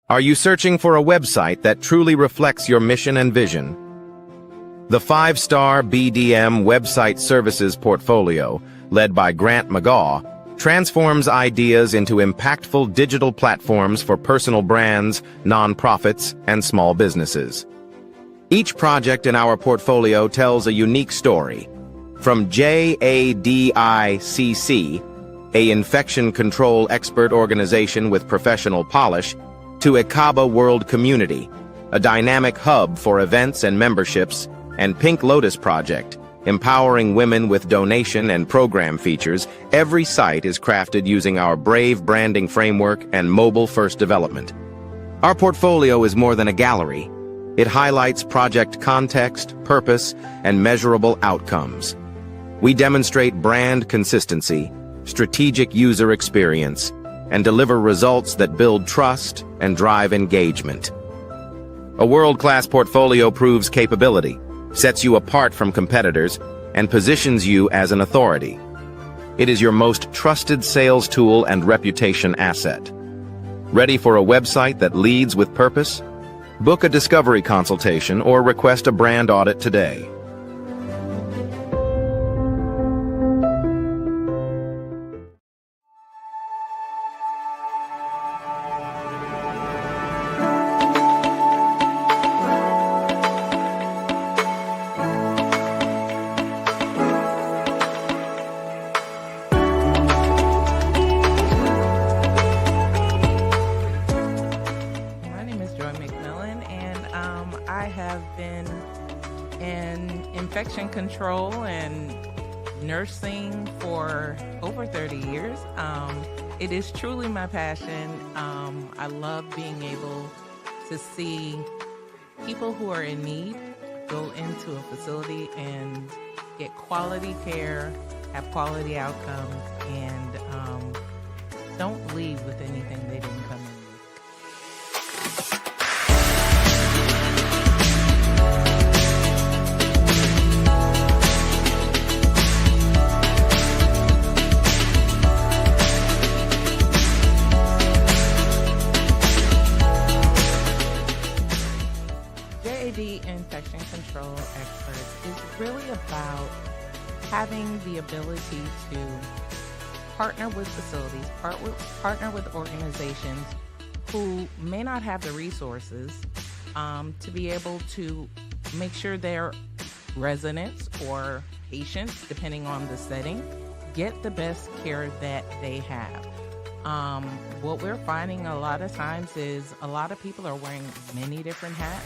Are you searching for a website that truly reflects your mission and vision? The 5-star BDM website services portfolio, led by Grant McGaw, transforms ideas into impactful digital platforms for personal brands, nonprofits, and small businesses. Each project in our portfolio tells a unique story. From JADICC, a infection control expert organization with professional polish, to Ekaba World Community, a dynamic hub for events and memberships, and Pink Lotus Project, empowering women with donation and program features, every site is crafted using our Brave branding framework and mobile-first development. Our portfolio is more than a gallery. It highlights project context, purpose, and measurable outcomes. We demonstrate brand consistency, strategic user experience, and deliver results that build trust and drive engagement. A world-class portfolio proves capability, sets you apart from competitors, and positions you as an authority. It is your most trusted sales tool and reputation asset. Ready for a website that leads with purpose? Book a discovery consultation or request a brand audit today. Infection control and nursing for over 30 years. It is truly my passion. I love being able to see people who are in need go into a facility and get quality care, have quality outcomes, and don't leave with anything they didn't come in with. Infection control experts is really about having the ability to partner with facilities, partner with organizations who may not have the resources to be able to make sure their residents or patients, depending on the setting, get the best care that they have. What we're finding a lot of times is a lot of people are wearing many different hats.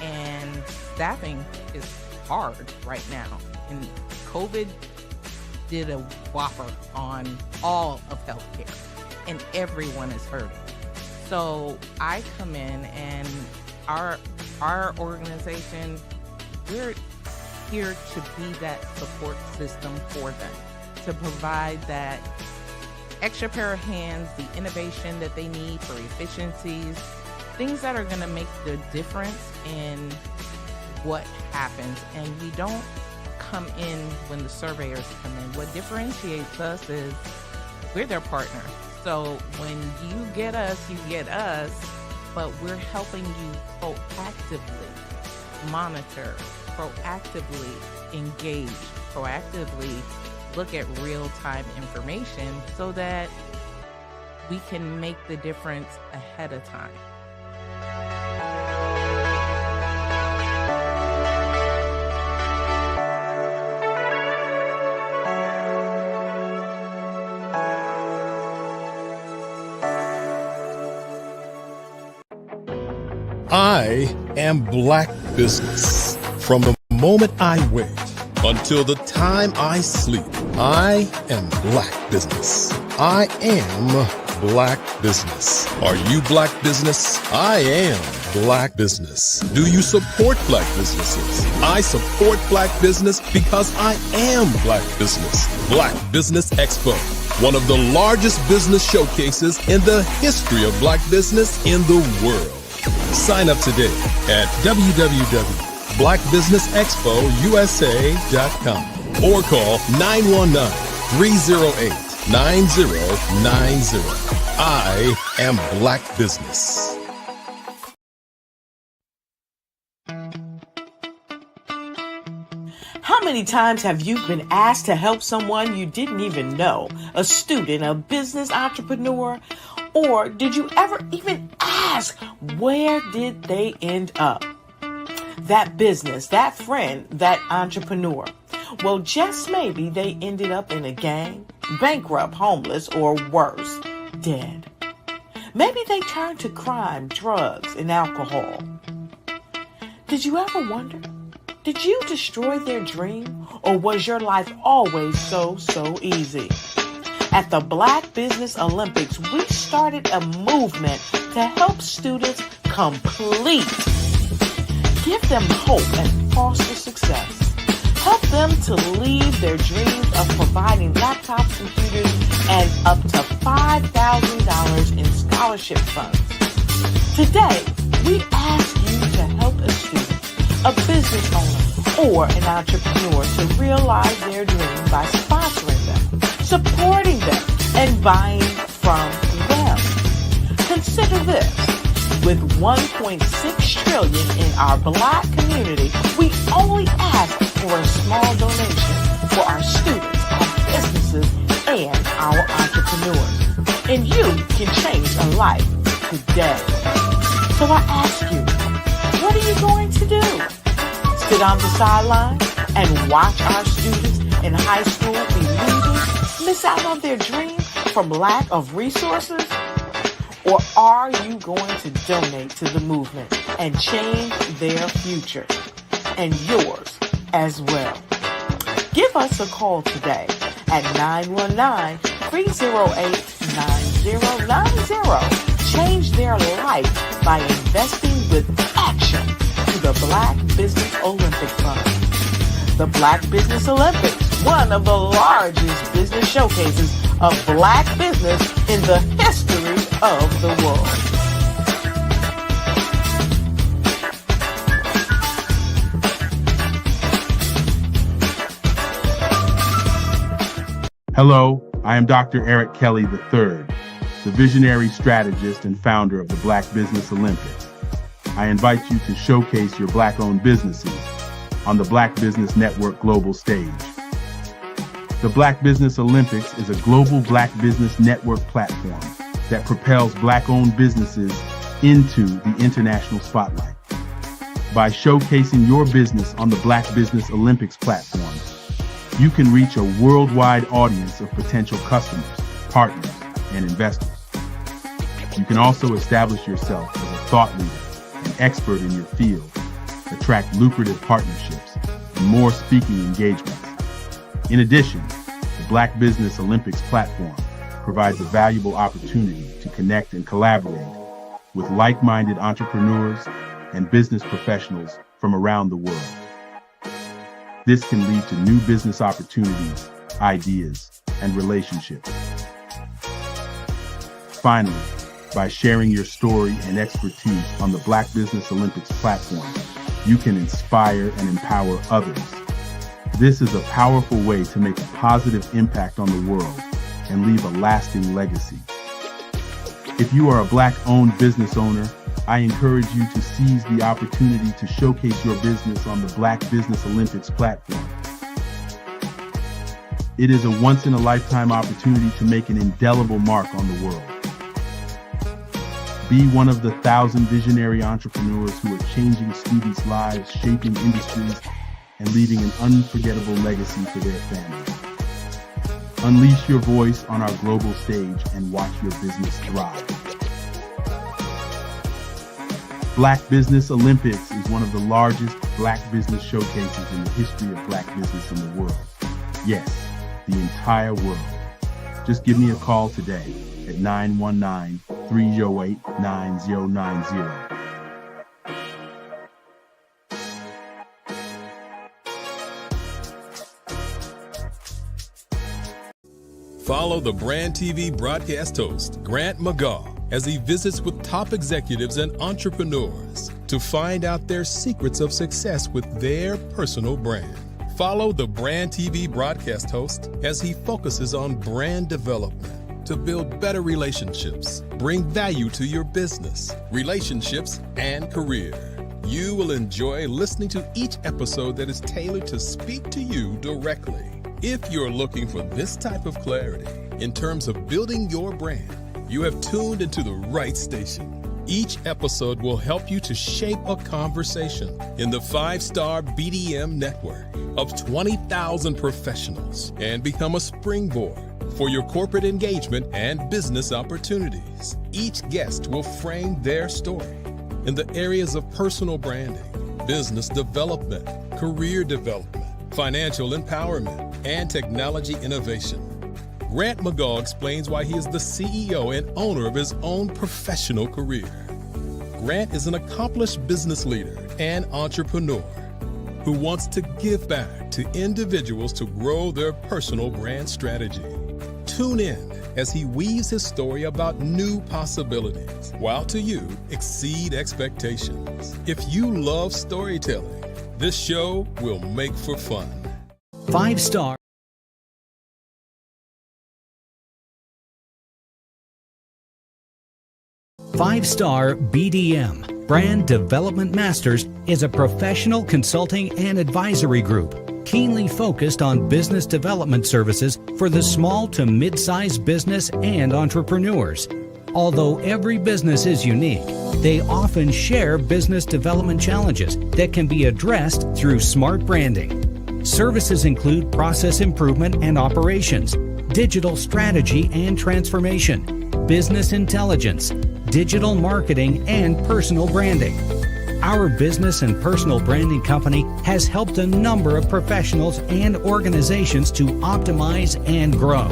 And staffing is hard right now. And COVID did a whopper on all of healthcare, and everyone is hurting. So I come in, and our organization, we're here to be that support system for them, to provide that extra pair of hands, the innovation that they need for efficiencies, things that are going to make the difference in what happens. And we don't come in when the surveyors come in. What differentiates us is we're their partner. So when you get us, but we're helping you proactively monitor, proactively engage, proactively look at real-time information so that we can make the difference ahead of time. I am Black Business. From the moment I wake until the time I sleep, I am Black Business. I am Black Business. Are you Black Business? I am Black Business. Do you support Black businesses? I support Black business because I am Black Business. Black Business Expo, one of the largest business showcases in the history of Black business in the world. Sign up today at www.blackbusinessexpousa.com or call 919-308-9090. I am Black Business. How many times have you been asked to help someone you didn't even know? A student, a business entrepreneur? Or did you ever even ask, where did they end up? That business, that friend, that entrepreneur. Well, just maybe they ended up in a gang, bankrupt, homeless, or worse, dead. Maybe they turned to crime, drugs, and alcohol. Did you ever wonder? Did you destroy their dream? Or was your life always so easy? At the Black Business Olympics, we started a movement to help students complete. Give them hope and foster success. Help them to leave their dreams of providing laptops, computers, and up to $5,000 in scholarship funds. Today, we ask you to help a student, a business owner, or an entrepreneur to realize their dream by sponsoring them. So buying from them. Consider this. With $1.6 trillion in our Black community, we only ask for a small donation for our students, our businesses, and our entrepreneurs. And you can change a life today. So I ask you, what are you going to do? Sit on the sideline and watch our students in high school be losers, miss out on their dream from lack of resources? Or are you going to donate to the movement and change their future and yours as well? Give us a call today at 919-308-9090. Change their life by investing with action to the Black Business Olympic Fund. The Black Business Olympics, one of the largest business showcases of Black business in the history of the world. Hello, I am Dr. Eric Kelly III, the visionary strategist and founder of the Black Business Olympics. I invite you to showcase your Black-owned businesses on the Black Business Network global stage. The Black Business Olympics is a global Black Business Network platform that propels Black-owned businesses into the international spotlight. By showcasing your business on the Black Business Olympics platform, you can reach a worldwide audience of potential customers, partners, and investors. You can also establish yourself as a thought leader and expert in your field, attract lucrative partnerships, and more speaking engagements. In addition, the Black Business Olympics platform provides a valuable opportunity to connect and collaborate with like-minded entrepreneurs and business professionals from around the world. This can lead to new business opportunities, ideas, and relationships. Finally, by sharing your story and expertise on the Black Business Olympics platform, you can inspire and empower others. This is a powerful way to make a positive impact on the world and leave a lasting legacy. If you are a Black-owned business owner, I encourage you to seize the opportunity to showcase your business on the Black Business Olympics platform. It is a once-in-a-lifetime opportunity to make an indelible mark on the world. Be one of the 1,000 visionary entrepreneurs who are changing students' lives, shaping industries, and leaving an unforgettable legacy for their families. Unleash your voice on our global stage and watch your business thrive. Black Business Olympics is one of the largest Black business showcases in the history of Black business in the world. Yes, the entire world. Just give me a call today at 919-308-9090. Follow the Brand TV broadcast host, Grant McGaw, as he visits with top executives and entrepreneurs to find out their secrets of success with their personal brand. Follow the Brand TV broadcast host as he focuses on brand development to build better relationships, bring value to your business, relationships, and career. You will enjoy listening to each episode that is tailored to speak to you directly. If you're looking for this type of clarity in terms of building your brand, you have tuned into the right station. Each episode will help you to shape a conversation in the 5-star BDM network of 20,000 professionals and become a springboard for your corporate engagement and business opportunities. Each guest will frame their story in the areas of personal branding, business development, career development, financial empowerment, and technology innovation. Grant McGaw explains why he is the CEO and owner of his own professional career. Grant is an accomplished business leader and entrepreneur who wants to give back to individuals to grow their personal brand strategy. Tune in as he weaves his story about new possibilities, while to you exceed expectations. If you love storytelling, this show will make for fun. 5-star 5-Star BDM, Brand Development Masters, is a professional consulting and advisory group keenly focused on business development services for the small to mid-sized business and entrepreneurs. Although every business is unique, they often share business development challenges that can be addressed through smart branding. Services include process improvement and operations, digital strategy and transformation, business intelligence, digital marketing, and personal branding. Our business and personal branding company has helped a number of professionals and organizations to optimize and grow.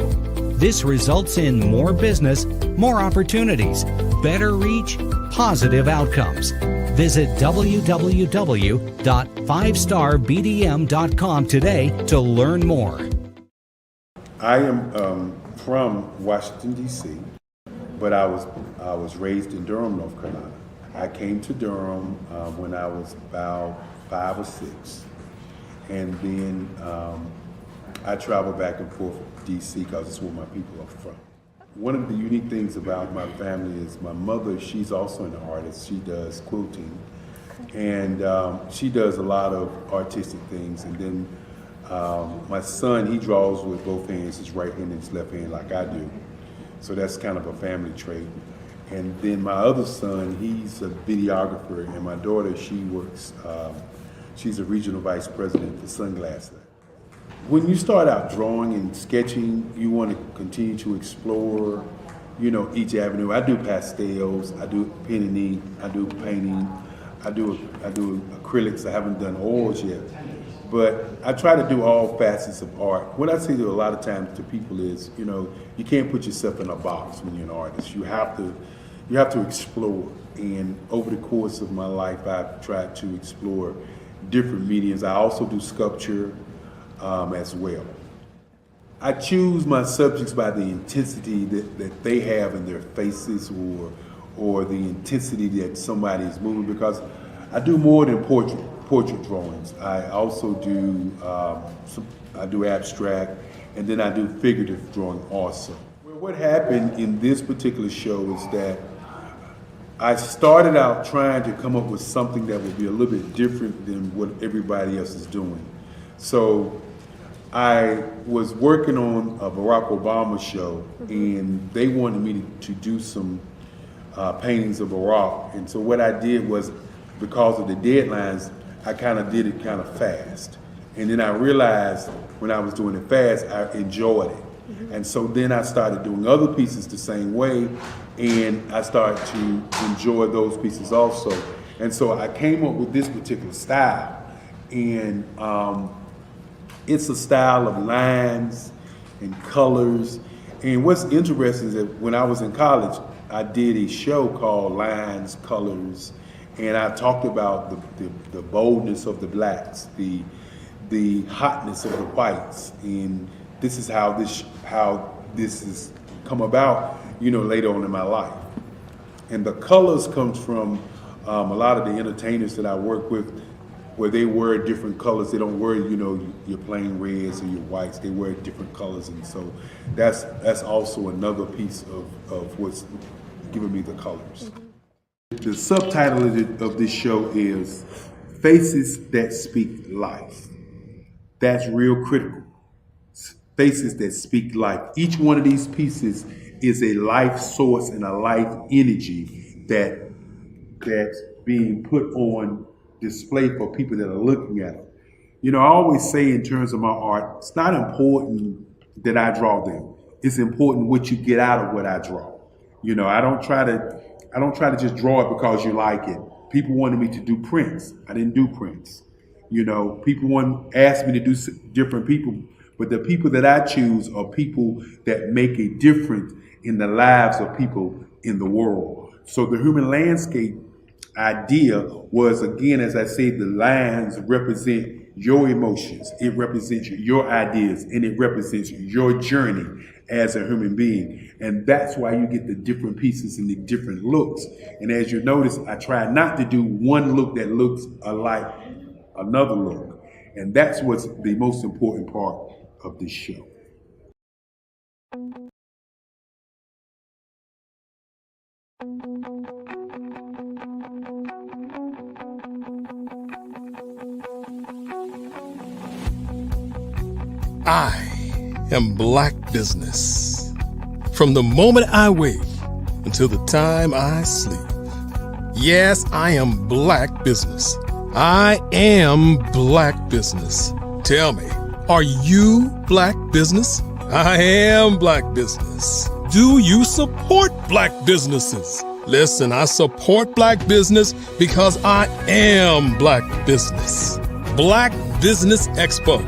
This results in more business, more opportunities, better reach, positive outcomes. Visit www.5starbdm.com today to learn more. I am from Washington, D.C., but I was raised in Durham, North Carolina. I came to Durham when I was about 5 or 6, and then I traveled back and forth to D.C. because it's where my people are from. One of the unique things about my family is my mother, she's also an artist. She does quilting, and she does a lot of artistic things. And then my son, he draws with both hands, his right hand and his left hand, like I do. So that's kind of a family trait. And then my other son, he's a videographer, and my daughter, she works, she's a regional vice president for Sunglasses. When you start out drawing and sketching, you want to continue to explore, each avenue. I do pastels, I do pen and ink, I do painting, I do acrylics. I haven't done oils yet, but I try to do all facets of art. What I say to a lot of times to people is, you can't put yourself in a box when you're an artist. You have to explore. And over the course of my life, I've tried to explore different mediums. I also do sculpture as well. I choose my subjects by the intensity that they have in their faces, or the intensity that somebody is moving, because I do more than portrait drawings. I also do I do abstract, and then I do figurative drawing also. Well, what happened in this particular show is that I started out trying to come up with something that would be a little bit different than what everybody else is doing. So I was working on a Barack Obama show, and they wanted me to do some paintings of Barack. And so what I did was, because of the deadlines, I kind of did it kind of fast. And then I realized when I was doing it fast, I enjoyed it. And so then I started doing other pieces the same way, and I started to enjoy those pieces also. And so I came up with this particular style, and it's a style of lines and colors. And what's interesting is that when I was in college, I did a show called Lines, Colors, and I talked about the boldness of the blacks, the hotness of the whites, and this is how this has come about, later on in my life. And the colors comes from a lot of the entertainers that I work with, where they wear different colors. They don't wear, your plain reds or your whites. They wear different colors, and so that's also another piece of what's giving me the colors. The subtitle of this show is Faces That Speak Life. That's real critical. Faces that speak life. Each one of these pieces is a life source and a life energy that's being put on display for people that are looking at it. I always say in terms of my art, it's not important that I draw them. It's important what you get out of what I draw. I don't try to just draw it because you like it. People wanted me to do prints. I didn't do prints. People asked me to do different people, but the people that I choose are people that make a difference in the lives of people in the world. So the human landscape idea was, again, as I say, the lines represent your emotions, it represents your ideas, and it represents your journey as a human being. And that's why you get the different pieces and the different looks. And as you notice, I try not to do one look that looks alike another look. And that's what's the most important part of this show. I am Black Business. From the moment I wake until the time I sleep. Yes, I am Black Business. I am Black Business. Tell me, are you Black Business? I am Black Business. Do you support Black businesses? Listen, I support Black business because I am Black Business. Black Business Expo,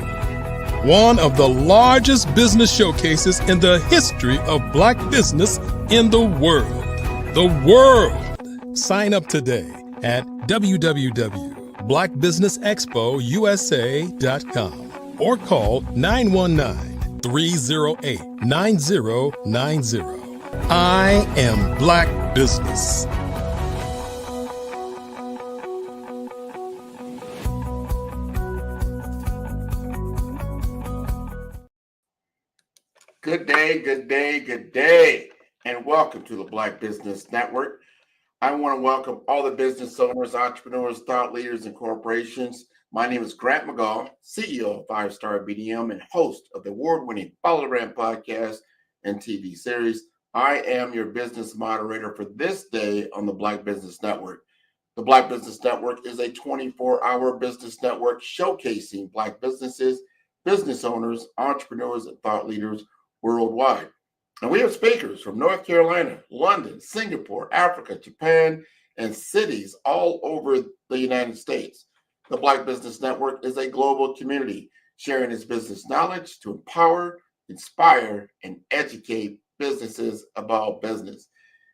one of the largest business showcases in the history of Black business in the world. The world! Sign up today at www.blackbusinessexpousa.com or call 919-308-9090. I am Black Business. Good day, good day, good day, and welcome to the Black Business Network. I want to welcome all the business owners, entrepreneurs, thought leaders, and corporations. My name is Grant McGaw, CEO of 5-Star BDM and host of the award-winning Follow the Brand podcast and TV series. I am your business moderator for this day on the Black Business Network. The Black Business Network is a 24-hour business network showcasing Black businesses, business owners, entrepreneurs, and thought leaders worldwide. And we have speakers from North Carolina, London, Singapore, Africa, Japan, and cities all over the United States. The Black Business Network is a global community sharing its business knowledge to empower, inspire, and educate businesses about business.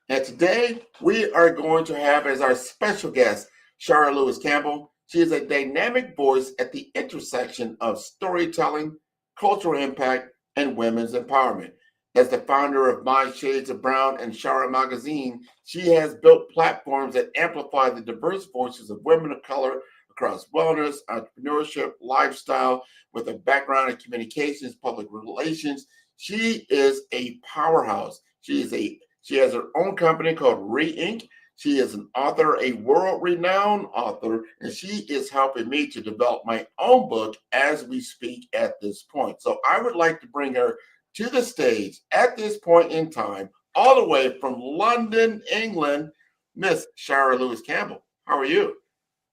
And today we are going to have as our special guest, Shara Lewis Campbell. She is a dynamic voice at the intersection of storytelling, cultural impact, and women's empowerment. As the founder of My Shades of Brown and Shara Magazine, she has built platforms that amplify the diverse voices of women of color across wellness, entrepreneurship, lifestyle, with a background in communications, public relations. She is a powerhouse. She has her own company called Re-Inc. She is an author, a world-renowned author, and she is helping me to develop my own book as we speak at this point. So I would like to bring her to the stage at this point in time, all the way from London, England, Miss Shara Lewis Campbell. How are you?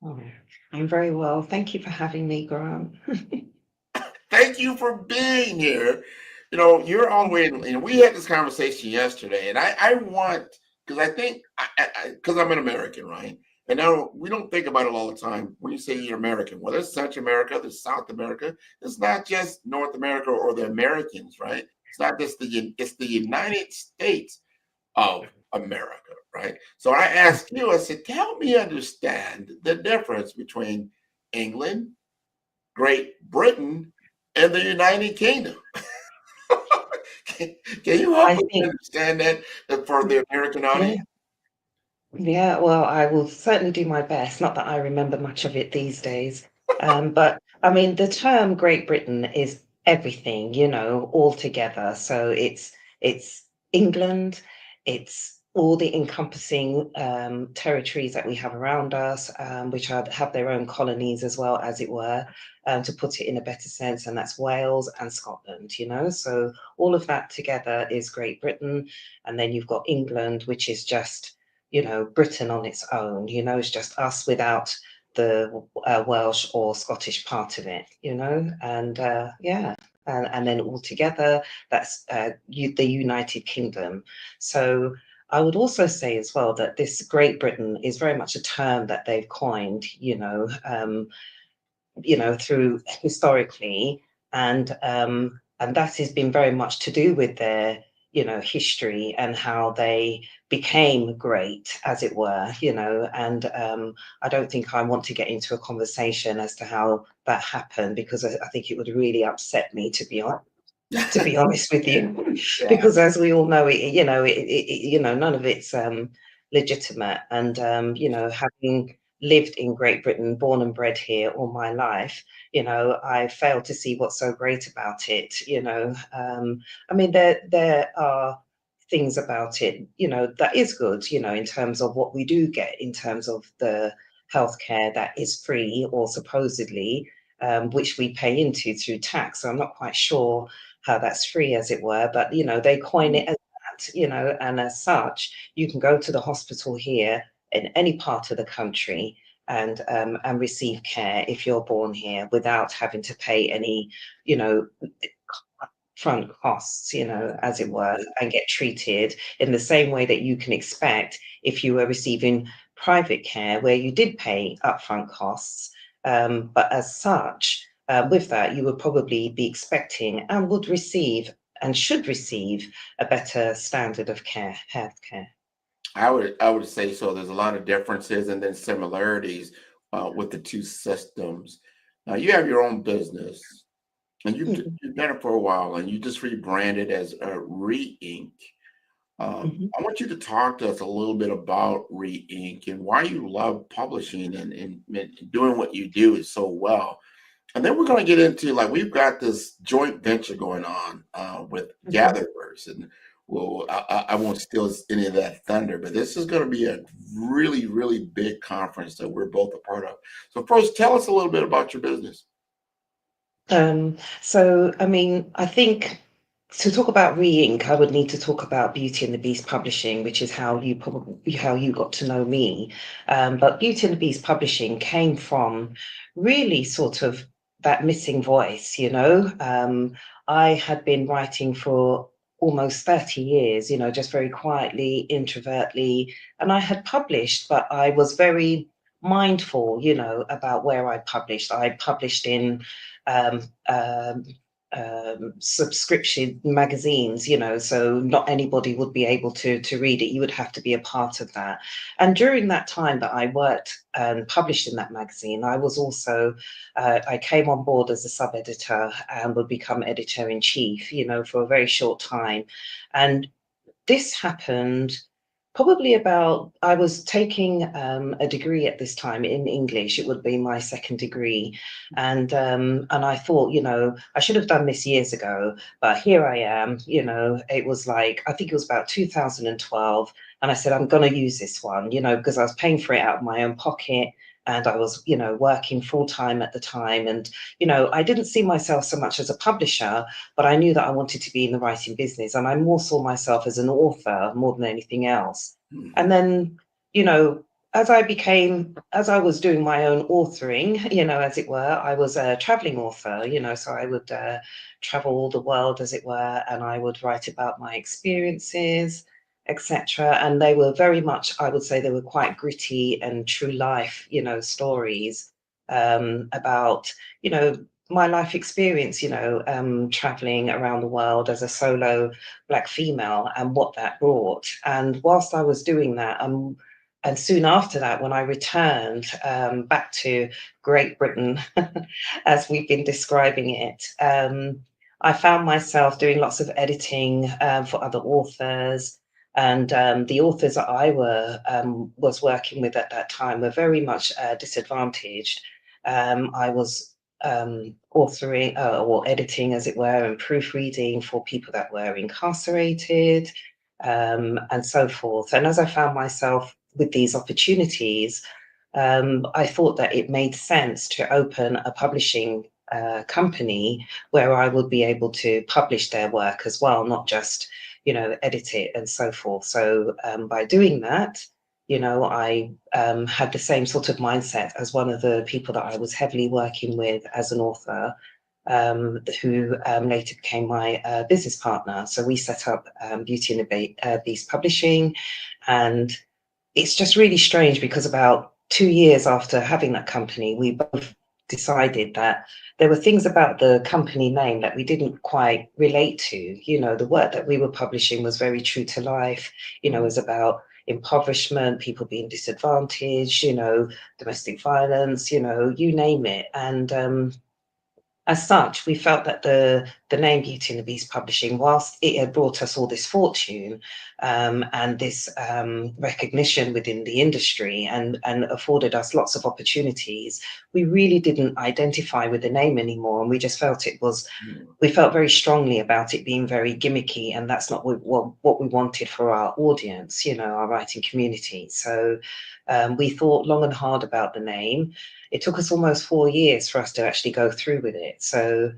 Oh, I'm very well. Thank you for having me, Grant. Thank you for being here. You know, you're all the way in, and we had this conversation yesterday, and I want, because I think, because I'm an American, right? And now we don't think about it all the time when you say you're American. Well, there's Central America, there's South America. It's not just North America or the Americans, right? It's not just it's the United States of America, right? So I asked you, I said, help me understand the difference between England, Great Britain, and the United Kingdom. Can you help me understand that for the American audience? Yeah, well, I will certainly do my best. Not that I remember much of it these days. But I mean, the term Great Britain is everything, all together. So it's England, it's all the encompassing territories that we have around us, which have their own colonies as well, as it were, to put it in a better sense. And that's Wales and Scotland, So all of that together is Great Britain. And then you've got England, which is just Britain on its own, it's just us without the Welsh or Scottish part of it, and and then all together, that's the United Kingdom. So I would also say as well that this Great Britain is very much a term that they've coined, through historically, and that has been very much to do with their history and how they became great, as it were, and I don't think I want to get into a conversation as to how that happened, because I think it would really upset me, to be honest with you, because as we all know, none of it's legitimate, and having lived in Great Britain, born and bred here all my life, I fail to see what's so great about it. I mean, there are things about it, that is good, in terms of what we do get in terms of the healthcare that is free or supposedly, which we pay into through tax. So I'm not quite sure how that's free, as it were, but they coin it as that, and as such, you can go to the hospital here in any part of the country and receive care if you're born here without having to pay any, front costs, as it were, and get treated in the same way that you can expect if you were receiving private care where you did pay upfront costs. But as such, with that, you would probably be expecting and would receive and should receive a better standard of care, healthcare. I would say so. There's a lot of differences and then similarities with the two systems. Now you have your own business, and you've done it for a while, and you just rebranded as Re-Ink. I want you to talk to us a little bit about Re-Ink and why you love publishing and doing what you do so well. And then we're going to get into, like, we've got this joint venture going on with Gatherverse, and well, I won't steal any of that thunder, but this is going to be a really, really big conference that we're both a part of. So first, tell us a little bit about your business. So, I mean, I think to talk about Re-Ink, I would need to talk about Beauty and the Beast Publishing, which is how you got to know me. But Beauty and the Beast Publishing came from really sort of that missing voice, I had been writing for almost 30 years, just very quietly, introvertly, and I had published, but I was very mindful, about where I published. I published in subscription magazines, so not anybody would be able to read it. You would have to be a part of that. And during that time that I worked and published in that magazine, I was also, I came on board as a sub-editor and would become editor-in-chief, for a very short time. And this happened probably I was taking a degree at this time in English. It would be my second degree. And I thought, I should have done this years ago, but here I am, it was like, I think it was about 2012. And I said, I'm going to use this one, because I was paying for it out of my own pocket. And I was, working full time at the time. And, I didn't see myself so much as a publisher, but I knew that I wanted to be in the writing business. And I more saw myself as an author more than anything else. And then, as I was doing my own authoring, as it were, I was a traveling author, so I would travel all the world, as it were, and I would write about my experiences, etc. And they were very much, I would say, they were quite gritty and true life, stories about, my life experience, traveling around the world as a solo Black female and what that brought. And whilst I was doing that, and soon after that, when I returned back to Great Britain, as we've been describing it, I found myself doing lots of editing for other authors. And the authors that I was working with at that time were very much disadvantaged. I was authoring or editing, as it were, and proofreading for people that were incarcerated and so forth. And as I found myself with these opportunities, I thought that it made sense to open a publishing company where I would be able to publish their work as well, not just edit it and so forth. So by doing that, I had the same sort of mindset as one of the people that I was heavily working with as an author, who later became my business partner. So we set up Beauty and the Beast Publishing, and it's just really strange because about 2 years after having that company, we both decided that there were things about the company name that we didn't quite relate to. The work that we were publishing was very true to life. It was about impoverishment, people being disadvantaged, domestic violence, you name it. And as such, we felt that the the name Beauty and the Beast Publishing, whilst it had brought us all this fortune and this recognition within the industry and afforded us lots of opportunities, we really didn't identify with the name anymore. And we just felt we felt very strongly about it being very gimmicky, and that's not what we wanted for our audience, our writing community. So we thought long and hard about the name. It took us almost 4 years for us to actually go through with it. So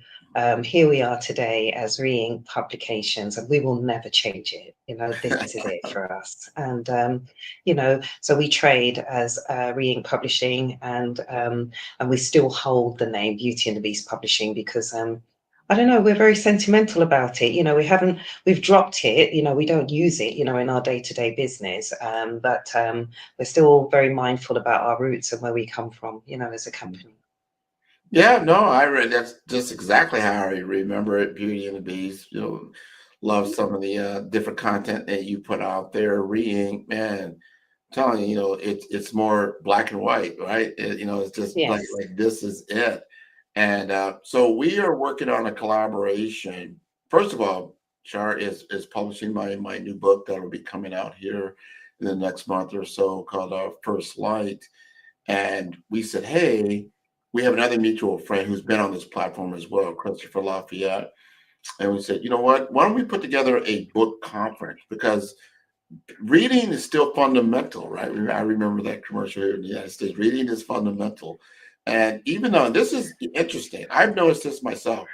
here we are today as Re-Ink Publications, and we will never change it. This is it for us. And so we trade as Re-Ink Publishing, and we still hold the name Beauty and the Beast Publishing because I don't know, we're very sentimental about it. We've dropped it, we don't use it, in our day-to-day business, but we're still very mindful about our roots and where we come from, as a company. Yeah, no, I read that's just exactly how I remember it. Beauty and the Beast. Love some of the different content that you put out there. Re-Ink, man, I'm telling you, it's more black and white, right? It's just Yes. like this is it. And so we are working on a collaboration. First of all, Char is publishing my new book that will be coming out here in the next month or so called First Light. And we said, hey, we have another mutual friend who's been on this platform as well, Christopher Lafayette. And we said, you know what? Why don't we put together a book conference? Because reading is still fundamental, right? I remember that commercial here in the United States. Reading is fundamental. And even though this is interesting, I've noticed this myself.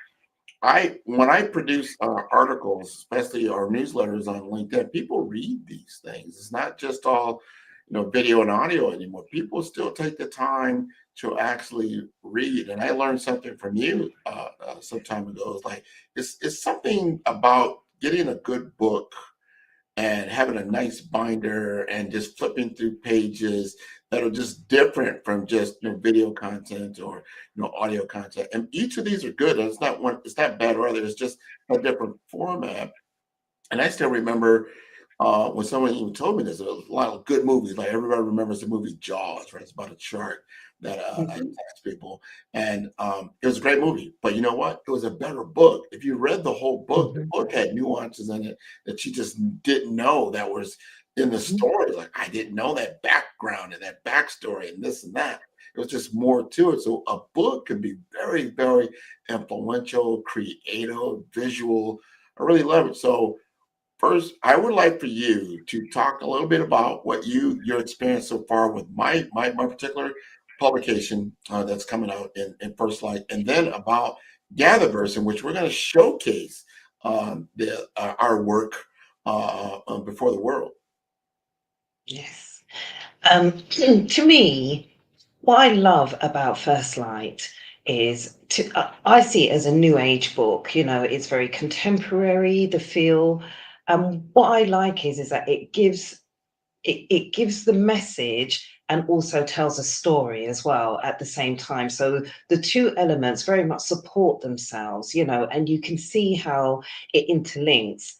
When I produce articles, especially our newsletters on LinkedIn, people read these things. It's not just all video and audio anymore. People still take the time to actually read. And I learned something from you some time ago. It's like it's something about getting a good book and having a nice binder and just flipping through pages that are just different from just video content or audio content. And each of these are good. And it's not bad or other. It's just a different format. And I still remember when someone even told me this, there was a lot of good movies. Like everybody remembers the movie Jaws, right? It's about a shark that attacks people. And it was a great movie. But you know what? It was a better book. If you read the whole book, the book had nuances in it that you just didn't know that was in the story. Like I didn't know that background and that backstory and this and that. It was just more to it. So a book can be very, very influential, creative, visual. I really love it. So first, I would like for you to talk a little bit about what your experience so far with my particular publication that's coming out in First Light, and then about Gatherverse, in which we're going to showcase our work before the world. Yes. To me, what I love about First Light is I see it as a new age book. It's very contemporary, the feel. What I like is that it gives the message and also tells a story as well at the same time. So the two elements very much support themselves, and you can see how it interlinks.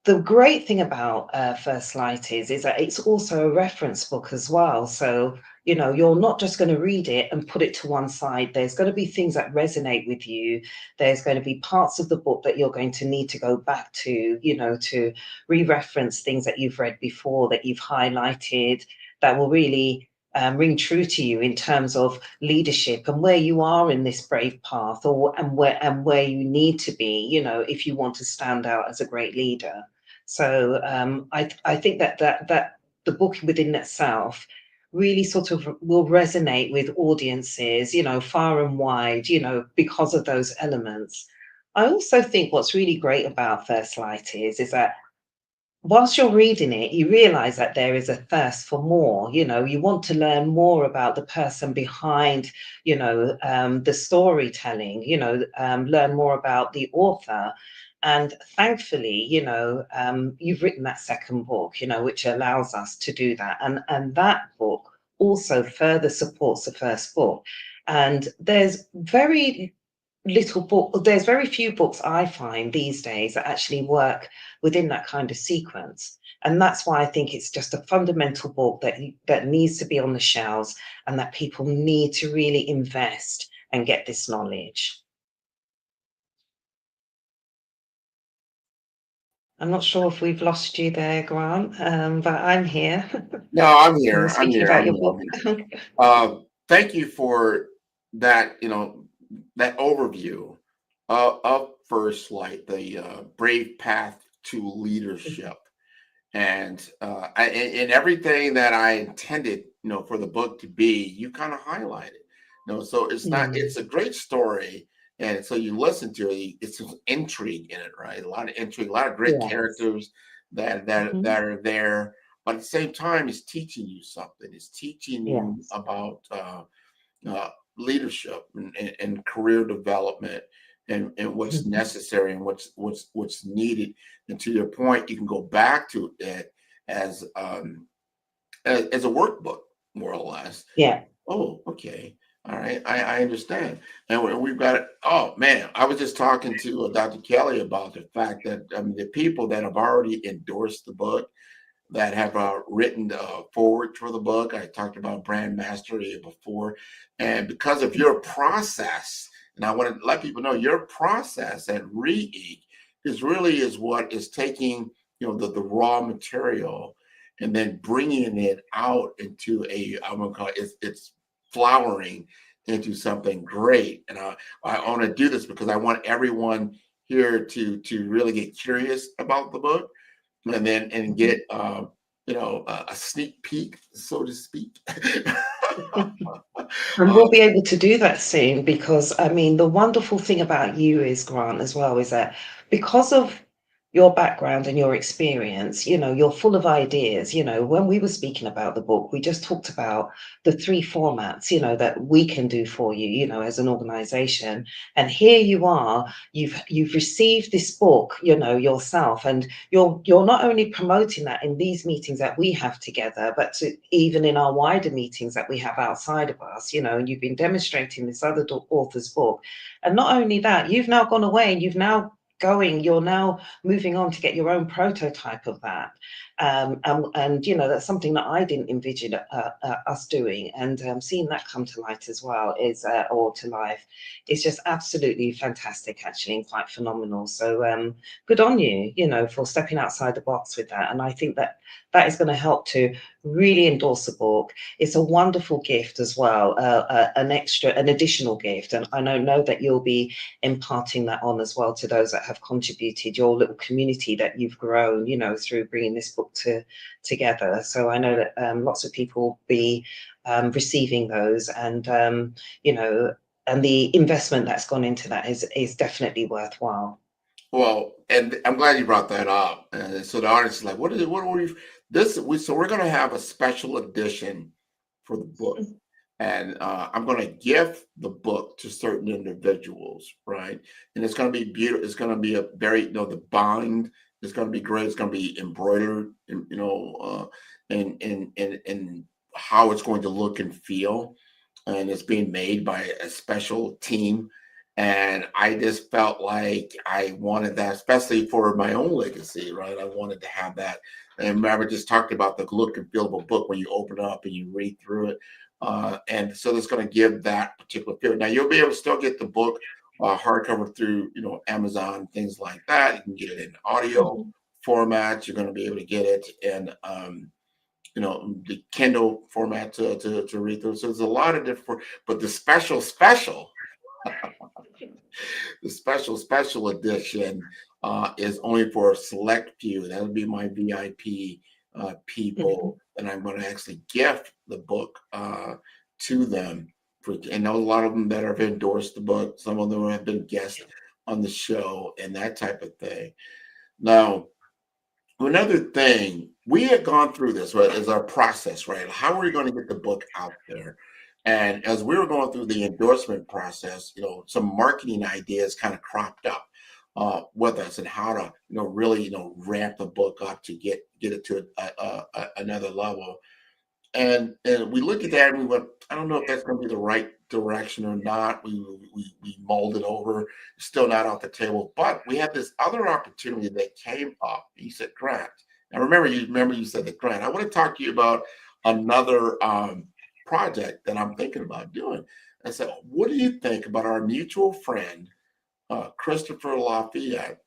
The great thing about First Light is that it's also a reference book as well. So, you're not just going to read it and put it to one side. There's going to be things that resonate with you. There's going to be parts of the book that you're going to need to go back to, to re-reference things that you've read before, that you've highlighted, that will really ring true to you in terms of leadership and where you are in this brave path, and where you need to be, if you want to stand out as a great leader. So I think that the book within itself really sort of will resonate with audiences, far and wide, because of those elements. I also think what's really great about First Light is that whilst you're reading it, you realize that there is a thirst for more. You want to learn more about the person behind, the storytelling, learn more about the author. And thankfully, you've written that second book, which allows us to do that. And that book also further supports the first book. And there's very few books I find these days that actually work within that kind of sequence. And that's why I think it's just a fundamental book that needs to be on the shelves, and that people need to really invest and get this knowledge. I'm not sure if we've lost you there, Grant, but I'm here. No, I'm And we're here. I'm speaking here. about I'm your here. I'm book. here. Thank you for that, that overview of First Light, the brave path to leadership. And and everything that I intended, for the book to be, you kind of highlighted. So it's a great story. And so you listen to it, it's some intrigue in it, right? A lot of intrigue, a lot of great Yes. characters that are there. But at the same time, it's teaching you something. It's teaching you Yes. about leadership and career development and what's necessary and what's needed. And to your point, you can go back to it as as a workbook, more or less. Yeah. Oh, okay. All right. I understand. And we've got it. Oh, man. I was just talking to Dr. Kelly about the fact that the people that have already endorsed the book, that have written forward for the book. I talked about brand mastery before. And because of your process, and I want to let people know your process at REIC is what is taking, the raw material and then bringing it out into I'm going to call it's flowering into something great. And I want to do this because I want everyone here to really get curious about the book and then get a sneak peek, so to speak. And we'll be able to do that soon because, I mean, the wonderful thing about you is, Grant, as well, is that because of your background and your experience, you're full of ideas. When we were speaking about the book, we just talked about the 3 formats, that we can do for you, as an organization. And here you are, you've received this book, yourself, and you're not only promoting that in these meetings that we have together, but even in our wider meetings that we have outside of us, and you've been demonstrating this other author's book. And not only that, you've now gone away and you're now moving on to get your own prototype of that. And that's something that I didn't envision us doing. And seeing that come to light as well or to life is just absolutely fantastic, actually, and quite phenomenal. So good on you, for stepping outside the box with that. And I think that is going to help to really endorse the book. It's a wonderful gift as well, an additional gift. And I know that you'll be imparting that on as well to those that have contributed, your little community that you've grown, through bringing this book together. So I know that lots of people will be receiving those, and and the investment that's gone into that is definitely worthwhile. Well, and I'm glad you brought that up. And so the audience is like, what is it? What are we? So we're going to have a special edition for the book. And I'm going to gift the book to certain individuals, right? And it's going to be beautiful. It's going to be a very, the bind is going to be great. It's going to be embroidered, and how it's going to look and feel. And it's being made by a special team. And I just felt like I wanted that, especially for my own legacy, right? I wanted to have that. And remember, just talked about the look and feel of a book when you open it up and you read through it. And so that's going to give that particular feel. Now you'll be able to still get the book hardcover through, Amazon, things like that. You can get it in audio format. You're going to be able to get it in, the Kindle format to read through. So there's a lot of different, but the special, the special edition is only for a select few. That'll be my VIP people, and I'm going to actually gift the book to them. And a lot of them that have endorsed the book. Some of them have been guests on the show and that type of thing. Now, another thing, we had gone through this, right, as our process, right? How are we going to get the book out there? And as we were going through the endorsement process, some marketing ideas kind of cropped up with us and how to, really, ramp the book up to get it to another level. And we looked at that and we went, I don't know if that's going to be the right direction or not. We mulled it over, still not off the table. But we had this other opportunity that came up. He said, Grant. Now remember you said that, Grant, I want to talk to you about another project that I'm thinking about doing. I said, what do you think about our mutual friend, Christopher Lafayette,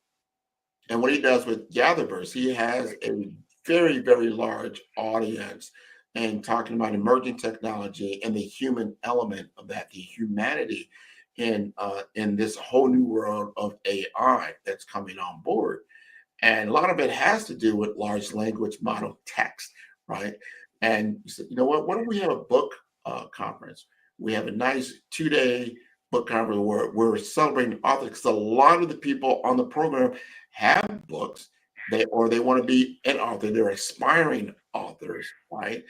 And what he does with Gatherverse, he has a very, very large audience and talking about emerging technology and the human element of that, the humanity in this whole new world of AI that's coming on board. And a lot of it has to do with large language model text, right? And you said, you know what? Why don't we have a book conference? We have a nice 2-day book conference where we're celebrating authors because a lot of the people on the program have books, they want to be an author. They're aspiring authors, right?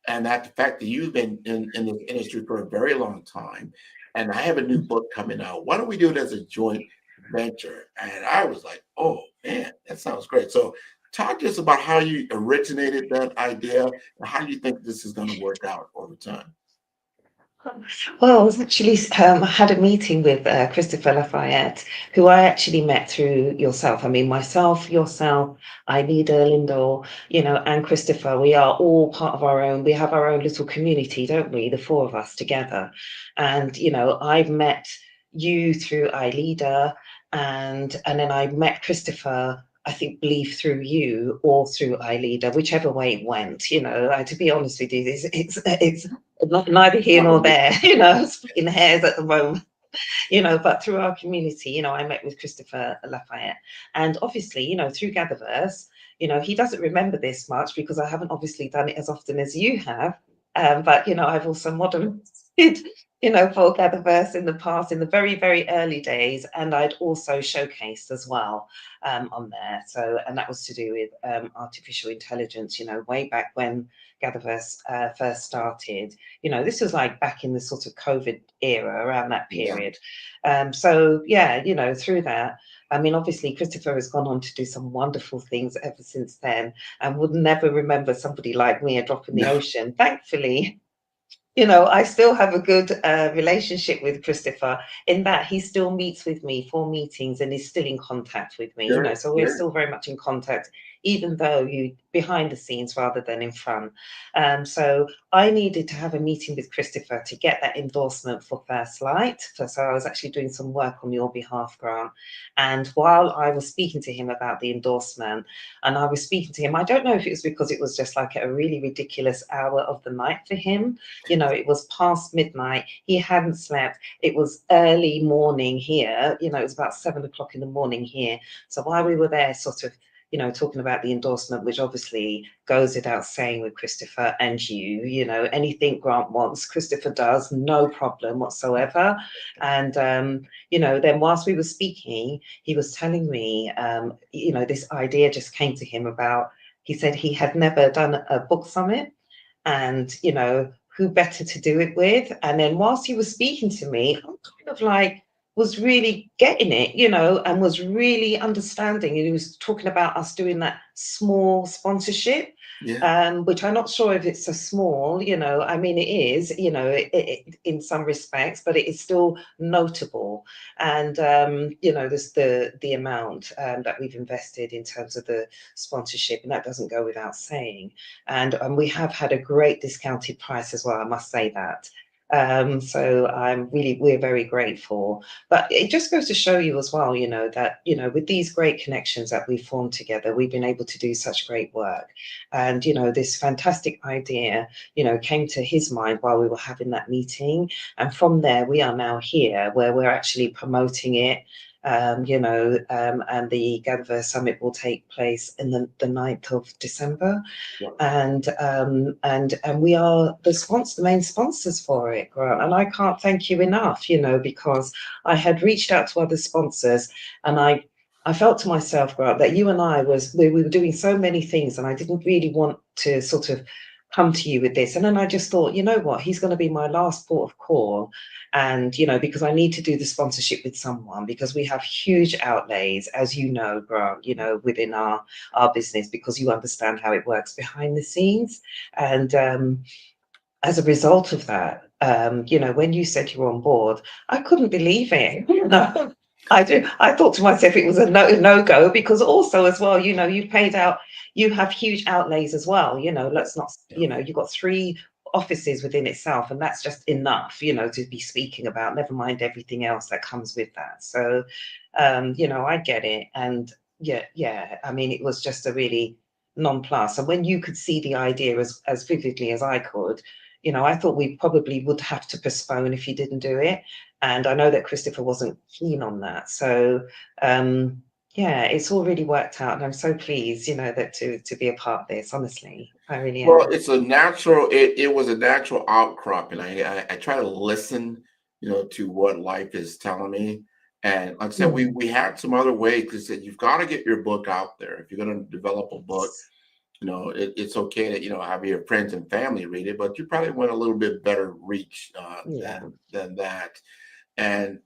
And that the fact that you've been in this industry for a very long time, and I have a new book coming out. Why don't we do it as a joint venture? And I was like, oh man, that sounds great. So talk to us about how you originated that idea and how you think this is going to work out over time. Well, I was actually I had a meeting with Christopher Lafayette, who I actually met through yourself. I mean, myself, yourself, Aida, Lindor, and Christopher. We are all part of our own. We have our own little community, don't we? The four of us together, and I've met you through Aida, and then I met Christopher. I believe through you or through Aida, whichever way it went. To be honest with you, it's neither here nor there. Splitting hairs at the moment. But through our community, I met with Christopher Lafayette, and obviously, through Gatherverse, he doesn't remember this much because I haven't obviously done it as often as you have. But I've also moderated, for Gatherverse in the past, in the very, very early days, and I'd also showcased as well on there. So, and that was to do with artificial intelligence, way back when Gatherverse first started. This was like back in the sort of COVID era, around that period. So yeah, through that, I mean, obviously Christopher has gone on to do some wonderful things ever since then, and would never remember somebody like me a drop in the ocean. Thankfully, I still have a good relationship with Christopher in that he still meets with me for meetings and is still in contact with me, so we're still very much in contact, even though you behind the scenes rather than in front. So I needed to have a meeting with Christopher to get that endorsement for First Light. So I was actually doing some work on your behalf, Grant. And while I was speaking to him about the endorsement, and I was speaking to him, I don't know if it was because it was just like a really ridiculous hour of the night for him. It was past midnight. He hadn't slept. It was early morning here. It was about 7 o'clock in the morning here. So while we were there sort of, talking about the endorsement, which obviously goes without saying with Christopher and you, anything Grant wants, Christopher does, no problem whatsoever. And, then whilst we were speaking, he was telling me, this idea just came to him about, he said he had never done a book summit, and, who better to do it with? And then whilst he was speaking to me, I'm kind of like, was really getting it, and was really understanding. And he was talking about us doing that small sponsorship, which I'm not sure if it's a small, I mean, it is, in some respects, but it is still notable. And, there's the amount that we've invested in terms of the sponsorship, and that doesn't go without saying. And we have had a great discounted price as well, I must say that. So we're very grateful. But it just goes to show you as well, that, with these great connections that we've formed together, we've been able to do such great work. And, this fantastic idea, came to his mind while we were having that meeting. And from there, we are now here where we're actually promoting it. And the Gatherverse Summit will take place in the 9th of December. And we are the main sponsors for it, Grant. And I can't thank you enough, because I had reached out to other sponsors, and I felt to myself, Grant, that you and I we were doing so many things, and I didn't really want to sort of come to you with this. And then I just thought, you know what, he's going to be my last port of call. And, because I need to do the sponsorship with someone, because we have huge outlays, as you know, Grant, within our business, because you understand how it works behind the scenes. And as a result of that, when you said you were on board, I couldn't believe it. I thought to myself it was a no-go, because also as well, you paid out, you have huge outlays as well, let's not, you've got 3 offices within itself, and that's just enough, to be speaking about, never mind everything else that comes with that. So, I get it. And yeah. I mean, it was just a really non-plus. And when you could see the idea as vividly as I could, I thought we probably would have to postpone if you didn't do it. And I know that Christopher wasn't keen on that. So yeah, it's all really worked out, and I'm so pleased, that to be a part of this. Honestly, I really Well, am. it's a natural. It was a natural outcrop, and I try to listen, to what life is telling me. And like I said, we had some other ways because you've got to get your book out there. If you're going to develop a book, it's okay that have your friends and family read it, but you probably want a little bit better reach Yeah. than that. And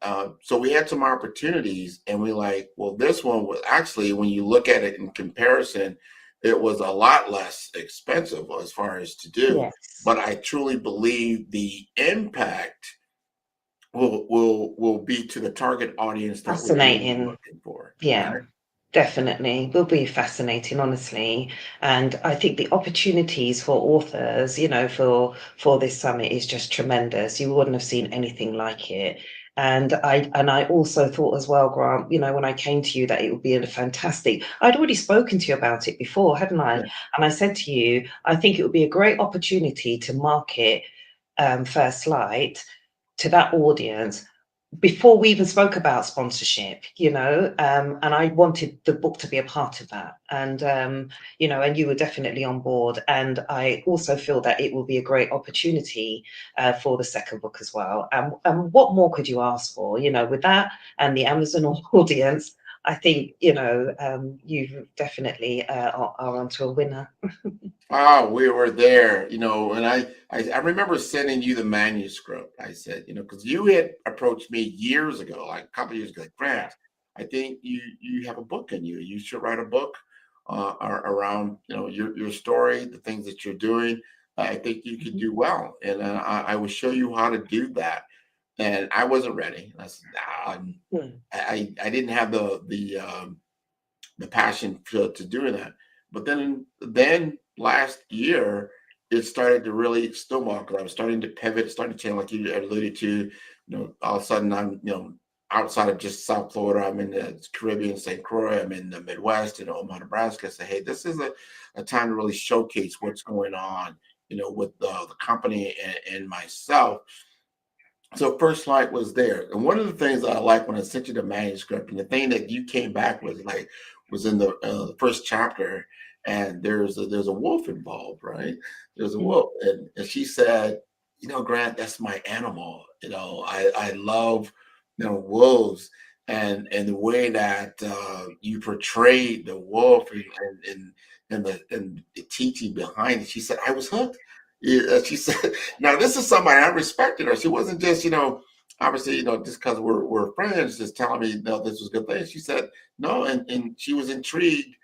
so we had some opportunities, and we like, well, this one was actually, when you look at it in comparison, it was a lot less expensive as far as to do. Yes. But I truly believe the impact will be to the target audience that we're really Fascinating. looking for. Yeah. Right? Definitely will be fascinating, honestly. And I think the opportunities for authors, for this summit is just tremendous. You wouldn't have seen anything like it. And I also thought as well, Grant, when I came to you, that it would be a fantastic. I'd already spoken to you about it before, hadn't I? Yeah. And I said to you, I think it would be a great opportunity to market First Light to that audience before we even spoke about sponsorship, and I wanted the book to be a part of that. And, and you were definitely on board. And I also feel that it will be a great opportunity for the second book as well. And what more could you ask for, with that and the Amazon audience? I think, you definitely are onto a winner. Oh, we were there, and I remember sending you the manuscript. I said, because you had approached me years ago, like a couple of years ago, like, Grant, I think you have a book in you. You should write a book around, your story, the things that you're doing. I think you could do well, and I will show you how to do that. And I wasn't ready. I said, nah, I didn't have the passion to doing that. But then last year, it started to really snowball because I was starting to pivot, starting to change, like you alluded to. All of a sudden I'm, outside of just South Florida. I'm in the Caribbean, St. Croix. I'm in the Midwest, in Omaha, Nebraska. I say, hey, this is a time to really showcase what's going on, with the company and myself. So First Light was there. And one of the things that I like when I sent you the manuscript, and the thing that you came back with, was in the first chapter, and there's a wolf involved, right? There's a wolf. And she said, Grant, that's my animal. I love, wolves, and the way that you portrayed the wolf and the teaching behind it. She said, I was hooked. Yeah, she said, now this is somebody I respected her. She wasn't just, obviously, just because we're friends, just telling me, no, this was a good thing. She said, no, and she was intrigued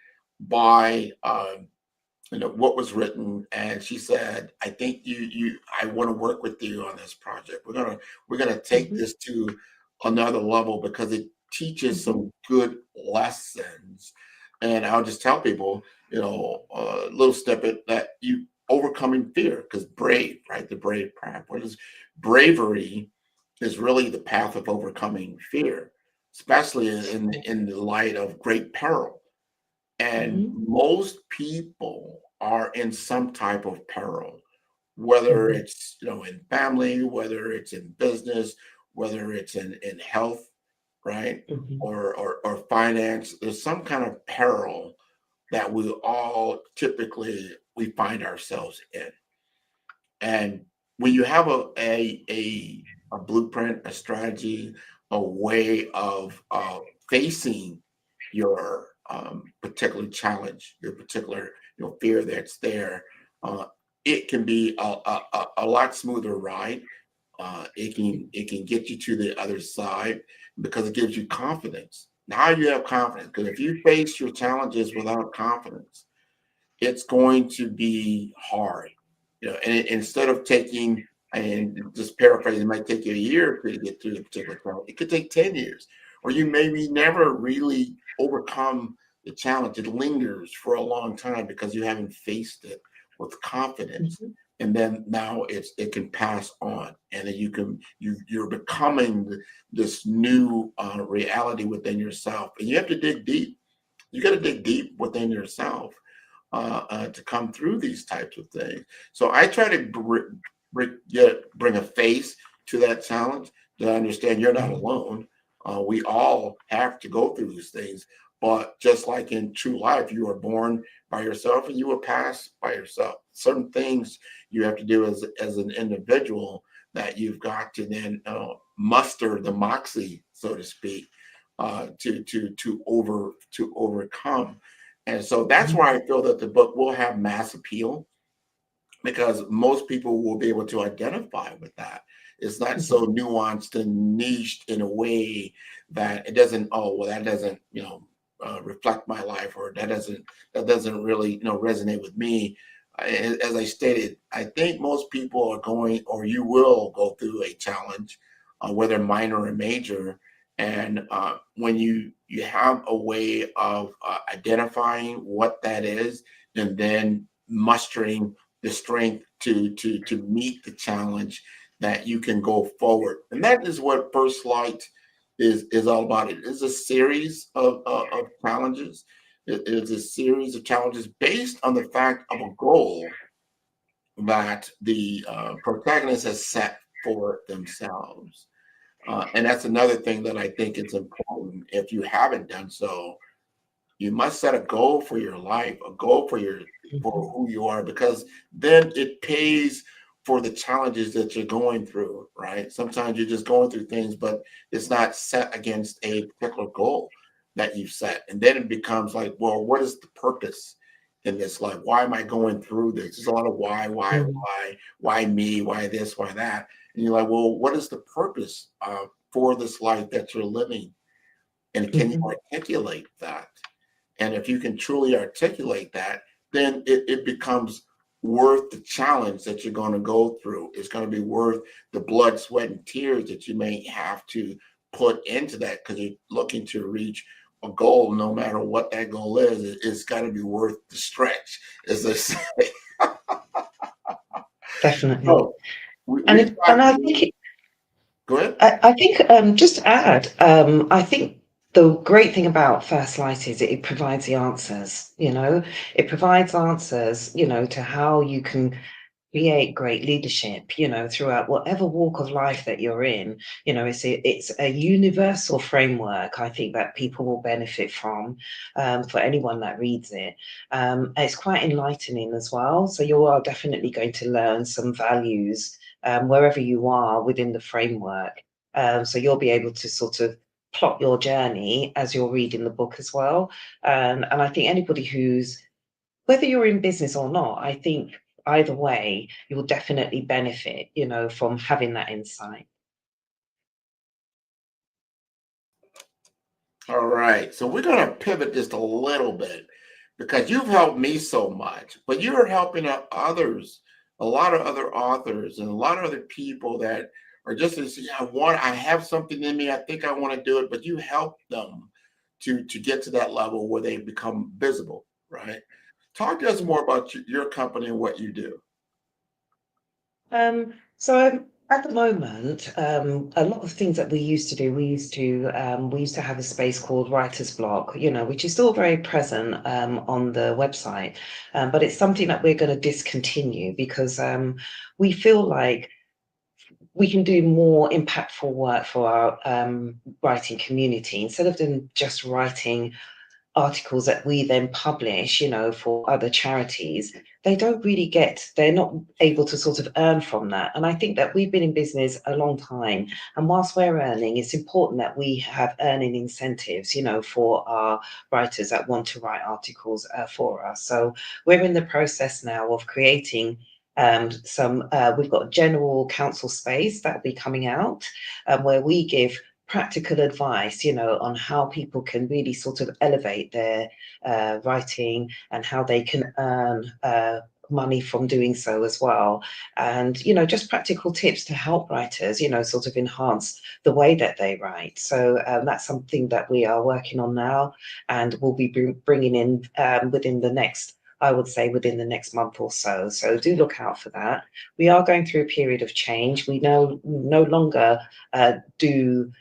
by, what was written. And she said, I think I want to work with you on this project. We're gonna take this to another level because it teaches some good lessons. And I'll just tell people, a little snippet that you overcoming fear, because brave, right? The brave path. What is bravery? Is really the path of overcoming fear, especially in the light of great peril. And most people are in some type of peril, whether it's in family, whether it's in business, whether it's in health, right? Or finance. There's some kind of peril that we all typically we find ourselves in. And when you have a blueprint, a strategy, a way of facing your particular challenge, your particular fear that's there, it can be a lot smoother ride. It can get you to the other side because it gives you confidence. Now you have confidence, because if you face your challenges without confidence, it's going to be hard. And instead of taking, and just paraphrasing, it might take you a year to get through the particular challenge. It could take 10 years, or you maybe never really overcome the challenge. It lingers for a long time because you haven't faced it with confidence. And then now it can pass on, and then you're becoming this new reality within yourself. And you have to dig deep You got to dig deep within yourself to come through these types of things. So I try to bring a face to that challenge, to understand you're not alone. We all have to go through these things, but just like in true life, you are born by yourself and you will pass by yourself. Certain things you have to do as an individual that you've got to then muster the moxie, so to speak, to overcome. And so that's why I feel that the book will have mass appeal, because most people will be able to identify with that. It's not so nuanced and niched in a way that it doesn't, oh, well, that doesn't, reflect my life, or that doesn't really, resonate with me. As I stated, I think most people are going, or you will go through a challenge, whether minor or major. And when you have a way of identifying what that is, and then mustering the strength to meet the challenge, that you can go forward. And that is what First Light is all about. It is a series of challenges. It is a series of challenges based on the fact of a goal that the protagonist has set for themselves. And that's another thing that I think is important. If you haven't done so, you must set a goal for your life, a goal for who you are, because then it pays for the challenges that you're going through, right? Sometimes you're just going through things, but it's not set against a particular goal that you've set. And then it becomes like, well, what is the purpose in this life? Why am I going through this? There's a lot of why me, why this, why that. And you're like, well, what is the purpose for this life that you're living? And can you articulate that? And if you can truly articulate that, then it becomes worth the challenge that you're going to go through. It's going to be worth the blood, sweat, and tears that you may have to put into that, because you're looking to reach a goal. No matter what that goal is, it's got to be worth the stretch, as they say. Definitely. So, and I think go ahead. I think just to add, I think the great thing about First Light is it provides the answers. It provides answers, to how you can create great leadership, throughout whatever walk of life that you're in. It's a universal framework, I think, that people will benefit from, for anyone that reads it. It's quite enlightening as well. So you are definitely going to learn some values wherever you are within the framework. So you'll be able to sort of plot your journey as you're reading the book as well. And I think anybody whether you're in business or not, I think either way, you will definitely benefit, from having that insight. All right. So we're going to pivot just a little bit, because you've helped me so much, but you're helping others, a lot of other authors and a lot of other people that are just to say, I have something in me. I think I want to do it, but you help them to get to that level where they become visible, right? Talk to us more about your company and what you do. So at the moment, a lot of things that we used to do, we used to have a space called Writer's Block, which is still very present on the website, but it's something that we're going to discontinue, because we feel like we can do more impactful work for our writing community, instead of them just writing articles that we then publish, for other charities. They're not able to sort of earn from that. And I think that we've been in business a long time. And whilst we're earning, it's important that we have earning incentives, for our writers that want to write articles for us. So we're in the process now of creating we've got a general counsel space that will be coming out, where we give practical advice, on how people can really sort of elevate their writing, and how they can earn money from doing so as well. And, just practical tips to help writers, sort of enhance the way that they write. So that's something that we are working on now, and we'll be bringing in within the next month or so. So do look out for that. We are going through a period of change. We no longer do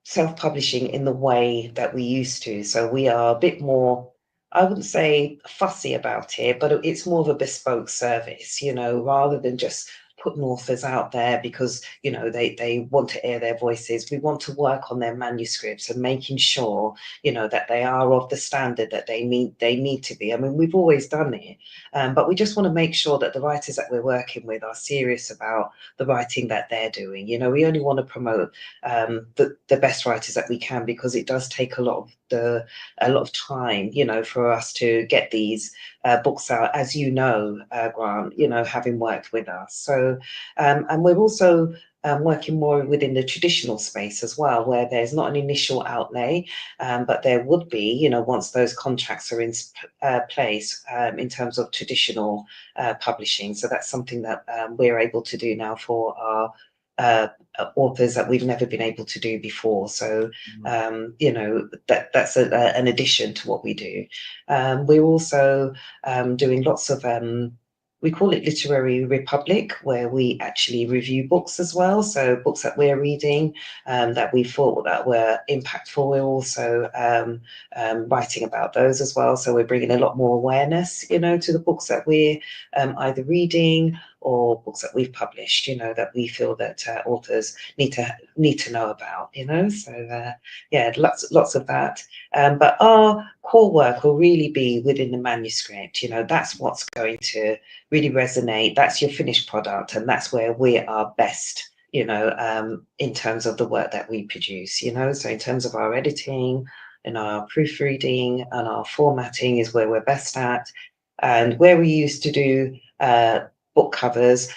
self-publishing in the way that we used to. So we are a bit more, I wouldn't say fussy about it, but it's more of a bespoke service, rather than just putting authors out there because, they want to air their voices. We want to work on their manuscripts and making sure, that they are of the standard that they need to be. I mean, we've always done it, but we just want to make sure that the writers that we're working with are serious about the writing that they're doing. We only want to promote the best writers that we can, because it does take a lot of time, for us to get these books out, as Grant, having worked with us. So, and we're also working more within the traditional space as well, where there's not an initial outlay, but there would be, once those contracts are in place, in terms of traditional publishing. So that's something that we're able to do now for our authors that we've never been able to do before. So, that's an addition to what we do. We're also doing lots of, we call it Literary Republic, where we actually review books as well. So books that we're reading that we thought that were impactful, we're also writing about those as well. So we're bringing a lot more awareness, to the books that we're either reading or books that we've published, that we feel that authors need to know about, So yeah, lots of that. But our core work will really be within the manuscript. That's what's going to really resonate. That's your finished product, and that's where we are best. In terms of the work that we produce. So in terms of our editing and our proofreading and our formatting is where we're best at, and where we used to do book covers,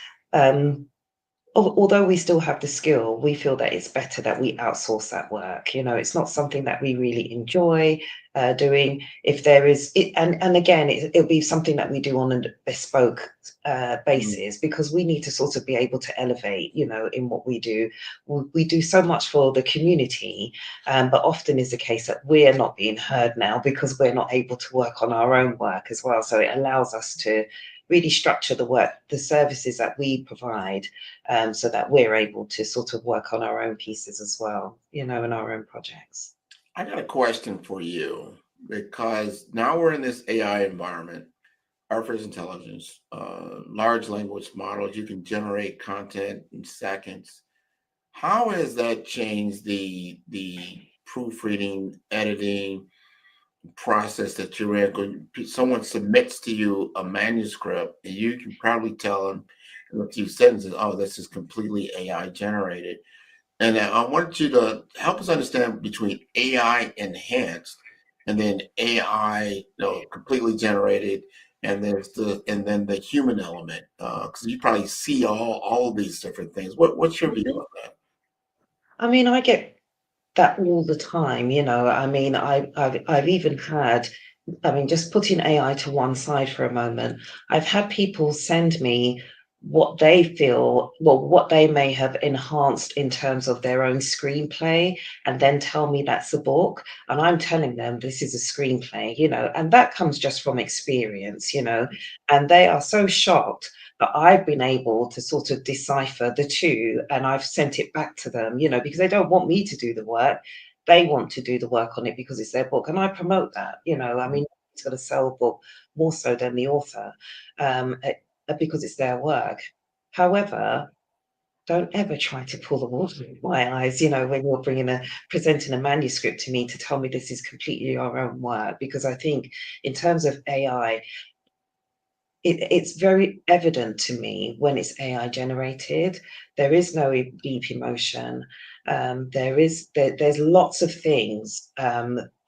although we still have the skill, we feel that it's better that we outsource that work. It's not something that we really enjoy doing. If there is it, and again, it'll be something that we do on a bespoke basis, because we need to sort of be able to elevate, in what we do. We do so much for the community, but often is the case that we're not being heard now because we're not able to work on our own work as well. So it allows us to really structure the work, the services that we provide, so that we're able to sort of work on our own pieces as well, in our own projects. I got a question for you, because now we're in this AI environment, artificial intelligence, large language models. You can generate content in seconds. How has that changed the proofreading, editing process that you're in? Someone submits to you a manuscript, and you can probably tell them in a few sentences, "Oh, this is completely AI generated." And I want you to help us understand between AI enhanced and then AI, completely generated, and then the human element, because you probably see all these different things. What's your view on that? I mean, I get that all the time. I mean, I've even had, just putting AI to one side for a moment, I've had people send me what they feel, what they may have enhanced in terms of their own screenplay, and then tell me that's a book. And I'm telling them this is a screenplay, and that comes just from experience, and they are so shocked that I've been able to sort of decipher the two, and I've sent it back to them, because they don't want me to do the work. They want to do the work on it because it's their book, and I promote that. I mean, it's got to sell a book more so than the author, because it's their work. However, don't ever try to pull the wool over my eyes, when you're presenting a manuscript to me to tell me this is completely your own work, because I think in terms of AI, it's very evident to me when it's AI generated. There is no deep emotion. There's lots of things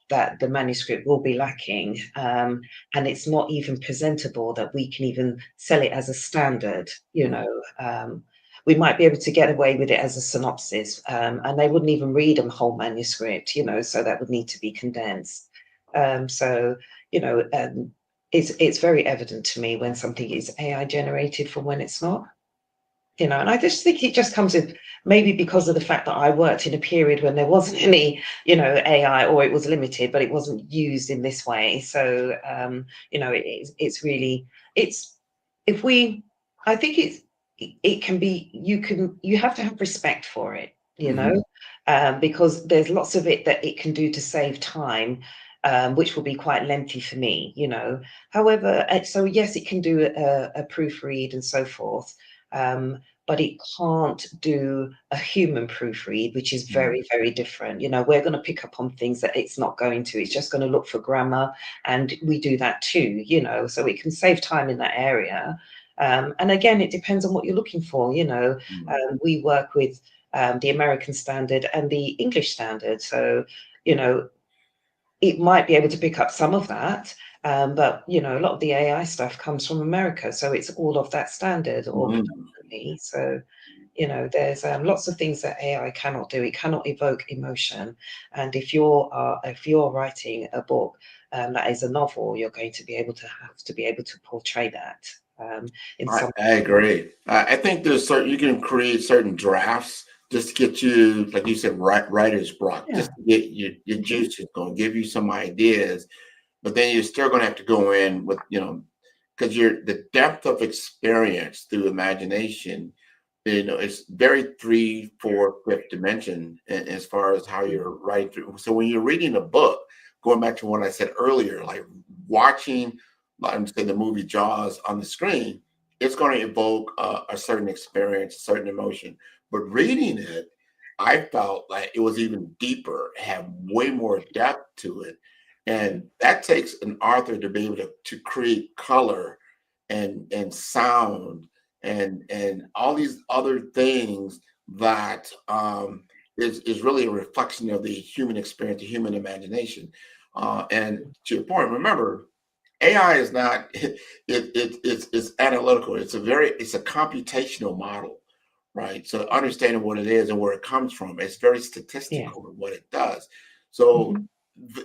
that the manuscript will be lacking, and it's not even presentable that we can even sell it as a standard. We might be able to get away with it as a synopsis, and they wouldn't even read a whole manuscript, so that would need to be condensed. It's very evident to me when something is AI generated from when it's not. And I just think it just comes with, maybe because of the fact that I worked in a period when there wasn't any, AI, or it was limited, but it wasn't used in this way. So, it can be, you have to have respect for it. you know, because there's lots of it that it can do to save time, which will be quite lengthy for me, you know. However, so yes, it can do a proofread and so forth, but it can't do a human proofread, which is very, very different. You know, we're going to pick up on things that it's not going to. It's just going to look for grammar, and we do that too, you know, so it can save time in that area. And again, it depends on what you're looking for, you know. We work with the American standard and the English standard. So, you know, it might be able to pick up some of that, but, you know, a lot of the AI stuff comes from America. So it's all of that standard or predominantly. So, you know, there's lots of things that AI cannot do. It cannot evoke emotion. And if you're writing a book that is a novel, you're going to have to be able to portray that. I agree. I think there's certain, you can create certain drafts just to get you, like you said, writer's block, just to get your juices going, give you some ideas, but then you're still going to have to go in with, you know, because the depth of experience through imagination, you know, it's very 3, 4, 5th dimension as far as how you're writing through. So when you're reading a book, going back to what I said earlier, like watching, I'm saying the movie Jaws on the screen, it's going to evoke a certain experience, a certain emotion. But reading it, I felt like it was even deeper, had way more depth to it. And that takes an author to be able to create color and sound and all these other things that is really a reflection of the human experience, the human imagination. And to your point, remember, AI is not it's analytical. It's a computational model, right? So understanding what it is and where it comes from, it's very statistical in what it does. So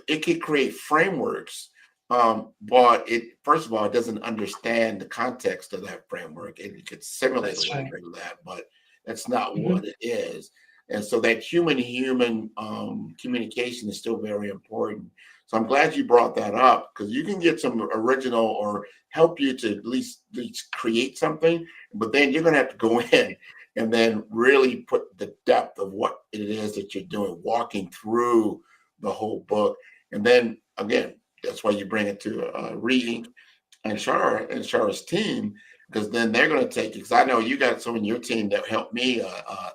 it can create frameworks, but it first of all, it doesn't understand the context of that framework. It could simulate a little bit of that, but that's not what it is. And so that human communication is still very important. So I'm glad you brought that up, because you can get some original or help you to at least create something, but then you're going to have to go in and then really put the depth of what it is that you're doing, walking through the whole book. And then again, that's why you bring it to Re-Ink and Shara's team, because then they're going to take it. Because I know you got someone in your team that helped me,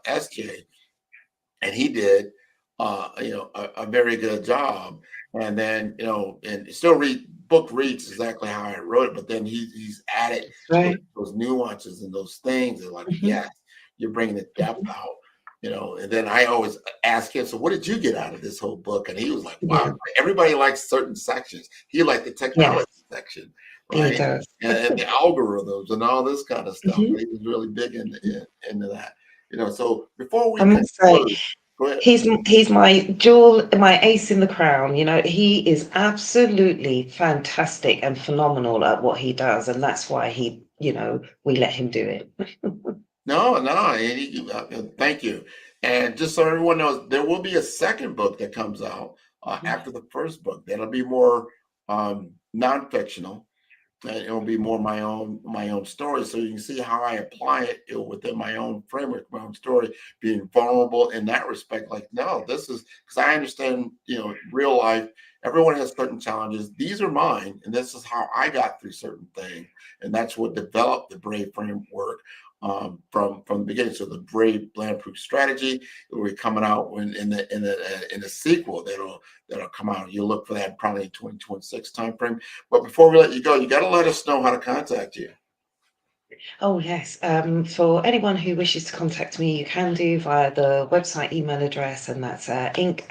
SJ, and he did a very good job. And then, you know, and still reads exactly how I wrote it, but then he's added those nuances and those things. And like, yes, you're bringing the depth out, you know. And then I always ask him, so what did you get out of this whole book? And he was like, wow, everybody likes certain sections. He liked the technology section, right? And the algorithms and all this kind of stuff. He was really big into that, you know. So before we conclude, he's my ace in the crown. You know, he is absolutely fantastic and phenomenal at what he does, and that's why we let him do it. No, thank you. And just so everyone knows, there will be a second book that comes out after the first book. That'll be more non-fictional. And it'll be more my own story, so you can see how I apply it within my own framework, my own story, being vulnerable in that respect. Like, no, this is because I understand, you know, real life. Everyone has certain challenges. These are mine, and this is how I got through certain things, and that's what developed the Brave framework from the beginning. So the Brave Bland Proof strategy will be coming out in the sequel that'll come out. You'll look for that probably in 2026 timeframe. But before we let you go, you got to let us know how to contact you. Oh, yes. For anyone who wishes to contact me, you can do via the website email address, and that's ink@reink.art.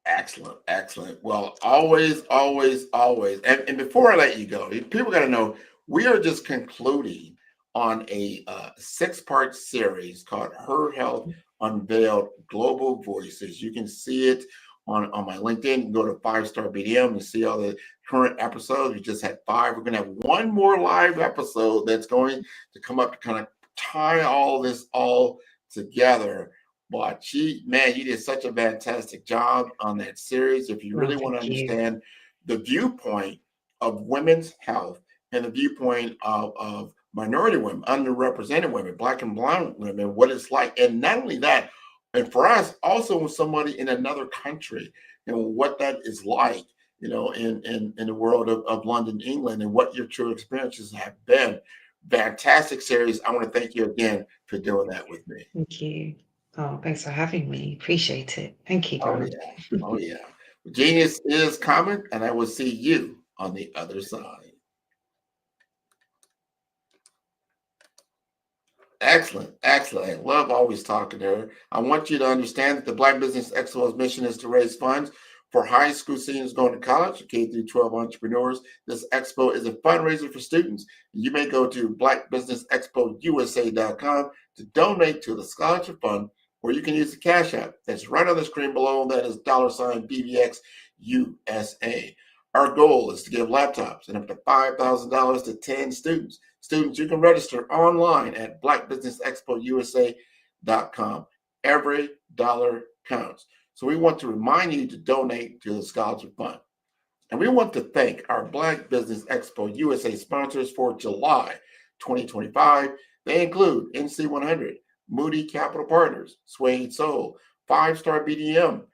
Excellent. Well, always. And before I let you go, people got to know we are just concluding on a 6-part series called Her Health Unveiled Global Voices. You can see it on my LinkedIn. Go to 5-Star BDM and see all the current episodes. We just had 5. We're going to have one more live episode that's going to come up to kind of tie all this together. But you did such a fantastic job on that series. If you really want to understand the viewpoint of women's health and the viewpoint of minority women, underrepresented women, Black and brown women, what it's like. And not only that, and for us, also with somebody in another country, what that is like, in the world of London, England, and what your true experiences have been. Fantastic series. I want to thank you again for doing that with me. Thank you. Oh, thanks for having me. Appreciate it. Thank you, Oh, Grant. yeah. Oh, yeah. Genius is coming, and I will see you on the other side. Excellent. Excellent. I love always talking to her. I want you to understand that the Black Business Expo's mission is to raise funds for high school seniors going to college, K through 12 entrepreneurs. This expo is a fundraiser for students. You may go to blackbusinessexpousa.com to donate to the scholarship fund, or you can use the Cash App that's right on the screen below. That is $BBXUSA. Our goal is to give laptops and up to $5,000 to 10 students. Students, you can register online at blackbusinessexpousa.com. Every dollar counts. So we want to remind you to donate to the scholarship fund. And we want to thank our Black Business Expo USA sponsors for July 2025. They include NC100, Moody Capital Partners, Suede Soul, 5-Star BDM,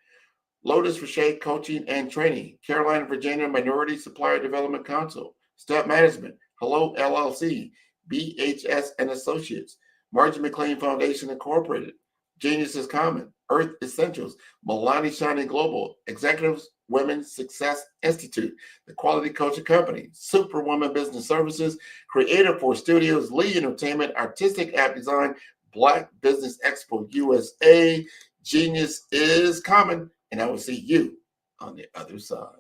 Lotus Roche Coaching and Training, Carolina, Virginia Minority Supplier Development Council, Step Management, Hello LLC, BHS and Associates, Margie McLean Foundation Incorporated, Genius is Common, Earth Essentials, Milani Shining Global, Executives Women's Success Institute, The Quality Coaching Company, Superwoman Business Services, Creative Force Studios, Lee Entertainment, Artistic App Design, Black Business Expo USA. Genius is Common, and I will see you on the other side.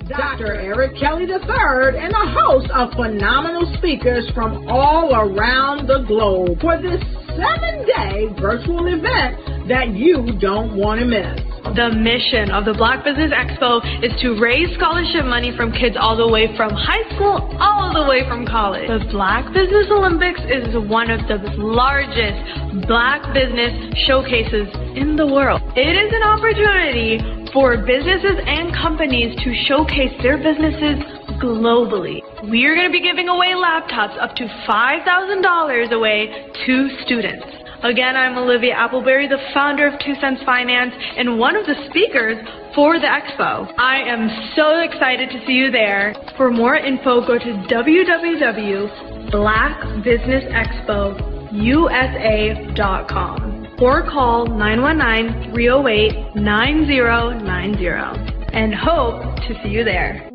Dr. Eric Kelly III and a host of phenomenal speakers from all around the globe for this 7-day virtual event that you don't want to miss. The mission of the Black Business Expo is to raise scholarship money from kids all the way from high school all the way from college. The Black Business Olympics is one of the largest Black business showcases in the world. It is an opportunity for businesses and companies to showcase their businesses globally. We are going to be giving away laptops up to $5,000 away to students. Again, I'm Olivia Appleberry, the founder of 2 Cents Finance and one of the speakers for the expo. I am so excited to see you there. For more info, go to www.blackbusinessexpousa.com or call 919-308-9090 and hope to see you there.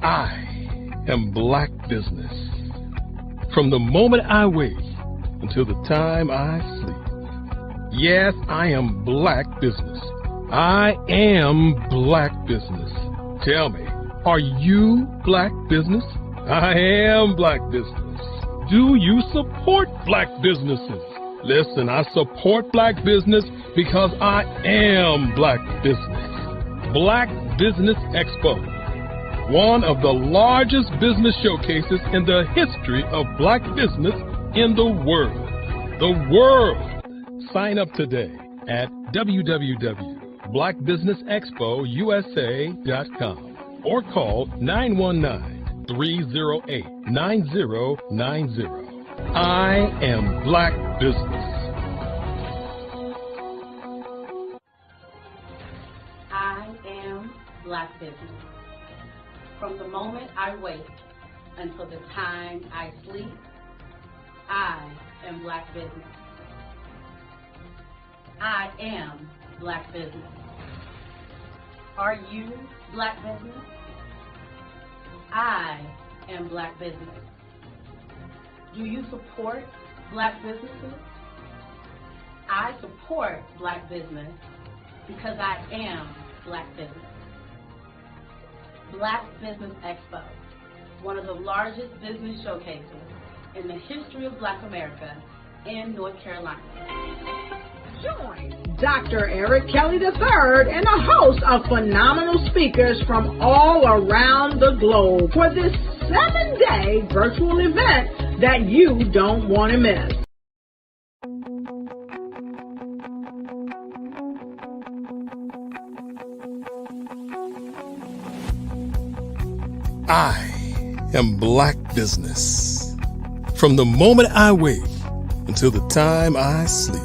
I am Black Business. From the moment I wake until the time I sleep. Yes, I am Black Business. I am Black Business. Tell me, are you Black Business? I am Black Business. Do you support Black businesses? Listen, I support Black business because I am Black Business. Black Business Expo, one of the largest business showcases in the history of Black business in the world. The world! Sign up today at www.blackbusinessexpousa.com or call 919-308-9090. I am Black Business. I am Black Business. From the moment I wake until the time I sleep, I am Black Business. I am Black Business. Are you Black Business? I am Black Business. Do you support Black businesses? I support Black business because I am Black business. Black Business Expo, one of the largest business showcases in the history of Black America in North Carolina. Join Dr. Eric Kelly III and a host of phenomenal speakers from all around the globe for this 7-day virtual event that you don't want to miss. I am Black Business. From the moment I wake until the time I sleep.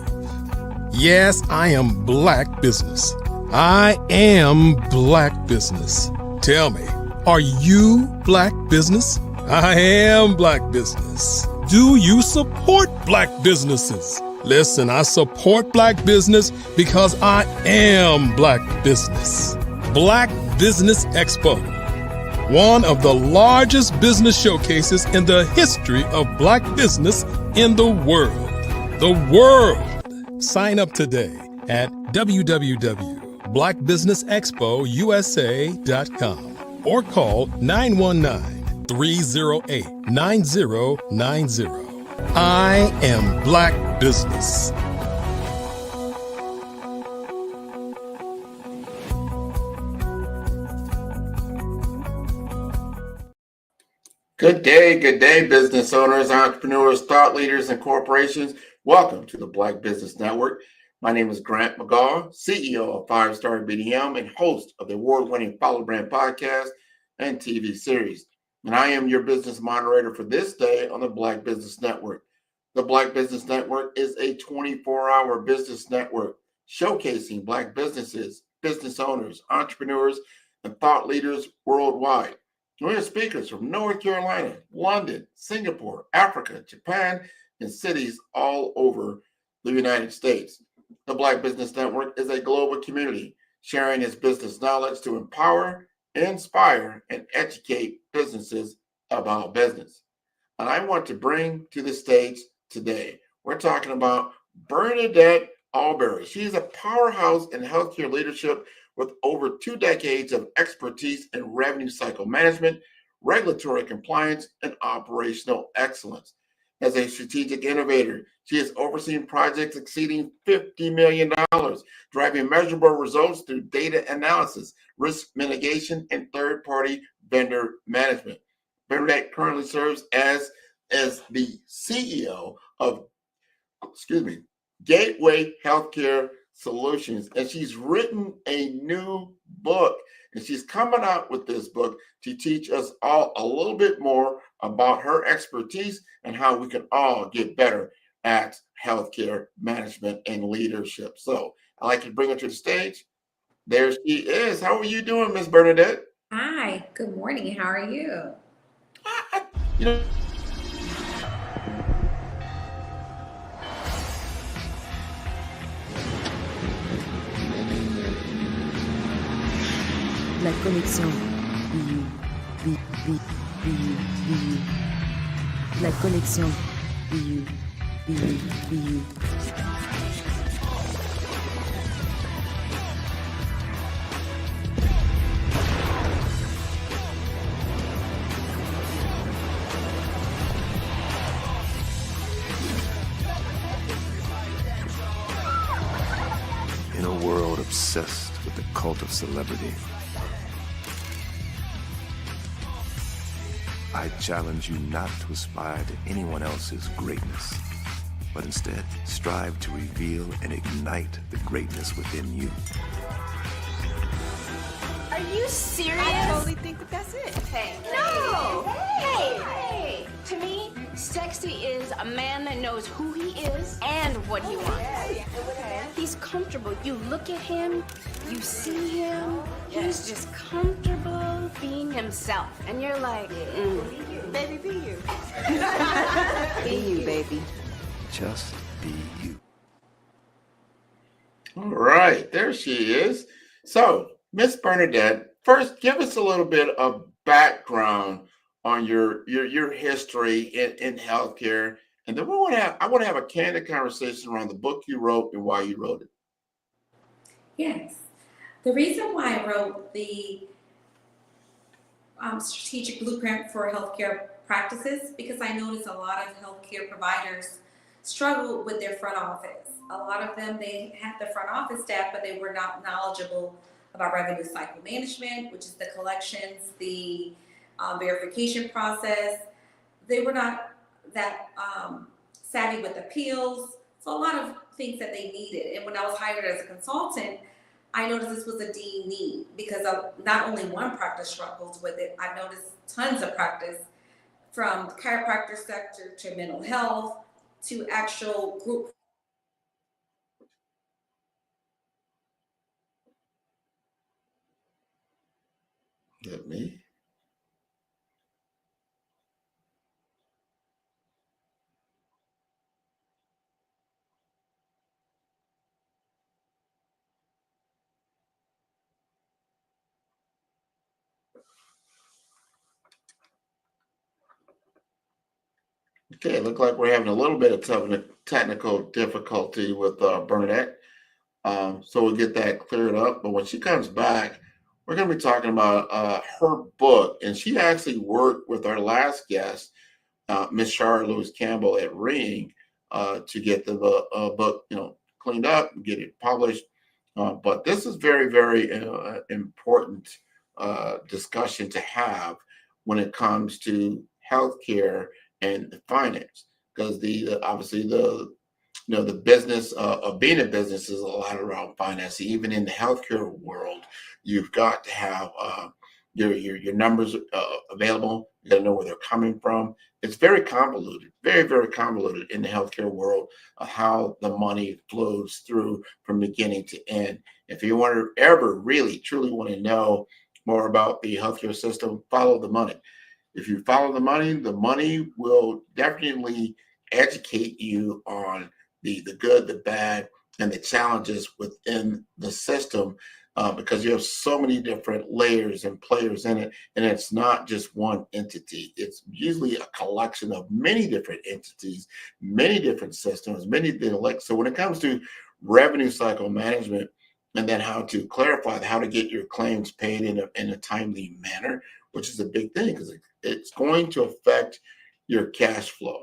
Yes, I am Black Business. I am Black Business. Tell me, are you Black Business? I am Black Business. Do you support Black businesses? Listen, I support Black business because I am Black Business. Black Business Expo, one of the largest business showcases in the history of Black business in the world. The world! Sign up today at www.blackbusinessexpousa.com or call 919-308-9090. I am Black Business. Good day, business owners, entrepreneurs, thought leaders, and corporations. Welcome to the Black Business Network. My name is Grant McGaw, CEO of 5-Star BDM and host of the award-winning Follow Brand podcast and TV series. And I am your business moderator for this day on the Black Business Network. The Black Business Network is a 24-hour business network showcasing Black businesses, business owners, entrepreneurs, and thought leaders worldwide. We have speakers from North Carolina, London, Singapore, Africa, Japan, and cities all over the United States. The Black Business Network is a global community sharing its business knowledge to empower, inspire, and educate businesses about business. And I want to bring to the stage today, we're talking about Bernadette Albury. She's a powerhouse in healthcare leadership with over 2 decades of expertise in revenue cycle management, regulatory compliance, and operational excellence. As a strategic innovator, she has overseen projects exceeding $50 million, driving measurable results through data analysis, risk mitigation, and third-party vendor management. Bernadette currently serves as the CEO of, Gateway Healthcare Solutions, and she's written a new book, and she's coming out with this book to teach us all a little bit more about her expertise and how we can all get better at healthcare management and leadership. So I'd like to bring her to the stage. There she is. How are you doing, Miss Bernadette? Hi, good morning. How are you? La connexion. La connexion. In a world obsessed with the cult of celebrity, I challenge you not to aspire to anyone else's greatness, but instead strive to reveal and ignite the greatness within you. Are you serious? I totally think that's it. Hey. No! Hey! To me, sexy is a man that knows who he is and what he wants. He's comfortable. You look at him, you see him, he's just comfortable being himself. And you're like, baby, be you. Be you, baby. Just be you. All right, there she is. So, Miss Bernadette, first give us a little bit of background on your history in healthcare And then I want to have a candid conversation around the book you wrote and why you wrote it. Yes. The reason why I wrote the strategic blueprint for healthcare practices, because I noticed a lot of healthcare providers struggle with their front office. A lot of them, they have the front office staff, but they were not knowledgeable about revenue cycle management, which is the collections, the verification process. They were not that savvy with appeals. So a lot of things that they needed. And when I was hired as a consultant, I noticed this was a deep need because not only one practice struggles with it, I've noticed tons of practice from the chiropractor sector to mental health to actual group. Is that me? Okay, it looks like we're having a little bit of technical difficulty with Bernadette. So we'll get that cleared up. But when she comes back, we're going to be talking about her book. And she actually worked with our last guest, Miss Shara Lewis Campbell at Ring, to get the book, cleaned up and get it published. But this is very, very important discussion to have when it comes to healthcare and finance, because obviously the business of being a business is a lot around finance. Even in the healthcare world, you've got to have your numbers available. You got to know where they're coming from. It's very convoluted, very, very convoluted in the healthcare world of how the money flows through from beginning to end. If you want to ever really, truly want to know more about the healthcare system, follow the money. If you follow the money will definitely educate you on the good, the bad, and the challenges within the system, because you have so many different layers and players in it, and it's not just one entity. It's usually a collection of many different entities, many different systems, So when it comes to revenue cycle management, and then how to clarify how to get your claims paid in a timely manner, which is a big thing because it's going to affect your cash flow.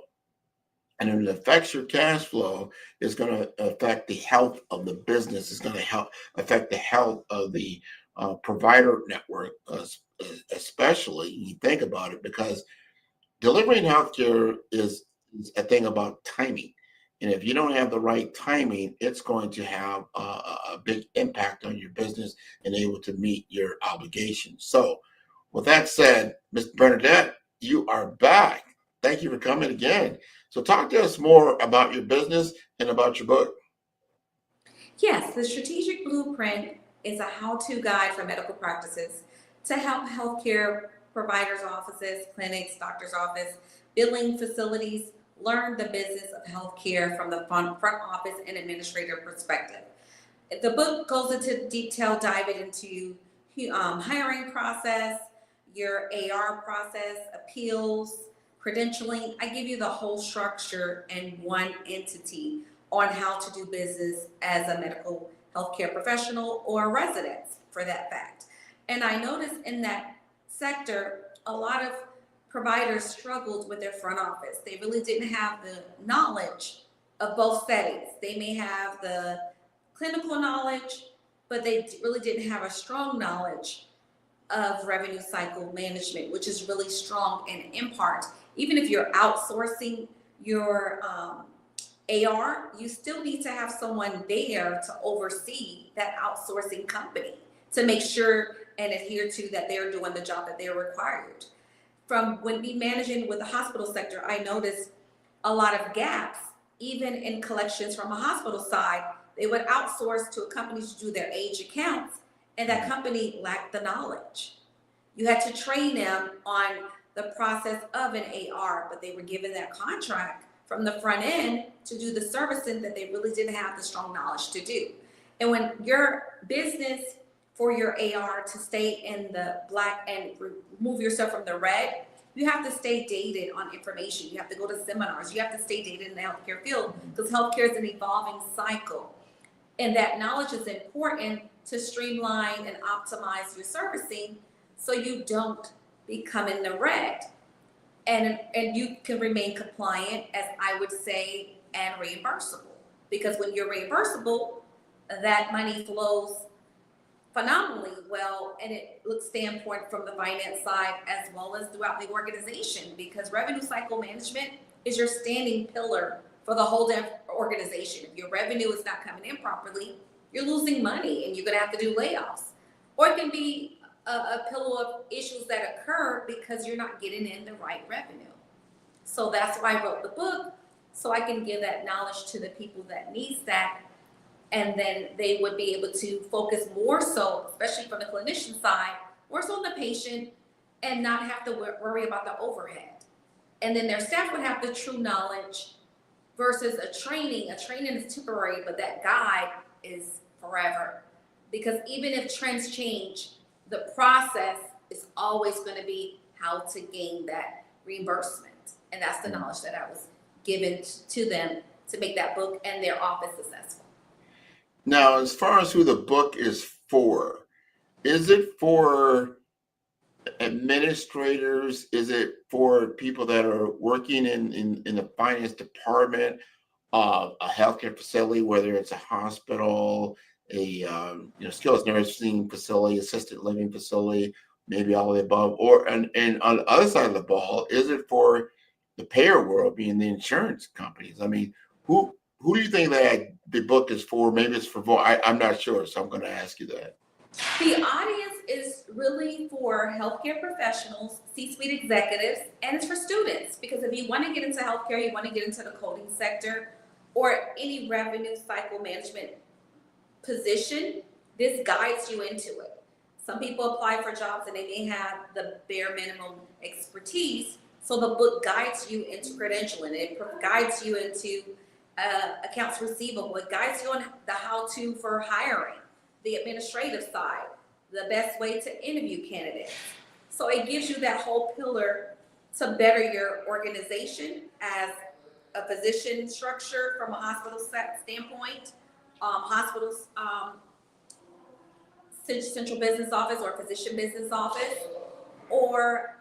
And if it affects your cash flow, it's going to affect the health of the business. It's going to affect the health of the provider network, especially. You think about it, because delivering healthcare is a thing about timing. And if you don't have the right timing, it's going to have a big impact on your business and able to meet your obligations. So with that said, Ms. Bernadette, you are back. Thank you for coming again. So talk to us more about your business and about your book. Yes, the Strategic Blueprint is a how-to guide for medical practices to help healthcare providers' offices, clinics, doctors' office, billing facilities learn the business of healthcare from the front office and administrator perspective. The book goes into detail, dive into hiring process, your AR process, appeals, credentialing. I give you the whole structure in one entity on how to do business as a medical healthcare professional or a resident, for that fact. And I noticed in that sector, a lot of providers struggled with their front office. They really didn't have the knowledge of both settings. They may have the clinical knowledge, but they really didn't have a strong knowledge of revenue cycle management, which is really strong. And in part, even if you're outsourcing your AR, you still need to have someone there to oversee that outsourcing company to make sure and adhere to that they're doing the job that they're required. From when we managing with the hospital sector, I noticed a lot of gaps, even in collections from a hospital side. They would outsource to a company to do their age accounts, and that company lacked the knowledge. You had to train them on the process of an AR, but they were given that contract from the front end to do the servicing that they really didn't have the strong knowledge to do. And when your business for your AR to stay in the black and remove yourself from the red, you have to stay dated on information. You have to go to seminars. You have to stay dated in the healthcare field because healthcare is an evolving cycle. And that knowledge is important to streamline and optimize your servicing so you don't become in the red. And you can remain compliant, as I would say, and reimbursable. Because when you're reimbursable, that money flows phenomenally well, and it looks standpoint from the finance side as well as throughout the organization, because revenue cycle management is your standing pillar for the whole organization. If your revenue is not coming in properly, you're losing money and you're going to have to do layoffs. Or it can be a pillar of issues that occur because you're not getting in the right revenue. So that's why I wrote the book, so I can give that knowledge to the people that needs that, and then they would be able to focus more so, especially from the clinician side, more so on the patient, and not have to worry about the overhead. And then their staff would have the true knowledge versus a training. A training is temporary, but that guide is forever. Because even if trends change, the process is always going to be how to gain that reimbursement. And that's the knowledge that I was given to them to make that book and their office successful. Now, as far as who the book is it for administrators? Is it for people that are working in the finance department of a healthcare facility, whether it's a hospital, a skilled nursing facility, assisted living facility, maybe all of the above? Or and on the other side of the ball, is it for the payer world, being the insurance companies? I mean, who do you think that the book is for? Maybe it's for both. I'm not sure, so I'm going to ask you that. The audience is really for healthcare professionals, C-suite executives, and it's for students. Because if you want to get into healthcare, you want to get into the coding sector or any revenue cycle management position, this guides you into it. Some people apply for jobs and they may have the bare minimum expertise. So the book guides you into credentialing. It guides you into accounts receivable. It guides you on the how-to for hiring, the administrative side, the best way to interview candidates. So it gives you that whole pillar to better your organization as a physician structure from a hospital standpoint, hospitals, central business office or physician business office, or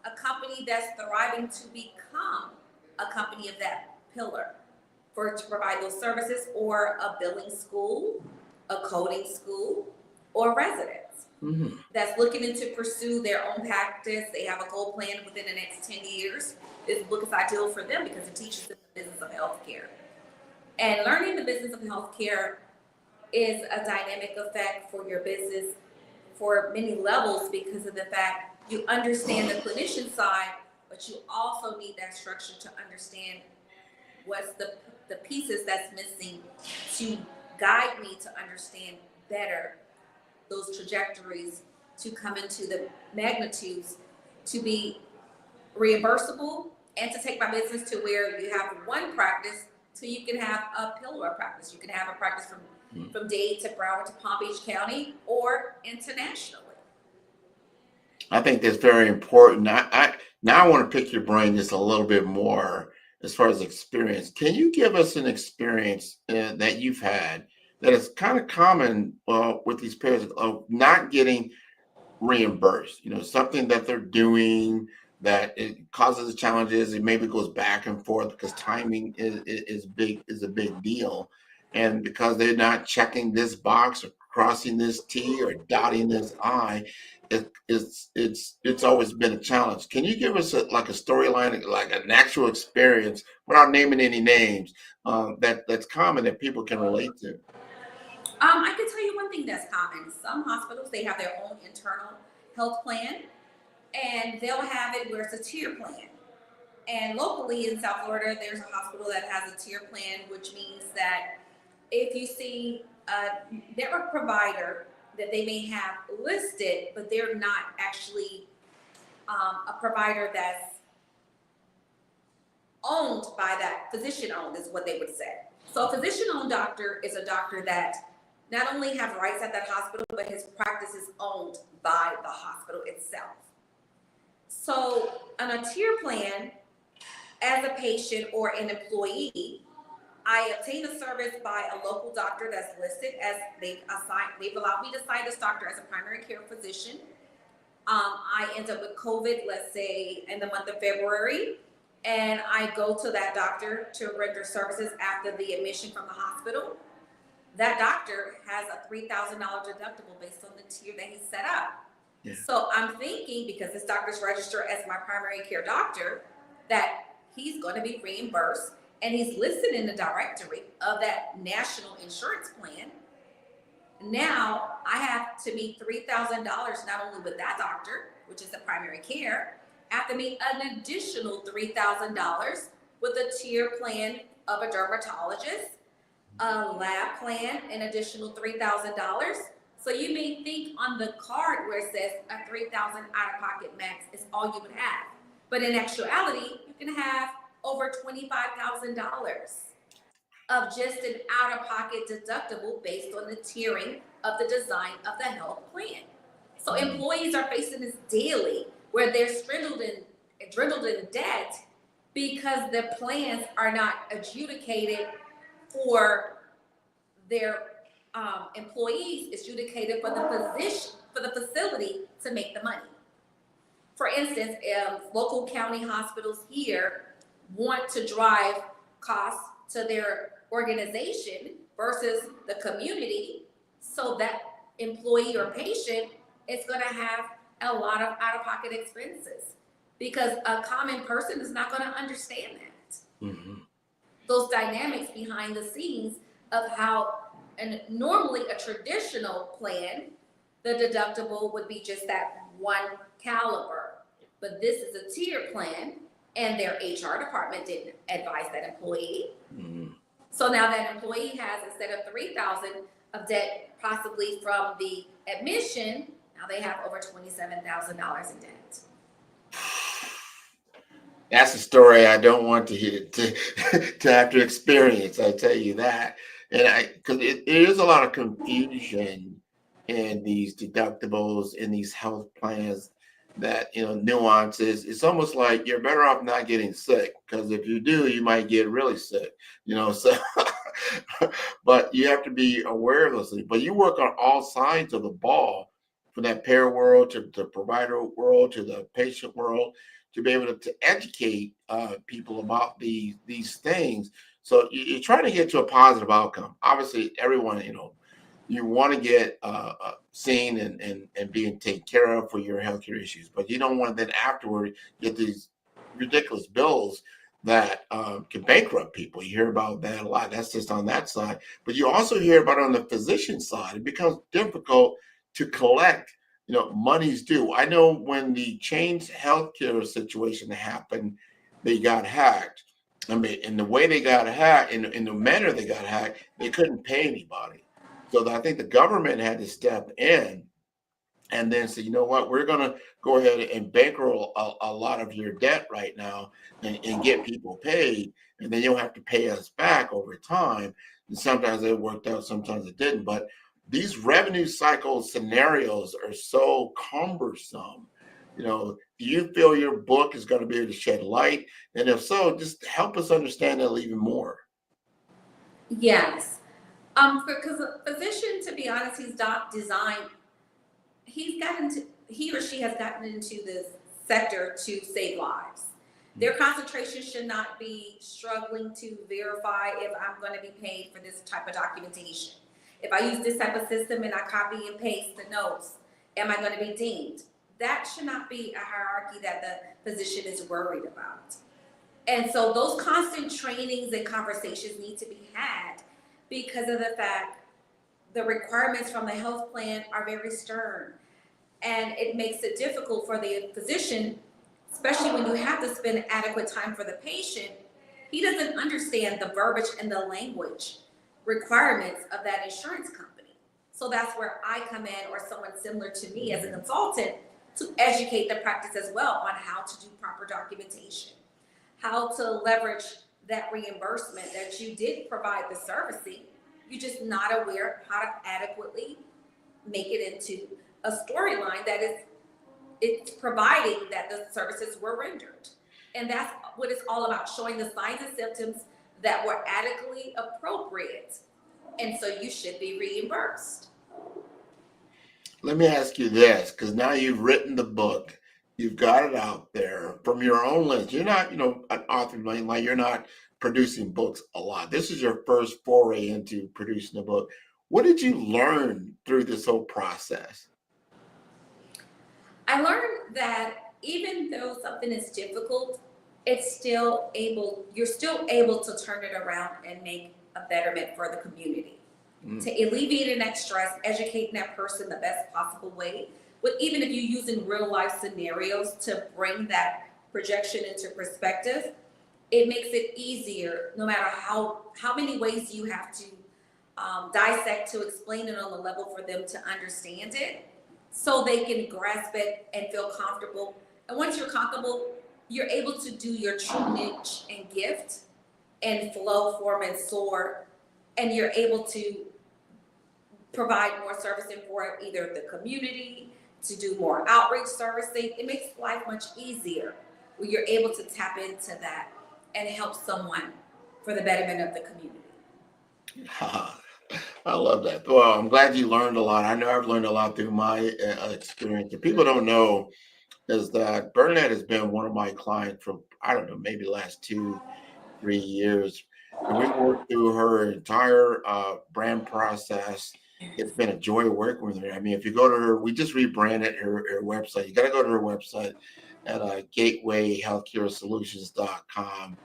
a company that's thriving to become a company of that pillar to provide those services, or a billing school, a coding school, or residents that's looking to pursue their own practice. They have a goal plan within the next 10 years. This book is ideal for them because it teaches them the business of healthcare. And learning the business of healthcare is a dynamic effect for your business for many levels, because of the fact you understand the clinician side, but you also need that structure to understand what's the pieces that's missing to guide me to understand better those trajectories to come into the magnitudes to be reimbursable, and to take my business to where you have one practice so you can have a pillar of practice. You can have a practice from Dade to Broward to Palm Beach County or internationally. I think that's very important. I want to pick your brain just a little bit more as far as experience. Can you give us an experience that you've had that is kind of common with these payers of not getting reimbursed? Something that they're doing that it causes challenges. It maybe goes back and forth because timing is a big deal, and because they're not checking this box or crossing this T or dotting this I, it's always been a challenge. Can you give us a storyline, like an actual experience, without naming any names, that's common that people can relate to? I can tell you one thing that's common. Some hospitals, they have their own internal health plan, and they'll have it where it's a tier plan. And locally in South Florida, there's a hospital that has a tier plan, which means that if you see a network provider that they may have listed, but they're not actually a provider that's owned by that physician owned, is what they would say. So a physician owned doctor is a doctor that not only have rights at that hospital, but his practice is owned by the hospital itself. So on a tier plan, as a patient or an employee, I obtain a service by a local doctor that's listed as they've allowed me to assign this doctor as a primary care physician. I end up with COVID, let's say in the month of February, and I go to that doctor to render services after the admission from the hospital. That doctor has a $3,000 deductible based on the tier that he set up. Yeah. So I'm thinking, because this doctor's registered as my primary care doctor, that he's going to be reimbursed, and he's listed in the directory of that national insurance plan. Now I have to meet $3,000 not only with that doctor, which is the primary care, I have to meet an additional $3,000 with a tier plan of a dermatologist, a lab plan, an additional $3,000. So you may think on the card where it says a $3,000 out-of-pocket max is all you would have, but in actuality, you can have over $25,000 of just an out-of-pocket deductible based on the tiering of the design of the health plan. So employees are facing this daily, where they're dwindled in debt because the plans are not adjudicated for their employees. It's adjudicated for the facility to make the money. For instance, local county hospitals here want to drive costs to their organization versus the community, so that employee or patient is going to have a lot of out-of-pocket expenses, because a common person is not going to understand that. Mm-hmm. Those dynamics behind the scenes of how, and normally a traditional plan, the deductible would be just that one caliber, but this is a tier plan, and their HR department didn't advise that employee. Mm-hmm. So now that employee has, instead of $3,000 of debt, possibly from the admission, now they have over $27,000 in debt. That's a story I don't want to hear to have to experience. I tell you that, and because it is a lot of confusion in these deductibles, in these health plans. That, nuances. It's almost like you're better off not getting sick, because if you do, you might get really sick, so but you have to be aware of those things. But you work on all sides of the ball, from that payer world to the provider world to the patient world, to be able to educate people about these things. So you're trying to get to a positive outcome. Obviously, everyone, you want to get seen and being taken care of for your healthcare issues, but you don't want to then afterward get these ridiculous bills that can bankrupt people. You hear about that a lot. That's just on that side. But you also hear about on the physician side, it becomes difficult to collect, money's due. I know when the Change Healthcare situation happened, they got hacked. I mean, in the way they got hacked, in the manner they got hacked, they couldn't pay anybody. So I think the government had to step in and then say, you know what, we're going to go ahead and bankroll a lot of your debt right now and get people paid. And then you'll have to pay us back over time. And sometimes it worked out, sometimes it didn't. But these revenue cycle scenarios are so cumbersome. Do you feel your book is going to be able to shed light? And if so, just help us understand that even more. Yes. Because a physician, to be honest, he or she has gotten into this sector to save lives. Their concentration should not be struggling to verify if I'm going to be paid for this type of documentation. If I use this type of system and I copy and paste the notes, am I going to be deemed? That should not be a hierarchy that the physician is worried about. And so those constant trainings and conversations need to be had, because of the fact the requirements from the health plan are very stern. And it makes it difficult for the physician, especially when you have to spend adequate time for the patient. He doesn't understand the verbiage and the language requirements of that insurance company. So that's where I come in, or someone similar to me as a consultant, to educate the practice as well on how to do proper documentation, how to leverage that reimbursement that you did provide the servicing. You're just not aware how to adequately make it into a storyline that is it's providing that the services were rendered. And that's what it's all about, showing the signs and symptoms that were adequately appropriate. And so you should be reimbursed. Let me ask you this, because now you've written the book, you've got it out there from your own lens. You're not, an author, like you're not producing books a lot. This is your first foray into producing a book. What did you learn through this whole process? I learned that even though something is difficult, you're still able to turn it around and make a betterment for the community. To alleviate that stress, educating that person the best possible way, but even if you're using real life scenarios to bring that projection into perspective, it makes it easier no matter how many ways you have to dissect to explain it on the level for them to understand it, so they can grasp it and feel comfortable. And once you're comfortable, you're able to do your true niche and gift and flow, form, and soar, and you're able to provide more servicing for either the community, to do more outreach servicing. It makes life much easier when you're able to tap into that and help someone for the betterment of the community. I love that. Well, I'm glad you learned a lot. I know I've learned a lot through my experience. And people don't know is that Burnett has been one of my clients for, I don't know, maybe the last 2-3 years. And we worked through her entire brand process. It's been a joy working with her. I mean, if you go to her, we just rebranded her website. You got to go to her website at gatewayhealthcaresolutions.com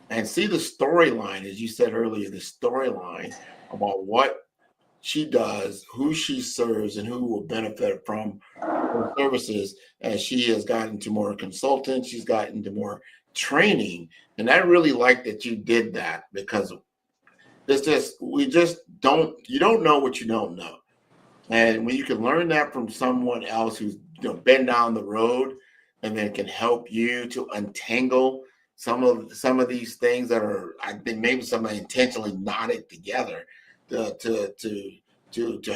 and see the storyline, as you said earlier, the storyline about what she does, who she serves, and who will benefit from her services as she has gotten into more consultants, she's gotten into more training. And I really like that you did that, because you don't know what you don't know. And when you can learn that from someone else who's been down the road and then can help you to untangle some of these things that are, I think maybe somebody intentionally knotted together to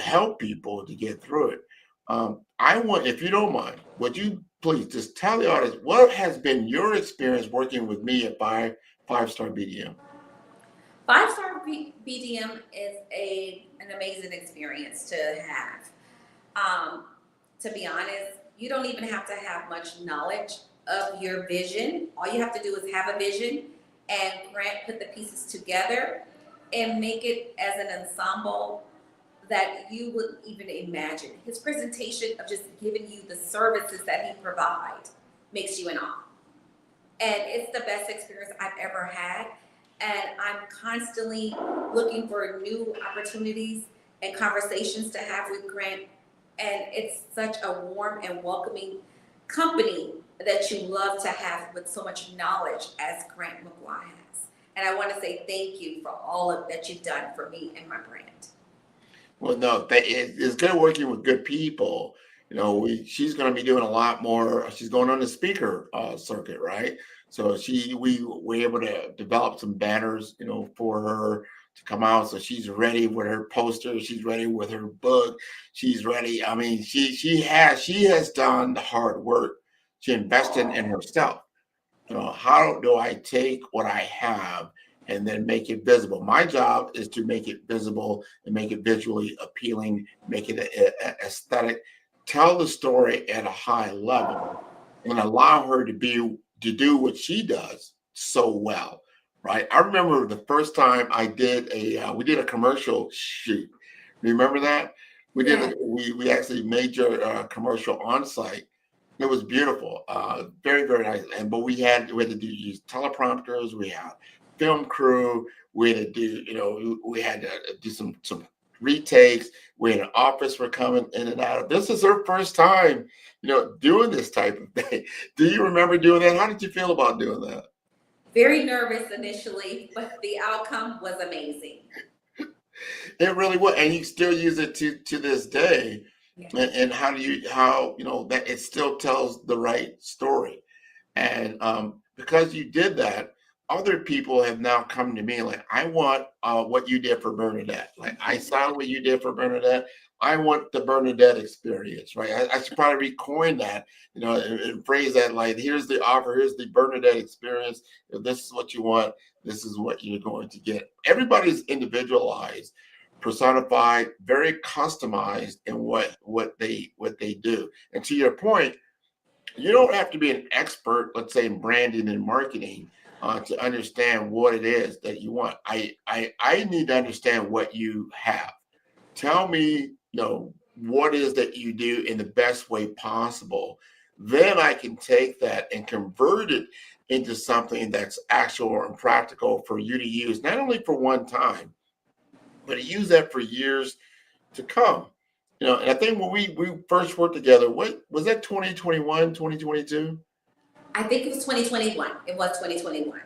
help people to get through it. I want, if you don't mind, would you please just tell the audience what has been your experience working with me at Five Star BDM? 5-Star BDM is an amazing experience to have. To be honest, you don't even have to have much knowledge of your vision. All you have to do is have a vision, and Grant put the pieces together and make it as an ensemble that you wouldn't even imagine. His presentation of just giving you the services that he provides makes you in awe. And it's the best experience I've ever had. And I'm constantly looking for new opportunities and conversations to have with Grant. And it's such a warm and welcoming company that you love to have with so much knowledge as Grant McGuire has. And I want to say thank you for all of that you've done for me and my brand. Well, no, it's good working with good people. She's going to be doing a lot more. She's going on the speaker circuit, right? So we were able to develop some banners, for her to come out. So she's ready with her poster. She's ready with her book. She's ready. I mean, she has done the hard work. She invested in herself. How do I take what I have and then make it visible? My job is to make it visible and make it visually appealing, make it aesthetic, tell the story at a high level, and allow her to do what she does so well, right? I remember the first time we did a commercial shoot. Remember that? We actually made your commercial on site. It was beautiful, very, very nice. But we had to use teleprompters. We had film crew. We had to do some retakes. We had an office for coming in and out. This is her first time, doing this type of thing. Do you remember doing that? How did you feel about doing that? Very nervous initially, but the outcome was amazing. It really was, and you still use it to this day. Yeah. And how that it still tells the right story. And because you did that, other people have now come to me like, I want what you did for Bernadette. Like, I saw what you did for Bernadette. I want the Bernadette experience, right? I should probably recoin that, and phrase that like, here's the offer, here's the Bernadette experience. If this is what you want, this is what you're going to get. Everybody's individualized, personified, very customized in what they do. And to your point, you don't have to be an expert, let's say, in branding and marketing to understand what it is that you want. I need to understand what you have. Tell me, what is that you do in the best way possible. Then I can take that and convert it into something that's actual and practical for you to use, not only for one time, but to use that for years to come. And I think when we first worked together, what was that, 2021, 2022? I think it was 2021. It was 2021.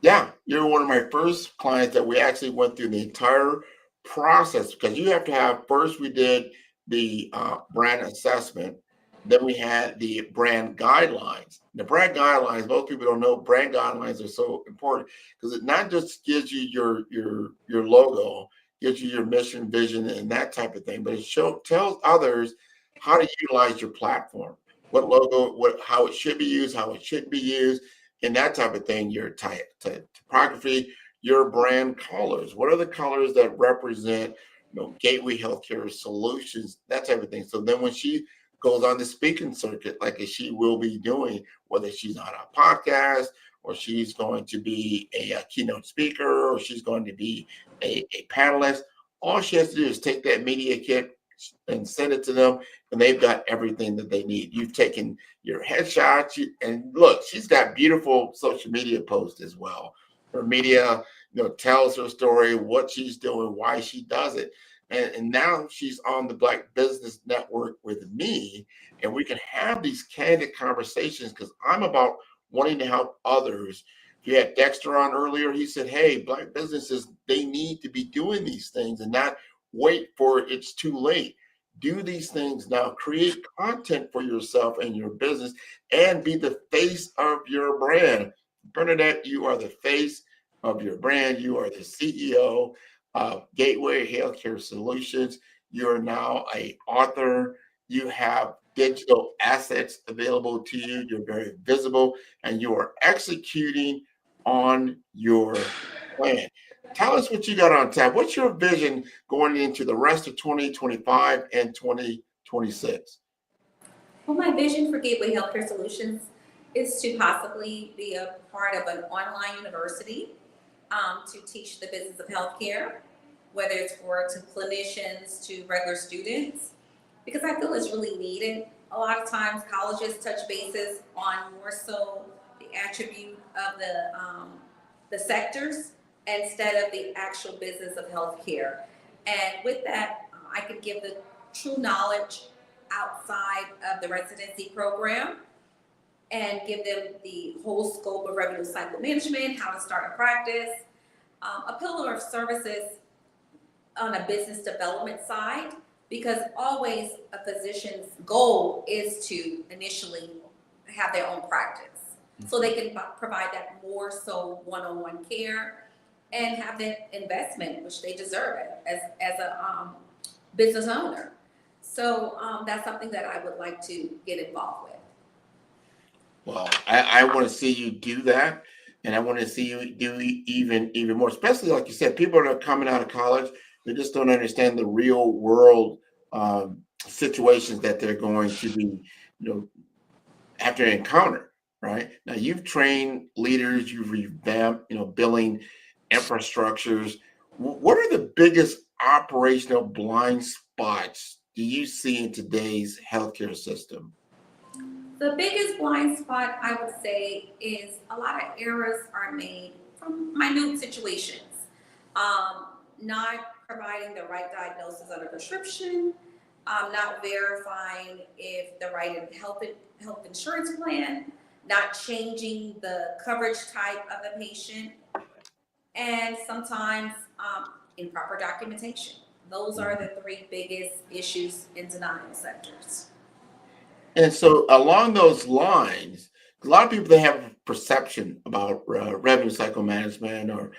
Yeah, you're one of my first clients that we actually went through the entire process, because you have to have, first we did the brand assessment, then we had the brand guidelines. The brand guidelines, most people don't know, brand guidelines are so important because it not just gives you your logo, gives you your mission, vision, and that type of thing, but it tells others how to utilize your platform, what logo, how it should be used, how it shouldn't be used, and that type of thing. Your typography, your brand colors. What are the colors that represent, Gateway Healthcare Solutions, that type of thing. So then when she goes on the speaking circuit, like she will be doing, whether she's on a podcast or she's going to be a keynote speaker or she's going to be a panelist, all she has to do is take that media kit and send it to them, and they've got everything that they need. You've taken your headshots, and look, she's got beautiful social media posts as well. Her media, tells her story, what she's doing, why she does it. And now she's on the Black Business Network with me, and we can have these candid conversations because I'm about wanting to help others. You had Dexter on earlier. He said, hey, Black businesses, they need to be doing these things and not wait for it's too late. Do these things now. Create content for yourself and your business and be the face of your brand. Bernadette, you are the face of your brand. You are the CEO of Gateway Healthcare Solutions. You are now an author. You have digital assets available to you. You're very visible, and you are executing on your plan. Tell us what you got on tap. What's your vision going into the rest of 2025 and 2026? Well, my vision for Gateway Healthcare Solutions is to possibly be a part of an online university to teach the business of healthcare, whether it's to clinicians, to regular students, because I feel it's really needed. A lot of times colleges touch bases on more so the attribute of the sectors instead of the actual business of healthcare. And with that, I can give the true knowledge outside of the residency program and give them the whole scope of revenue cycle management, how to start a practice, a pillar of services on a business development side, because always a physician's goal is to initially have their own practice. So they can provide that more so one-on-one care and have that investment, which they deserve as a business owner. So that's something that I would like to get involved with. Well, I want to see you do that, and I want to see you do even more, especially like you said, people that are coming out of college, they just don't understand the real world situations that they're going to be, have to encounter. Right now, you've trained leaders, you've revamped, billing infrastructures. What are the biggest operational blind spots do you see in today's healthcare system? The biggest blind spot, I would say, is a lot of errors are made from minute situations. Not providing the right diagnosis on a prescription, not verifying if the right health insurance plan, not changing the coverage type of the patient, and sometimes improper documentation. Those are the three biggest issues in denial sectors. And so along those lines, A lot of people, they have a perception about revenue cycle management or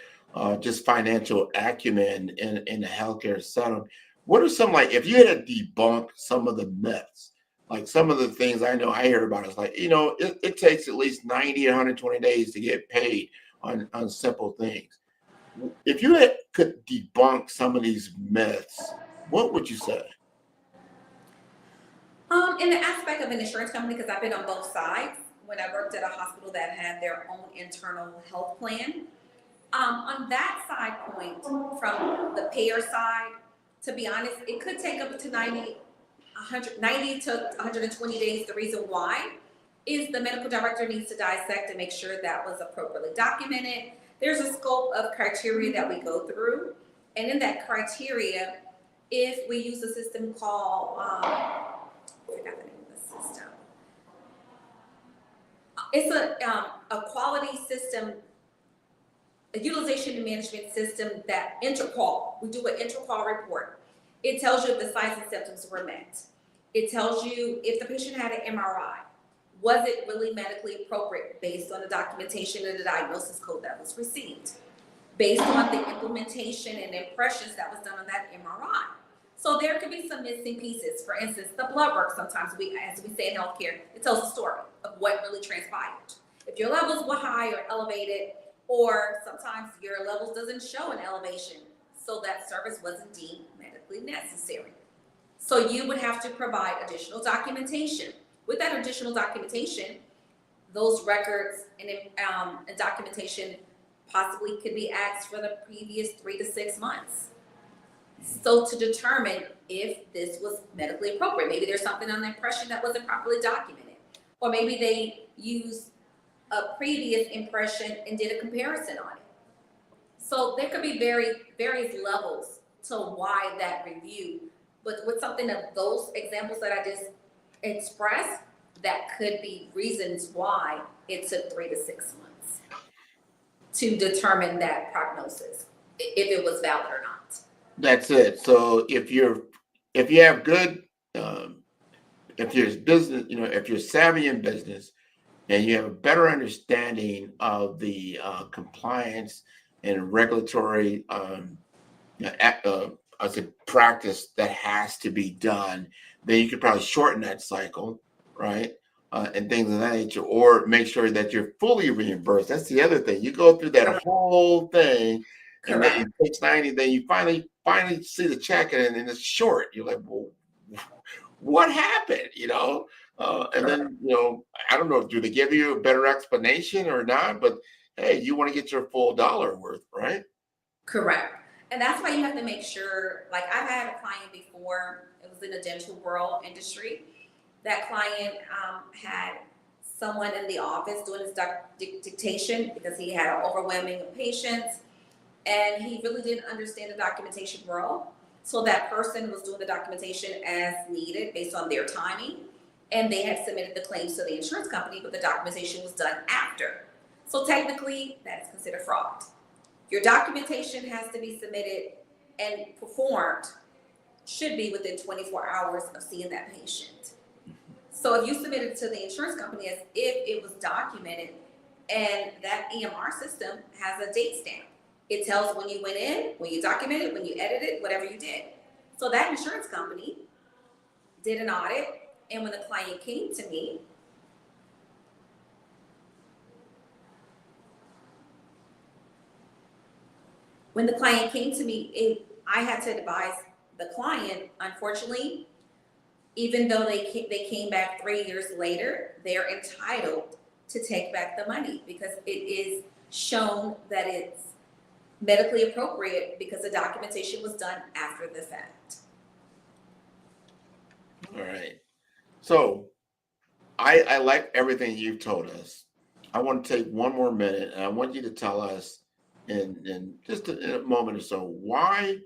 just financial acumen in the healthcare setup. What are some, like, if you had to debunk some of the myths, like some of the things I know I hear about is like, it takes at least 90 or 120 days to get paid on simple things. If you could debunk some of these myths, what would you say? In the aspect of an insurance company, because I've been on both sides, when I worked at a hospital that had their own internal health plan, on that side point, from the payer side, to be honest, it could take up to 90 to 120 days. The reason why is the medical director needs to dissect and make sure that was appropriately documented. There's a scope of criteria that we go through, and in that criteria, if we use a system called, I forgot the name of the system. It's a quality system, a utilization and management system that interqual. We do an interqual report. It tells you if the signs and symptoms were met. It tells you if the patient had an MRI. Was it really medically appropriate based on the documentation and the diagnosis code that was received? Based on the implementation and impressions that was done on that MRI. So there could be some missing pieces. For instance, the blood work, sometimes as we say in healthcare, it tells a story of what really transpired. If your levels were high or elevated, or sometimes your levels doesn't show an elevation, so that service wasn't deemed medically necessary. So you would have to provide additional documentation. With that additional documentation, those records and documentation possibly could be asked for the previous 3 to 6 months. So to determine if this was medically appropriate, maybe there's something on the impression that wasn't properly documented, or maybe they used a previous impression and did a comparison on it. So there could be various levels to why that review, but with something of those examples that I just expressed, that could be reasons why it took 3 to 6 months to determine that prognosis, if it was valid or not. That's it. So if you have good, if you're business, if you're savvy in business and you have a better understanding of the compliance and regulatory practice that has to be done, then you could probably shorten that cycle, right? And things of that nature, or make sure that you're fully reimbursed. That's the other thing. You go through that whole thing, and then it takes 90, then you finally see the check, and it's short. You're like, well, what happened? And then, I don't know, do they give you a better explanation or not? But hey, you want to get your full dollar worth, right? Correct. And that's why you have to make sure, like I've had a client before, it was in the dental world industry. That client had someone in the office doing his dictation because he had an overwhelming of patients, and he really didn't understand the documentation world. So that person was doing the documentation as needed based on their timing, and they had submitted the claims to the insurance company, but the documentation was done after. So technically, that is considered fraud. Your documentation has to be submitted and performed, should be within 24 hours of seeing that patient. So if you submit it to the insurance company as if it was documented, and that EMR system has a date stamp. It tells when you went in, when you documented, when you edited, whatever you did. So that insurance company did an audit, and when the client came to me, I had to advise the client, unfortunately, even though they came back 3 years later, they're entitled to take back the money because it is shown that it's medically appropriate because the documentation was done after the fact. All right. So I like everything you've told us. I want to take one more minute, and I want you to tell us in just a moment or so, why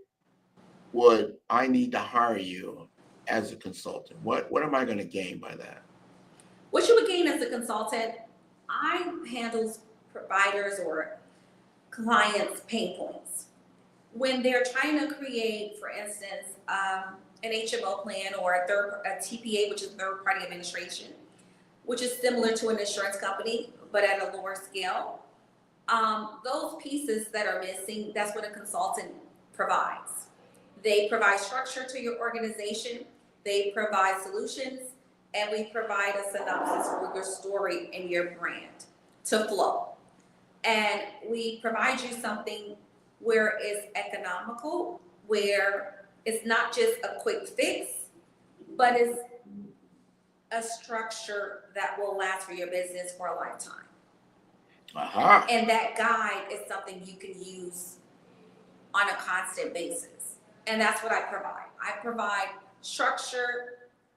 would I need to hire you as a consultant? What am I going to gain by that? What you would gain as a consultant, I handle providers or clients' pain points. When they're trying to create, for instance, an HMO plan or a TPA, which is third-party administration, which is similar to an insurance company, but at a lower scale. Those pieces that are missing, that's what a consultant provides. They provide structure to your organization, they provide solutions, and we provide a synopsis for your story and your brand to flow. And we provide you something where it's economical, where it's not just a quick fix, but it's a structure that will last for your business for a lifetime. And that guide is something you can use on a constant basis. And that's what I provide. I provide structure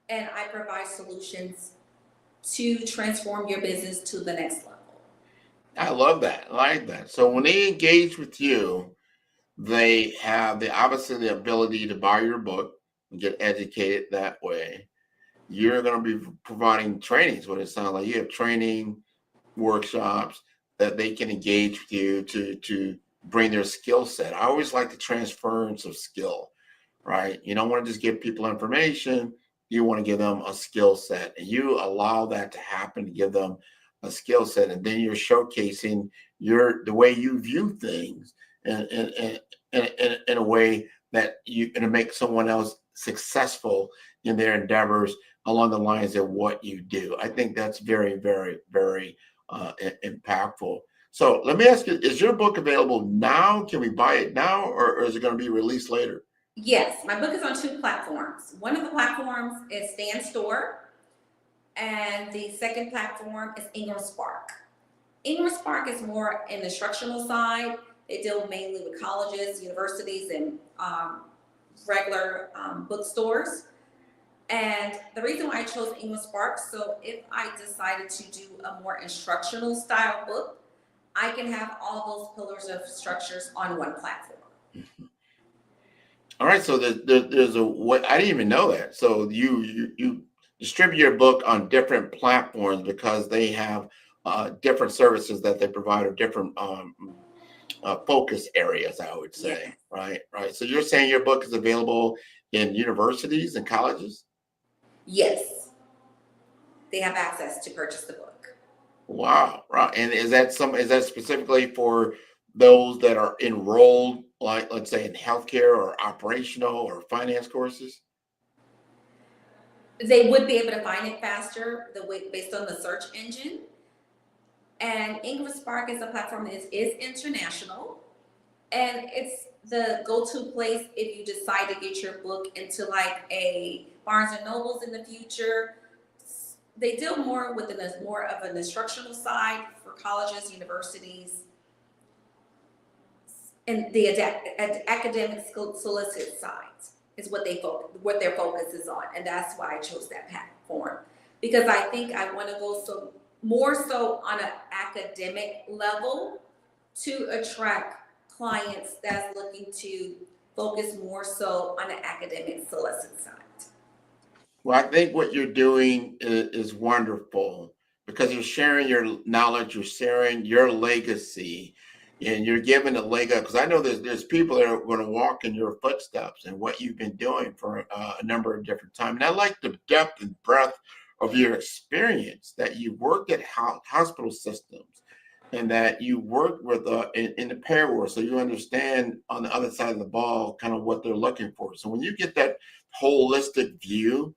and I provide solutions to transform your business to the next level. I love that. I like that. So when they engage with you, they have obviously the ability to buy your book and get educated that way. You're going to be providing trainings, what it sounds like. You have training workshops that they can engage with you to bring their skill set. I always like the transference of skill, right? You don't want to just give people information. You want to give them a skill set, and you allow that to happen to give them a skill set, and then you're showcasing the way you view things in a way that you're going to make someone else successful in their endeavors along the lines of what you do. I think that's very, very, very impactful. So let me ask you, is your book available now? Can we buy it now, or is it going to be released later? Yes, my book is on 2 platforms. One of the platforms is Stan Store, and the second platform is Ingram Spark. Ingram Spark is more in the instructional side. They deal mainly with colleges, universities, and regular bookstores. And the reason why I chose Ingram Spark, so if I decided to do a more instructional style book, I can have all those pillars of structures on one platform. All right, so there's a what I didn't even know that. So you distribute your book on different platforms because they have different services that they provide, or different focus areas, I would say. Yeah. Right. So you're saying your book is available in universities and colleges? Yes, they have access to purchase the book. Wow, right. And is that specifically for those that are enrolled, like let's say in healthcare or operational or finance courses? They would be able to find it faster based on the search engine. And Ingram Spark is a platform that is international, and it's the go-to place if you decide to get your book into like a Barnes and Nobles in the future. They deal more with more of an instructional side for colleges, universities, and the academic solicit side is what their focus is on, and that's why I chose that platform, because I think I want to go more so on an academic level to attract clients that's looking to focus more so on the academic solicit side. Well, I think what you're doing is wonderful, because you're sharing your knowledge, you're sharing your legacy, and you're giving a leg up. Because I know there's people that are going to walk in your footsteps and what you've been doing for a number of different times. And I like the depth and breadth of your experience, that you worked at hospital systems and that you worked with in the payer world, so you understand on the other side of the ball kind of what they're looking for. So when you get that holistic view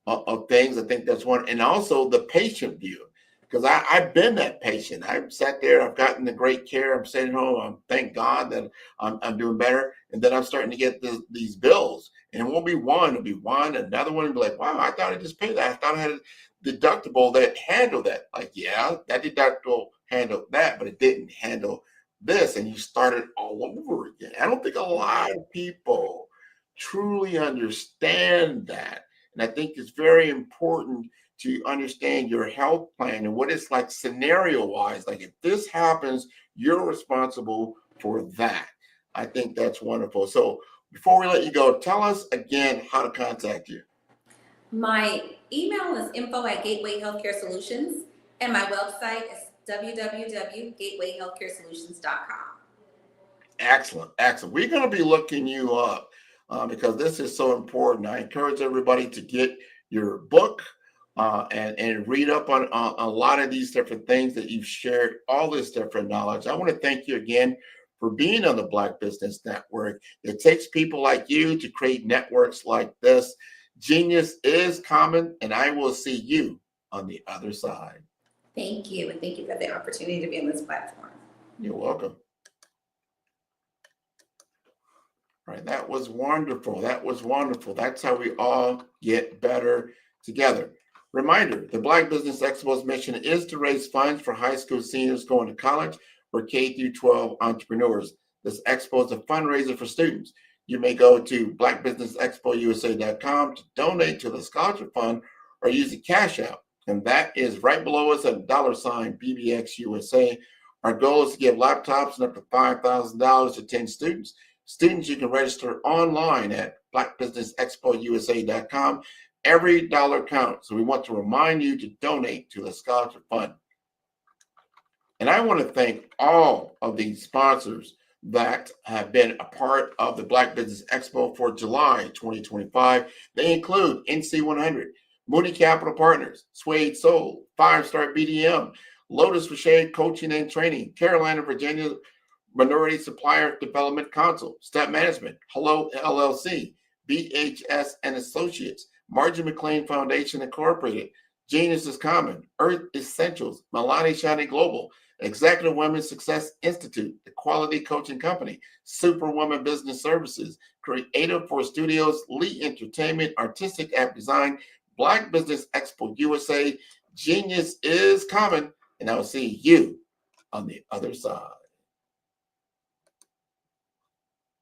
of things, I think that's one. And also the patient view, because I've been that patient. I've sat there, I've gotten the great care, I'm sitting home, thank God that I'm doing better. And then I'm starting to get these bills. And it won't be one, it'll be one, another one, and be like, wow, I thought I just paid that. I thought I had a deductible that handled that. Like, yeah, that deductible handled that, but it didn't handle this. And you started all over again. I don't think a lot of people truly understand that. And I think it's very important to understand your health plan and what it's like scenario-wise. Like, if this happens, you're responsible for that. I think that's wonderful. So before we let you go, tell us again how to contact you. My email is info@Gateway Healthcare Solutions, and my website is www.gatewayhealthcaresolutions.com. Excellent. We're going to be looking you up because this is so important. I encourage everybody to get your book, and read up on a lot of these different things that you've shared, all this different knowledge. I want to thank you again for being on the Black Business Network. It takes people like you to create networks like this. Genius is common, and I will see you on the other side. Thank you, and thank you for the opportunity to be on this platform. You're welcome. All right, that was wonderful. That was wonderful. That's how we all get better together. Reminder, the Black Business Expo's mission is to raise funds for high school seniors going to college or K through 12 entrepreneurs. This expo is a fundraiser for students. You may go to blackbusinessexpousa.com to donate to the scholarship fund or use the Cash App. And that is right below us at $, BBXUSA. Our goal is to give laptops and up to $5,000 to 10 students. Students, you can register online at blackbusinessexpousa.com. Every dollar counts. So we want to remind you to donate to the scholarship fund. And I want to thank all of these sponsors that have been a part of the Black Business Expo for July 2025. They include NC100, Moody Capital Partners, Suede Soul, 5-Star BDM, Lotus for Shade Coaching and Training, Carolina, Virginia Minority Supplier Development Council, Step Management, Hello LLC, BHS and Associates, Margie McLean Foundation Incorporated, Genius is Common, Earth Essentials, Milani Shani Global, Executive Women's Success Institute, the Quality Coaching Company, Superwoman Business Services, Creative for Studios, Lee Entertainment, Artistic App Design, Black Business Expo USA. Genius is Common, and I will see you on the other side.